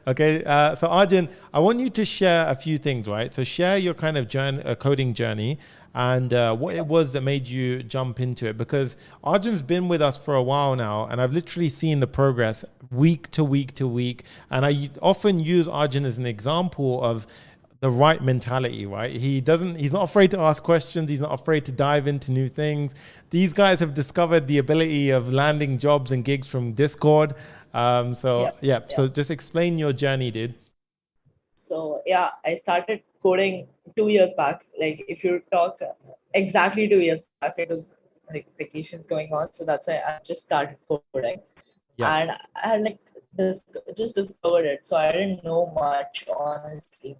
Okay. So Arjun, I want you to share a few things, right? So share your kind of coding journey and what it was that made you jump into it, because Arjun's been with us for a while now, and I've literally seen the progress week to week to week. And I often use Arjun as an example of the right mentality, right? He's not afraid to ask questions. He's not afraid to dive into new things. These guys have discovered the ability of landing jobs and gigs from Discord. So just explain your journey, dude. So I started coding 2 years back. Like if you talk exactly 2 years back, it was like vacations going on. So that's why I just started coding. Yeah. And I had like just discovered it. So I didn't know much, honestly.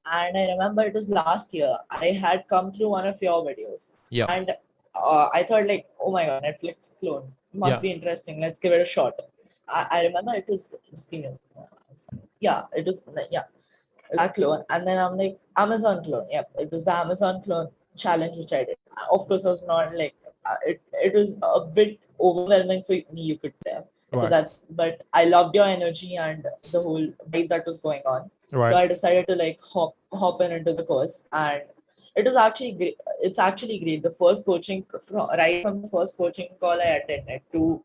And I remember it was last year. I had come through one of your videos. Yeah. And I thought like, oh my God, Netflix clone. Must be interesting. Let's give it a shot. I remember it was, that clone. And then I'm like, Amazon clone. Yeah, it was the Amazon clone challenge, which I did. Of course, I was not like, it was a bit overwhelming for me, you could tell. Right. So but I loved your energy and the whole vibe that was going on. Right. So I decided to like hop into the course, and it was actually great. It's actually great. The first coaching, right from the first coaching call I attended to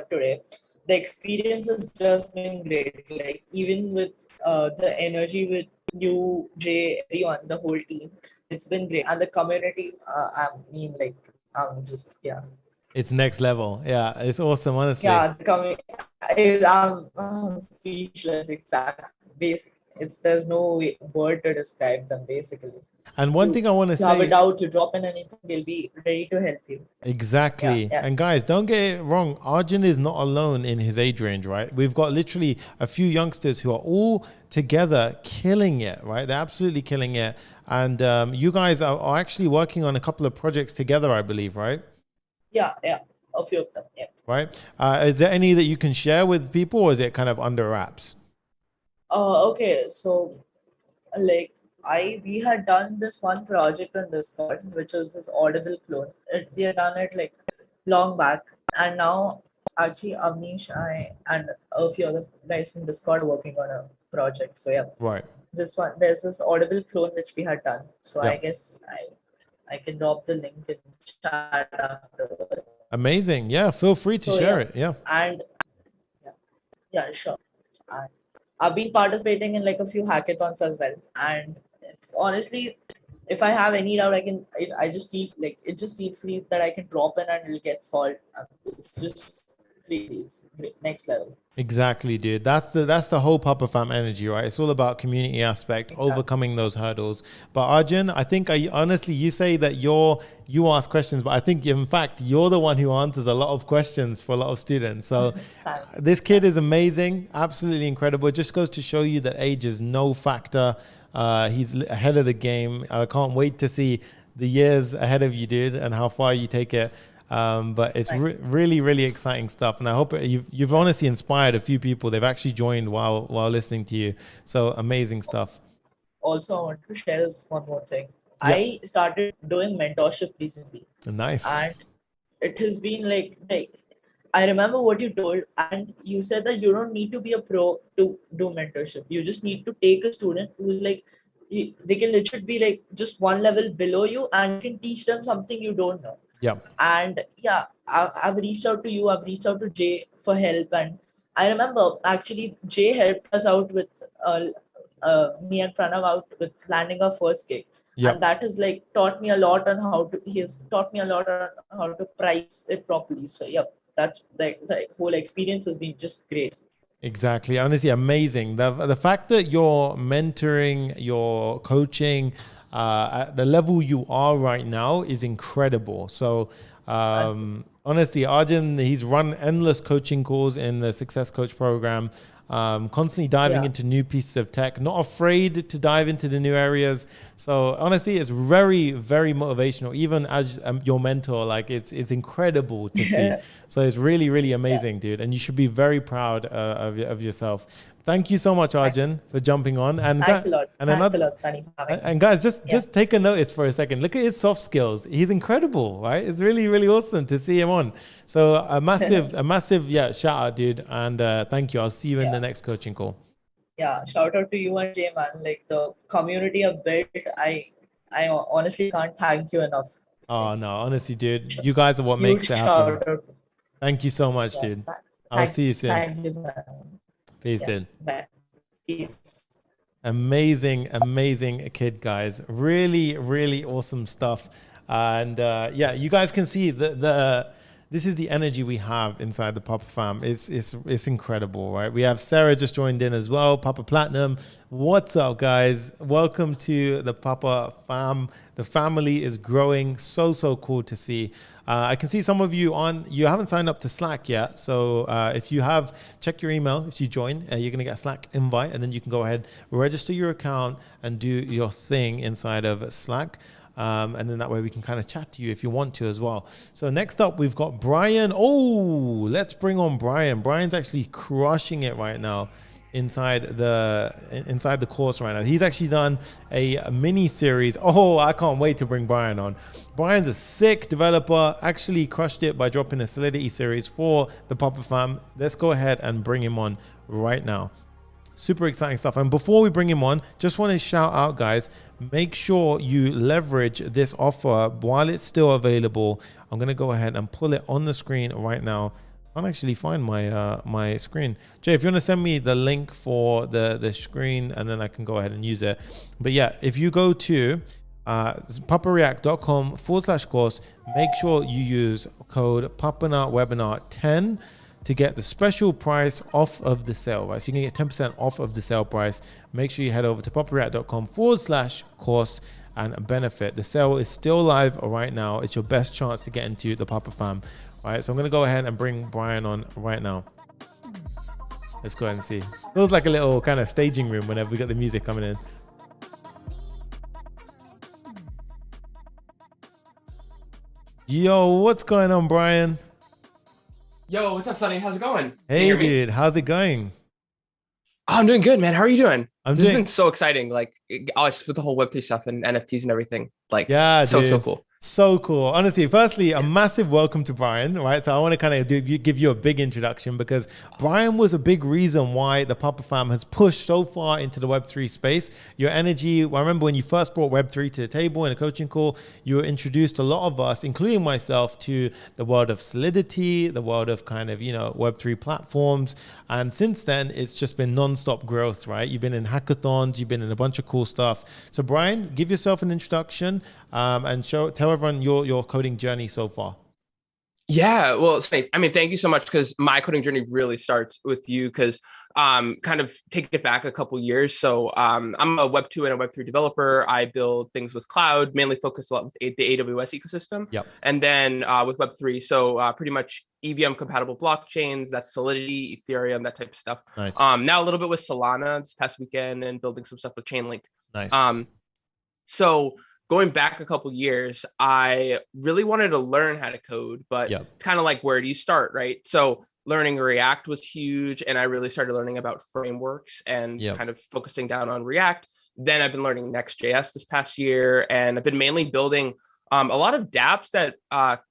today, the experience has just been great. Like even with the energy with you, Jay, everyone, the whole team, it's been great. And the community, It's next level. Yeah, it's awesome, honestly. Yeah, I'm speechless. Exactly. Basically, there's no word to describe them. Basically. And one thing I want to say, have a doubt, you drop in anything, they'll be ready to help you. Exactly. Yeah. And guys, don't get it wrong. Arjun is not alone in his age range, right? We've got literally a few youngsters who are all together killing it, right? They're absolutely killing it. And you guys are actually working on a couple of projects together, I believe, right? Yeah, a few of them, yeah. Right. Is there any that you can share with people, or is it kind of under wraps? Okay, so like we had done this one project on Discord, which was this Audible clone. We had done it like long back, and now actually Avnish, and a few other guys from Discord working on a project. So yeah, right. There's this Audible clone which we had done. So I guess I can drop the link in chat afterwards. Amazing. Yeah, feel free to share it. Yeah. And sure. And I've been participating in like a few hackathons as well. And it's honestly, if I have any doubt, I just feel like it just feels me that I can drop in and it'll get solved. It's just crazy. It's great. Next level. Exactly, dude. That's the whole Papa Fam energy, right? It's all about community aspect, overcoming those hurdles. But Arjun, I think honestly, you say that you ask questions, but I think in fact you're the one who answers a lot of questions for a lot of students. So this kid is amazing, absolutely incredible. It just goes to show you that age is no factor. He's ahead of the game. I can't wait to see the years ahead of you, dude, and how far you take it. But it's really, really exciting stuff. And I hope you've honestly inspired a few people. They've actually joined while listening to you. So amazing stuff. Also, I want to share this one more thing. Yep. I started doing mentorship recently. Nice. And it has been like I remember what you told, and you said that you don't need to be a pro to do mentorship. You just need to take a student who's like, they can literally be like just one level below you, and you can teach them something you don't know. Yeah. And I've reached out to you. I've reached out to Jay for help, and I remember actually Jay helped us out with me and Pranav out with landing our first gig. Yep. And that has like taught me a lot on he has taught me a lot on how to price it properly. So yeah, that's like the whole experience has been just great. Exactly. Honestly, amazing. The fact that you're mentoring, you're coaching at the level you are right now is incredible. So honestly, Arjun, he's run endless coaching calls in the Success Coach program. constantly diving Yeah. into new pieces of tech, not afraid to dive into the new areas. So honestly, it's very, very motivational. Even as your mentor, like it's incredible to see. So it's really, really amazing, dude. And you should be very proud of yourself. Thank you so much, Arjun, for jumping on. And Thanks a lot. And Thanks a lot, Sunny, for having me. and guys, just take a notice for a second. Look at his soft skills. He's incredible, right? It's really, really awesome to see him on. So a massive, shout out, dude. And thank you. I'll see you in the next coaching call. Yeah, shout out to you and Jay, man. Like the community of built, I honestly can't thank you enough. Oh no, honestly, dude, you guys are what Huge makes it shout happen. out. Thank you so much, dude. I'll see you soon. Thank you, man. Peace in. Bye. Peace. Amazing kid, guys. Really, really awesome stuff. And you guys can see this is the energy we have inside the Papa Fam. It's incredible, right? We have Sarah just joined in as well. Papa Platinum. What's up, guys? Welcome to the Papa Fam. The family is growing. So cool to see. I can see some of you you haven't signed up to Slack yet. So if you have, check your email. If you join, you're going to get a Slack invite, and then you can go ahead, register your account and do your thing inside of Slack. And then that way we can kind of chat to you if you want to as well. So next up, we've got Brian. Oh, let's bring on Brian. Brian's actually crushing it right now inside the course right now. He's actually done a mini series. Oh, I can't wait to bring Brian on. Brian's a sick developer, actually crushed it by dropping a Solidity series for the Papa Fam. Let's go ahead and bring him on right now. Super exciting stuff. And before we bring him on, just want to shout out, guys, make sure you leverage this offer while it's still available. I'm going to go ahead and pull it on the screen right now. I can't actually find my screen. Jay, if you want to send me the link for the screen, and then I can go ahead and use it. But yeah, if you go to papareact.com/course, make sure you use code PAPANAwebinar10 to get the special price off of the sale, right? So you can get 10% off of the sale price. Make sure you head over to papareact.com/course and benefit. The sale is still live right now. It's your best chance to get into the Papa Fam. All right, so I'm going to go ahead and bring Brian on right now. Let's go ahead and see. Feels like a little kind of staging room whenever we got the music coming in. Yo, what's going on, Brian? Yo, what's up, Sonny? How's it going? Hey, dude, how's it going? Oh, I'm doing good, man. How are you doing? This doing... has been so exciting, like with the whole Web3 stuff and NFTs and everything. Like, yeah, so dude. So cool. So cool. Honestly, firstly, a massive welcome to Brian, right? So I want to kind of give you a big introduction, because Brian was a big reason why the Papa Fam has pushed so far into the Web3 space. Your energy, I remember when you first brought Web3 to the table in a coaching call, you introduced a lot of us, including myself, to the world of Solidity, the world of kind of, Web3 platforms. And since then, it's just been nonstop growth, right? You've been in hackathons, you've been in a bunch of cool stuff. So Brian, give yourself an introduction and tell everyone your coding journey so far. Yeah, well, I mean, thank you so much, because my coding journey really starts with you, because kind of take it back a couple years. So I'm a Web 2 and a Web 3 developer. I build things with cloud, mainly focused a lot with the AWS ecosystem. Yep. And then with Web 3, so pretty much EVM compatible blockchains, that's Solidity, Ethereum, that type of stuff. Nice. Now a little bit with Solana this past weekend, and building some stuff with Chainlink. Nice. So going back a couple years, I really wanted to learn how to code, but kind of like, where do you start, right? So learning React was huge, and I really started learning about frameworks and kind of focusing down on React. Then I've been learning Next Js this past year, and I've been mainly building a lot of dApps that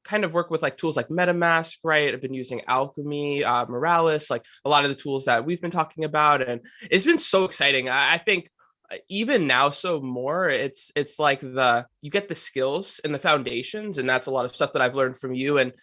kind of work with like tools like MetaMask, right? I've been using Alchemy, Moralis, like a lot of the tools that we've been talking about, and it's been so exciting. I think even now, so more, it's like you get the skills and the foundations, and that's a lot of stuff that I've learned from you. And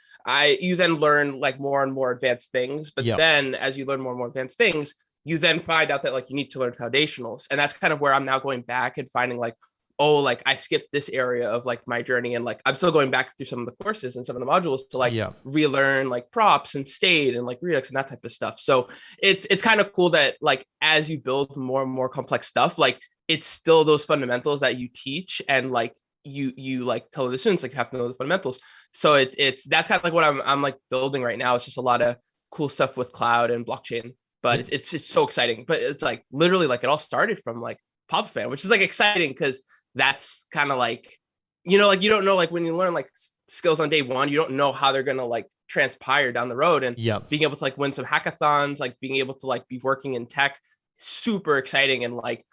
you then learn like more and more advanced things. But then as you learn more and more advanced things, you then find out that like you need to learn foundationals. And that's kind of where I'm now going back and finding like, oh, like I skipped this area of like my journey, and like I'm still going back through some of the courses and some of the modules to like relearn like props and state and like Redux and that type of stuff. So it's kind of cool that like as you build more and more complex stuff, like it's still those fundamentals that you teach, and like you like tell the students like you have to know the fundamentals. So that's kind of like what I'm like building right now. It's just a lot of cool stuff with cloud and blockchain. but it's so exciting. But it's like literally like it all started from like Papa Fan, which is like exciting because that's kind of like, you know, like you don't know, like when you learn like skills on day one, you don't know how they're going to like transpire down the road. And being able to like win some hackathons, like being able to like be working in tech, super exciting and like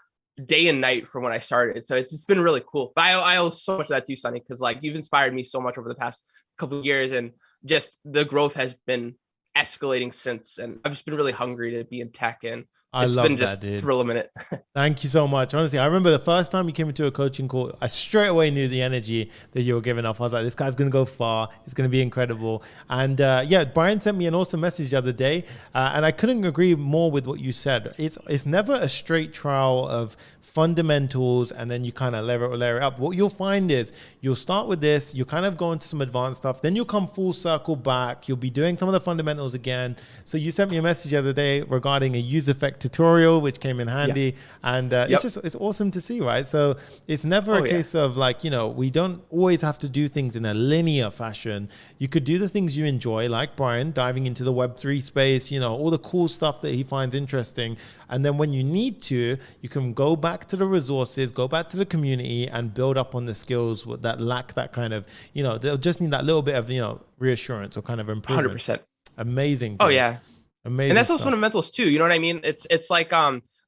day and night from when I started. So it's been really cool. But I owe so much of that to you, Sonny, because like you've inspired me so much over the past couple of years, and just the growth has been escalating since. And I've just been really hungry to be in tech, and it's been just thrill a minute. Thank you so much. Honestly, I remember the first time you came into a coaching call, I straight away knew the energy that you were giving off. I was like, this guy's going to go far. It's going to be incredible. And yeah, Brian sent me an awesome message the other day, and I couldn't agree more with what you said. It's never a straight trial of fundamentals and then you kind of layer it up. What you'll find is you'll start with this, you'll kind of go into some advanced stuff, then you'll come full circle back. You'll be doing some of the fundamentals again. So you sent me a message the other day regarding a use effect tutorial, which came in handy. And it's awesome to see, right? So it's never a case of like, you know, we don't always have to do things in a linear fashion. You could do the things you enjoy, like Brian diving into the Web3 space, you know, all the cool stuff that he finds interesting. And then when you need to, you can go back to the resources, go back to the community and build up on the skills that lack that kind of, you know, they'll just need that little bit of, you know, reassurance or kind of improvement. 100%. Amazing. Oh yeah. Amazing. And that's those fundamentals too. You know what I mean? It's like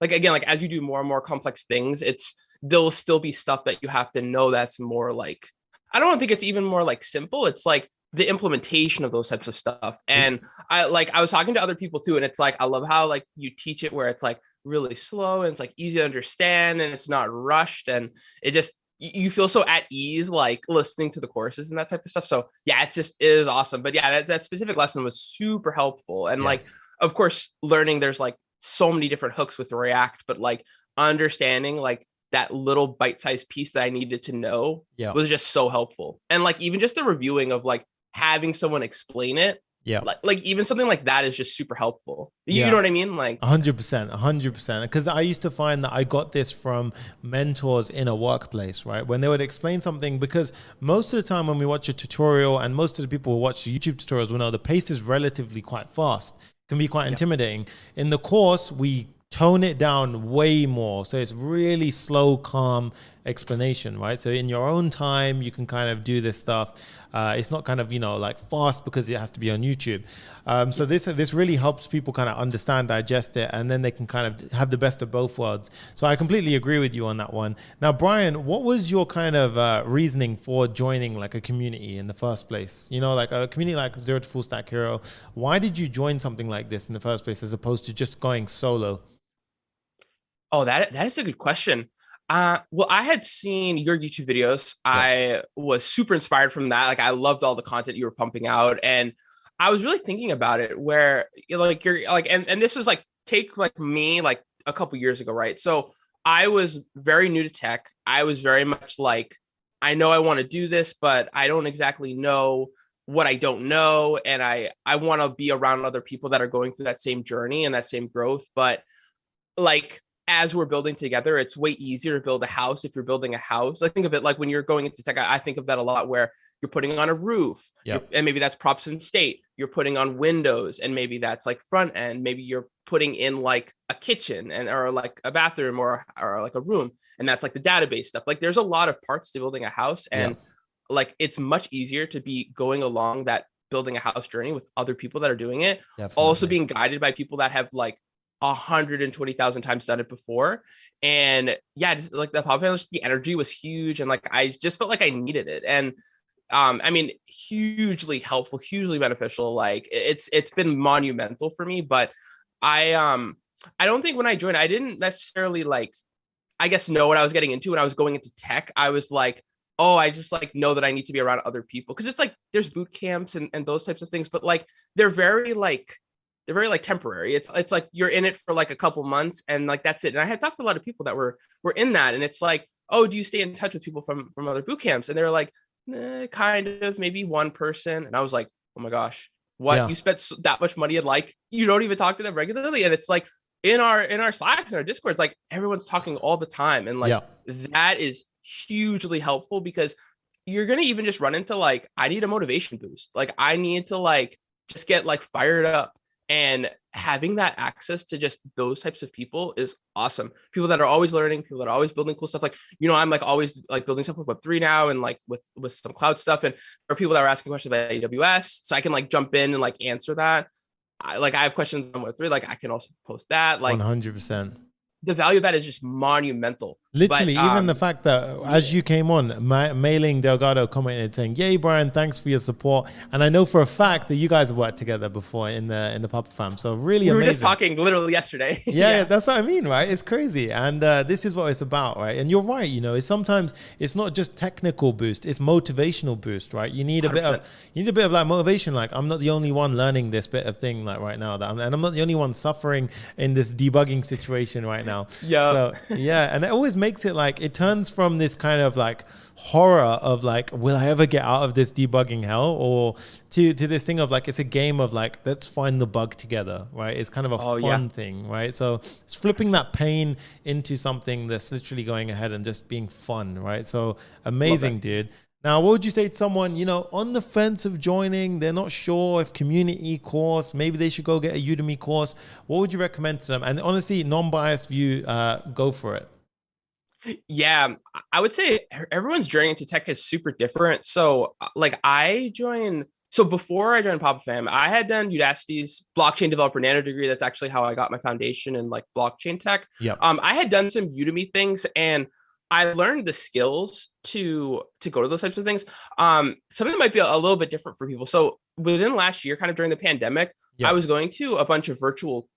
again, like as you do more and more complex things, there'll still be stuff that you have to know that's more like, I don't think it's even more like simple. It's like the implementation of those types of stuff. And I was talking to other people too, and it's like, I love how like you teach it where it's like really slow and it's like easy to understand and it's not rushed, and it just, you feel so at ease like listening to the courses and that type of stuff. So yeah, it is awesome. But yeah, that specific lesson was super helpful. And like, of course, learning there's like so many different hooks with React, but like understanding like that little bite-sized piece that I needed to know was just so helpful. And like even just the reviewing of like having someone explain it, like even something like that is just super helpful. You know what I mean? Like 100%. Because I used to find that I got this from mentors in a workplace, right? When they would explain something, because most of the time when we watch a tutorial, and most of the people who watch YouTube tutorials will know the pace is relatively quite fast, can be quite intimidating. In the course, we tone it down way more. So it's really slow, calm explanation, right? So in your own time, you can kind of do this stuff. It's not kind of, you know, like fast because it has to be on YouTube. So this really helps people kind of understand, digest it, and then they can kind of have the best of both worlds. So I completely agree with you on that one. Now, Brian, what was your kind of reasoning for joining like a community in the first place? You know, like a community like Zero to Full Stack Hero. Why did you join something like this in the first place as opposed to just going solo? Oh, that is a good question. Well, I had seen your YouTube videos. I was super inspired from that. Like I loved all the content you were pumping out, and I was really thinking about it where you're like, and this was like, take like me like a couple years ago, right? So I was very new to tech. I was very much like, I know I want to do this, but I don't exactly know what I don't know. And I want to be around other people that are going through that same journey and that same growth. But like, as we're building together, it's way easier to build a house if you're building a house. I think of it like when you're going into tech, I think of that a lot where you're putting on a roof and maybe that's props and state. You're putting on windows and maybe that's like front end. Maybe you're putting in like a kitchen or like a bathroom or like a room. And that's like the database stuff. Like there's a lot of parts to building a house, and like it's much easier to be going along that building a house journey with other people that are doing it. Definitely. Also being guided by people that have like 120,000 times done it before. And yeah, just like the pop the energy was huge, and like I just felt like I needed it. And I mean, hugely helpful, hugely beneficial. Like it's been monumental for me. But I don't think when I joined, I didn't necessarily like, I guess, know what I was getting into. When I was going into tech, I was like, oh, I just like know that I need to be around other people, because it's like there's boot camps and those types of things, but like they're very like temporary. It's like you're in it for like a couple months and like that's it. And I had talked to a lot of people that were in that, and it's like, oh, do you stay in touch with people from other boot camps? And they're like, kind of, maybe one person. And I was like, oh my gosh, what? Yeah. You spent that much money and like you don't even talk to them regularly? And it's like in our Slacks and our Discords, like everyone's talking all the time, and like that is hugely helpful, because you're gonna even just run into like, I need a motivation boost. Like I need to like just get like fired up. And having that access to just those types of people is awesome. People that are always learning, people that are always building cool stuff. Like, I'm like always like building stuff with Web3 now, and like with some cloud stuff. And there are people that are asking questions about AWS, so I can like jump in and like answer that. I have questions on Web3, like I can also post that. Like 100%. The value of that is just monumental. Literally, even the fact that as you came on, Mailing Delgado commented saying, "Yay, Brian, thanks for your support." And I know for a fact that you guys have worked together before in the Papa Fam. So really amazing. We were just talking literally yesterday. Yeah, that's what I mean, right? It's crazy. And this is what it's about, right? And you're right, it's sometimes it's not just technical boost, it's motivational boost, right? You need a bit of like motivation. Like, I'm not the only one learning this bit of thing like right now, and I'm not the only one suffering in this debugging situation right now. Yeah. So yeah, and it always makes it like, it turns from this kind of like horror of like, will I ever get out of this debugging hell, or to this thing of like, it's a game of like, let's find the bug together, right? It's kind of a fun thing, right? So it's flipping that pain into something that's literally going ahead and just being fun, right? So amazing, dude. Now, what would you say to someone, on the fence of joining, they're not sure if community course, maybe they should go get a Udemy course. What would you recommend to them? And honestly, non-biased view, go for it. Yeah, I would say everyone's journey into tech is super different. So like before I joined Papa Fam, I had done Udacity's blockchain developer nano degree. That's actually how I got my foundation in like blockchain tech. Yeah. I had done some Udemy things, and I learned the skills to go to those types of things. Something might be a little bit different for people. So within last year, kind of during the pandemic, I was going to a bunch of virtual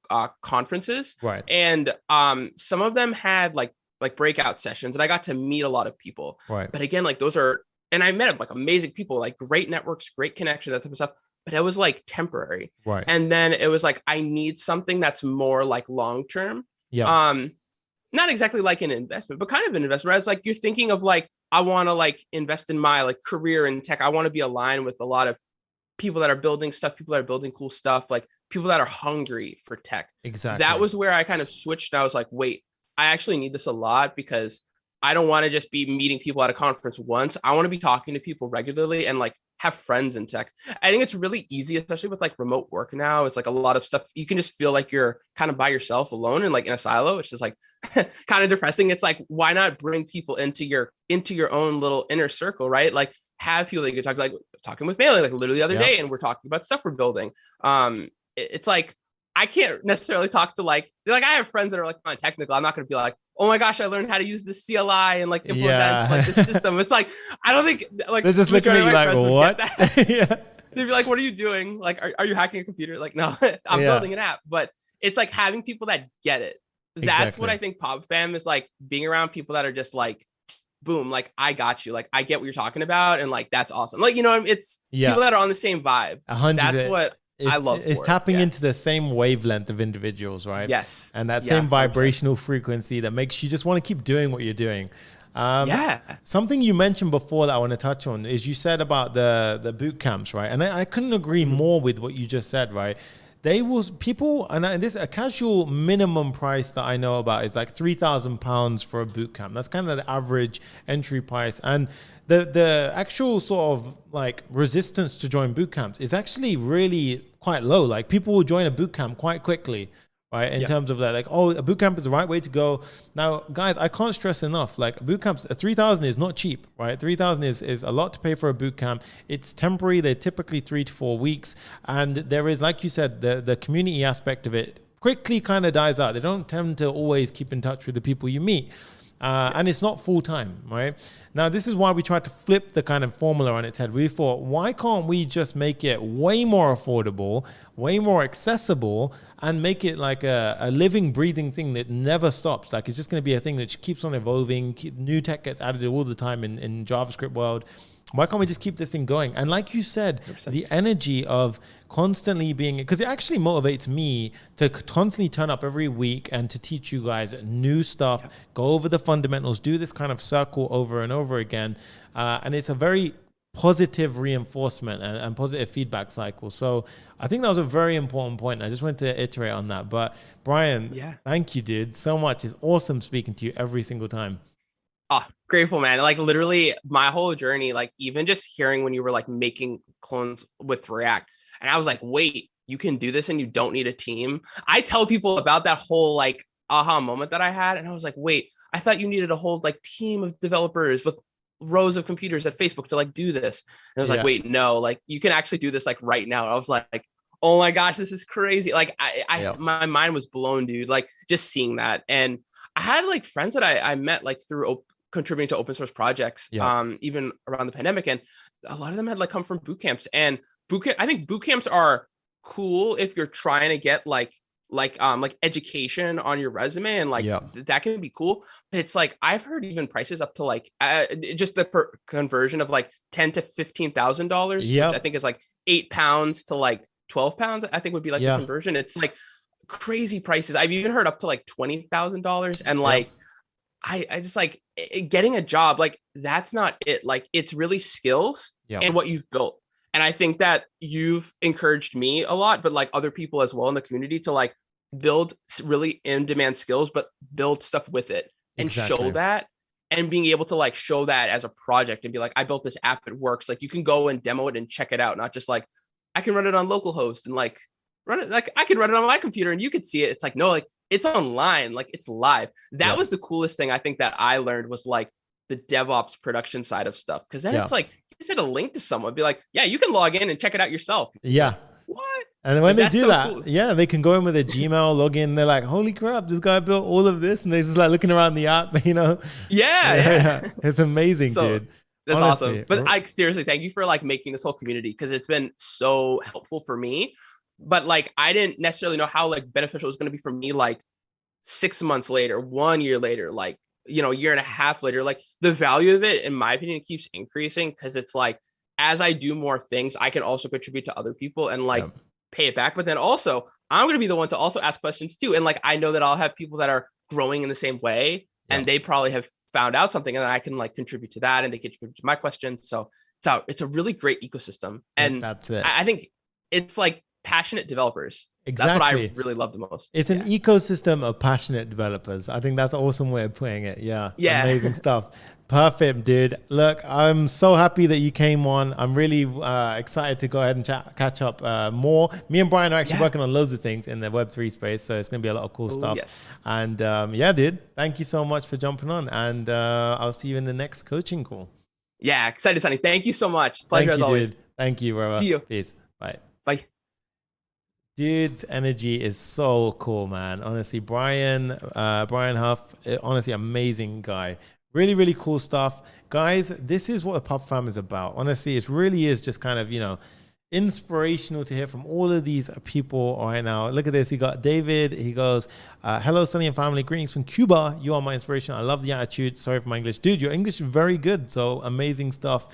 conferences, right? And some of them had like breakout sessions, and I got to meet a lot of people. Right. But again, like and I met like amazing people, like great networks, great connections, that type of stuff. But it was like temporary. Right. And then it was like, I need something that's more like long-term. Yeah. Not exactly like an investment, but kind of an investment, right? It's like, you're thinking of like, I want to like invest in my like career in tech. I want to be aligned with a lot of people that are building stuff, people that are building cool stuff, like people that are hungry for tech. Exactly. That was where I kind of switched. And I was like, wait, I actually need this a lot, because I don't want to just be meeting people at a conference once. I want to be talking to people regularly and like have friends in tech. I think it's really easy, especially with like remote work now. It's like a lot of stuff. You can just feel like you're kind of by yourself alone and like in a silo, which is like kind of depressing. It's like, why not bring people into your own little inner circle, right? Like have people that you can talk to, like talking with Mailing, like literally the other day, and we're talking about stuff we're building. It's like, I can't necessarily talk to like I have friends that are like non-technical. I'm not going to be like, oh my gosh, I learned how to use the CLI and like implement that into, like the system. It's like, I don't think like they're just looking at you like, what? Yeah. They'd be like, what are you doing? Like, are you hacking a computer? Like, no, I'm building an app. But it's like having people that get it. That's what I think Pop Fam is like, being around people that are just like, boom, like I got you. Like I get what you're talking about. And like, that's awesome. Like, it's people that are on the same vibe. 100%. That's what I love. It's tapping into the same wavelength of individuals, right? Yes. And that same vibrational frequency that makes you just want to keep doing what you're doing. Something you mentioned before that I want to touch on is you said about the boot camps, right? And I couldn't agree more with what you just said, right? A casual minimum price that I know about is like £3,000 for a boot camp. That's kind of the average entry price. And the actual sort of like resistance to join boot camps is actually really quite low. Like people will join a boot camp quite quickly, right? In terms of that, like, oh, a boot camp is the right way to go. Now, guys, I can't stress enough, like boot camps, 3,000 is not cheap, right? 3,000 is a lot to pay for a boot camp. It's temporary. They're typically 3 to 4 weeks. And there is, like you said, the community aspect of it quickly kind of dies out. They don't tend to always keep in touch with the people you meet. And it's not full time, right? Now, this is why we tried to flip the kind of formula on its head. We thought, why can't we just make it way more affordable, way more accessible, and make it like a living, breathing thing that never stops? Like, it's just going to be a thing that keeps on evolving. New tech gets added all the time in JavaScript world. Why can't we just keep this thing going? And like you said, 100%. The energy of constantly being, because it actually motivates me to constantly turn up every week and to teach you guys new stuff, go over the fundamentals, do this kind of circle over and over again. And it's a very positive reinforcement and positive feedback cycle. So I think that was a very important point. I just wanted to iterate on that. But Brian, thank you, dude, so much. It's awesome speaking to you every single time. Oh, grateful, man. Like literally my whole journey, like even just hearing when you were like making clones with React, and I was like, wait, you can do this and you don't need a team. I tell people about that whole like aha moment that I had. And I was like, wait, I thought you needed a whole like team of developers with rows of computers at Facebook to like do this. And I was like, wait, no, like you can actually do this like right now. I was like, oh my gosh, this is crazy. Like my mind was blown, dude. Like just seeing that. And I had like friends that I met like through contributing to open source projects, even around the pandemic. And a lot of them had like come from boot camps, and I think boot camps are cool if you're trying to get like education on your resume, and like that can be cool. But it's like I've heard even prices up to like just the conversion of like $10,000 to $15,000, which I think is like £8 to like £12, I think would be like the conversion. It's like crazy prices. I've even heard up to like $20,000, and like I just like getting a job, like that's not it. Like it's really skills and what you've built. And I think that you've encouraged me a lot, but like other people as well in the community to like build really in-demand skills, but build stuff with it and show that, and being able to like show that as a project and be like, I built this app, it works. Like you can go and demo it and check it out, not just like I can run it on localhost and like run it, like I can run it on my computer and you could see it. It's like, no, like it's online, like it's live. That was the coolest thing I think that I learned, was like the DevOps production side of stuff. Cause then it's like, you just had a link to someone, be like, yeah, you can log in and check it out yourself. Yeah. Like, what? And when like, they do so that, cool. they can go in with a Gmail, log in. They're like, holy crap, this guy built all of this. And they're just like looking around the app, you know? Yeah. It's amazing, dude. That's honestly, awesome. But I seriously, thank you for like making this whole community, because it's been so helpful for me. But like, I didn't necessarily know how like beneficial it was going to be for me, like 6 months later, 1 year later, like, you know, a year and a half later. Like the value of it, in my opinion, keeps increasing, because it's like, as I do more things, I can also contribute to other people and like pay it back. But then also I'm going to be the one to also ask questions too. And like, I know that I'll have people that are growing in the same way, and they probably have found out something, and I can like contribute to that, and they can contribute to my questions. So it's a really great ecosystem. And that's it. I think it's like passionate developers. Exactly. That's what I really love the most. It's an ecosystem of passionate developers. I think that's an awesome way of putting it. Yeah. Amazing stuff. Perfect, dude. Look, I'm so happy that you came on. I'm really excited to go ahead and catch up more. Me and Brian are actually working on loads of things in the Web3 space, so it's going to be a lot of cool stuff. Yes. And dude, thank you so much for jumping on, and I'll see you in the next coaching call. Yeah, excited, Sonny. Thank you so much. Pleasure as always. Dude. Thank you, brother. See you. Peace. Bye. Bye. Dude's energy is so cool, man. Honestly, Brian Huff, honestly, amazing guy. Really, really cool stuff. Guys, this is what the Pup Fam is about. Honestly, it really is just kind of, inspirational to hear from all of these people right now. Look at this. He got David. He goes, hello, Sonny and family. Greetings from Cuba. You are my inspiration. I love the attitude. Sorry for my English. Dude, your English is very good. So amazing stuff.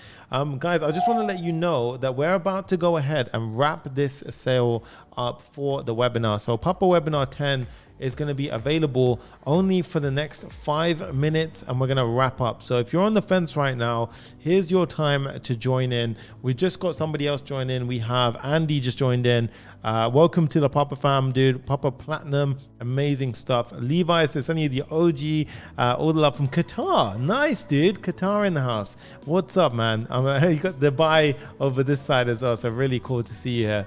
Guys, I just want to let you know that we're about to go ahead and wrap this sale up for the webinar. So Papa Webinar 10 is going to be available only for the next 5 minutes, and we're going to wrap up. So if you're on the fence right now, here's your time to join in. We just got somebody else join in. We have Andy just joined in. Welcome to the Papa Fam, dude. Papa Platinum, amazing stuff. Levi says, any of the OG, all the love from Qatar. Nice, dude. Qatar in the house. What's up, man? You got Dubai over this side as well, so really cool to see you here.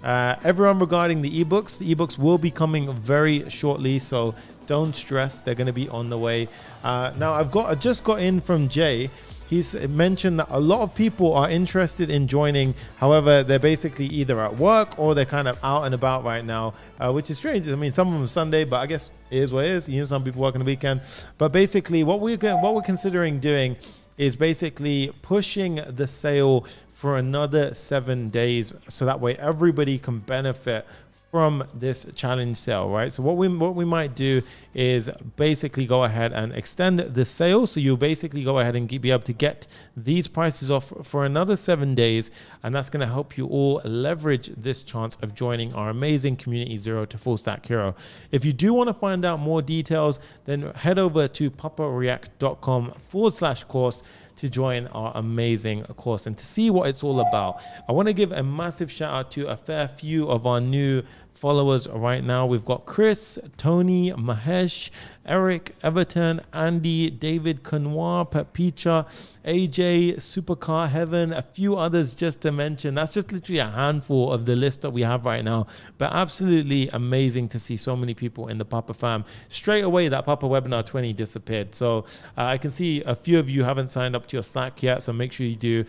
Everyone, regarding the ebooks will be coming very shortly, so don't stress, they're going to be on the way. Now I just got in from Jay. He's mentioned that a lot of people are interested in joining. However, they're basically either at work or they're kind of out and about right now, which is strange. I mean, some of them Sunday, but I guess it is what it is. Some people work on the weekend. But basically what we're considering doing is basically pushing the sale for another 7 days, so that way everybody can benefit from this challenge sale, right? So what we might do is basically go ahead and extend the sale, so you'll basically go ahead and be able to get these prices off for another 7 days, and that's going to help you all leverage this chance of joining our amazing community, Zero to Full Stack Hero. If you do want to find out more details, then head over to papareact.com/course to join our amazing course and to see what it's all about. I want to give a massive shout out to a fair few of our new followers right now. We've got Chris, Tony, Mahesh, Eric, Everton, Andy, David, Kanwar, Pepicha, AJ, Supercar Heaven, a few others just to mention. That's just literally a handful of the list that we have right now. But absolutely amazing to see so many people in the Papa fam. Straight away, that Papa Webinar 20 disappeared. So I can see a few of you haven't signed up to your Slack yet. So make sure you do.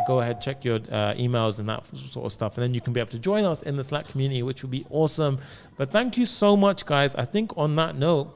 Go ahead, check your emails and that sort of stuff. And then you can be able to join us in the Slack community, which will be awesome. But thank you so much, guys. I think on that note,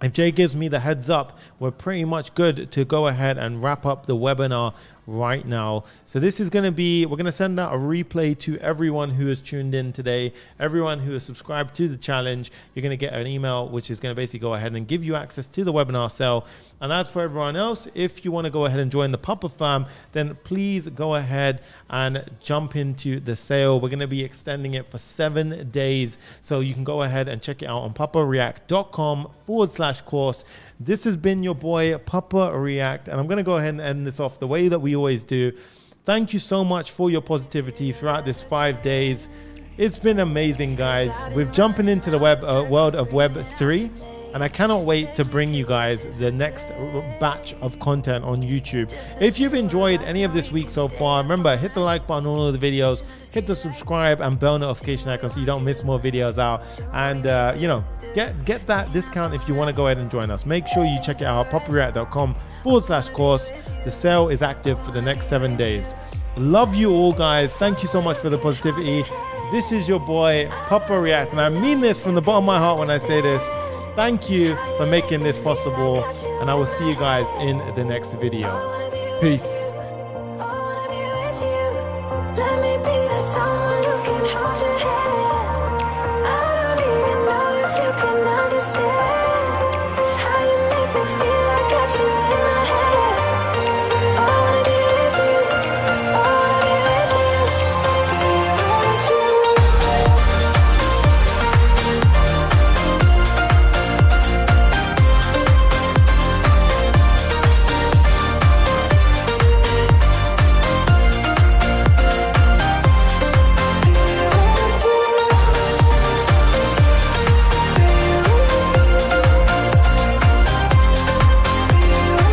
if Jay gives me the heads up, we're pretty much good to go ahead and wrap up the webinar right now. So this is going to be, we're going to send out a replay to everyone who has tuned in today, everyone who has subscribed to the challenge. You're going to get an email, which is going to basically go ahead and give you access to the webinar cell. And as for everyone else, if you want to go ahead and join the Papa fam, then please go ahead and jump into the sale. We're going to be extending it for 7 days. So you can go ahead and check it out on papareact.com/course. This has been your boy Papa React, and I'm going to go ahead and end this off the way that we always do. Thank you so much for your positivity throughout this 5 days. It's been amazing, guys. We're jumping into the world of Web 3, and I cannot wait to bring you guys the next batch of content on YouTube. If you've enjoyed any of this week so far, remember, hit the like button on all of the videos, hit the subscribe and bell notification icon so you don't miss more videos out. And you know, get that discount if you want to go ahead and join us. Make sure you check it out, papareact.com/course. The sale is active for the next 7 days. Love you all, guys. Thank you so much for the positivity. This is your boy Papa React, and I mean this from the bottom of my heart when I say this. Thank you for making this possible, and I will see you guys in the next video. Peace. Let me be the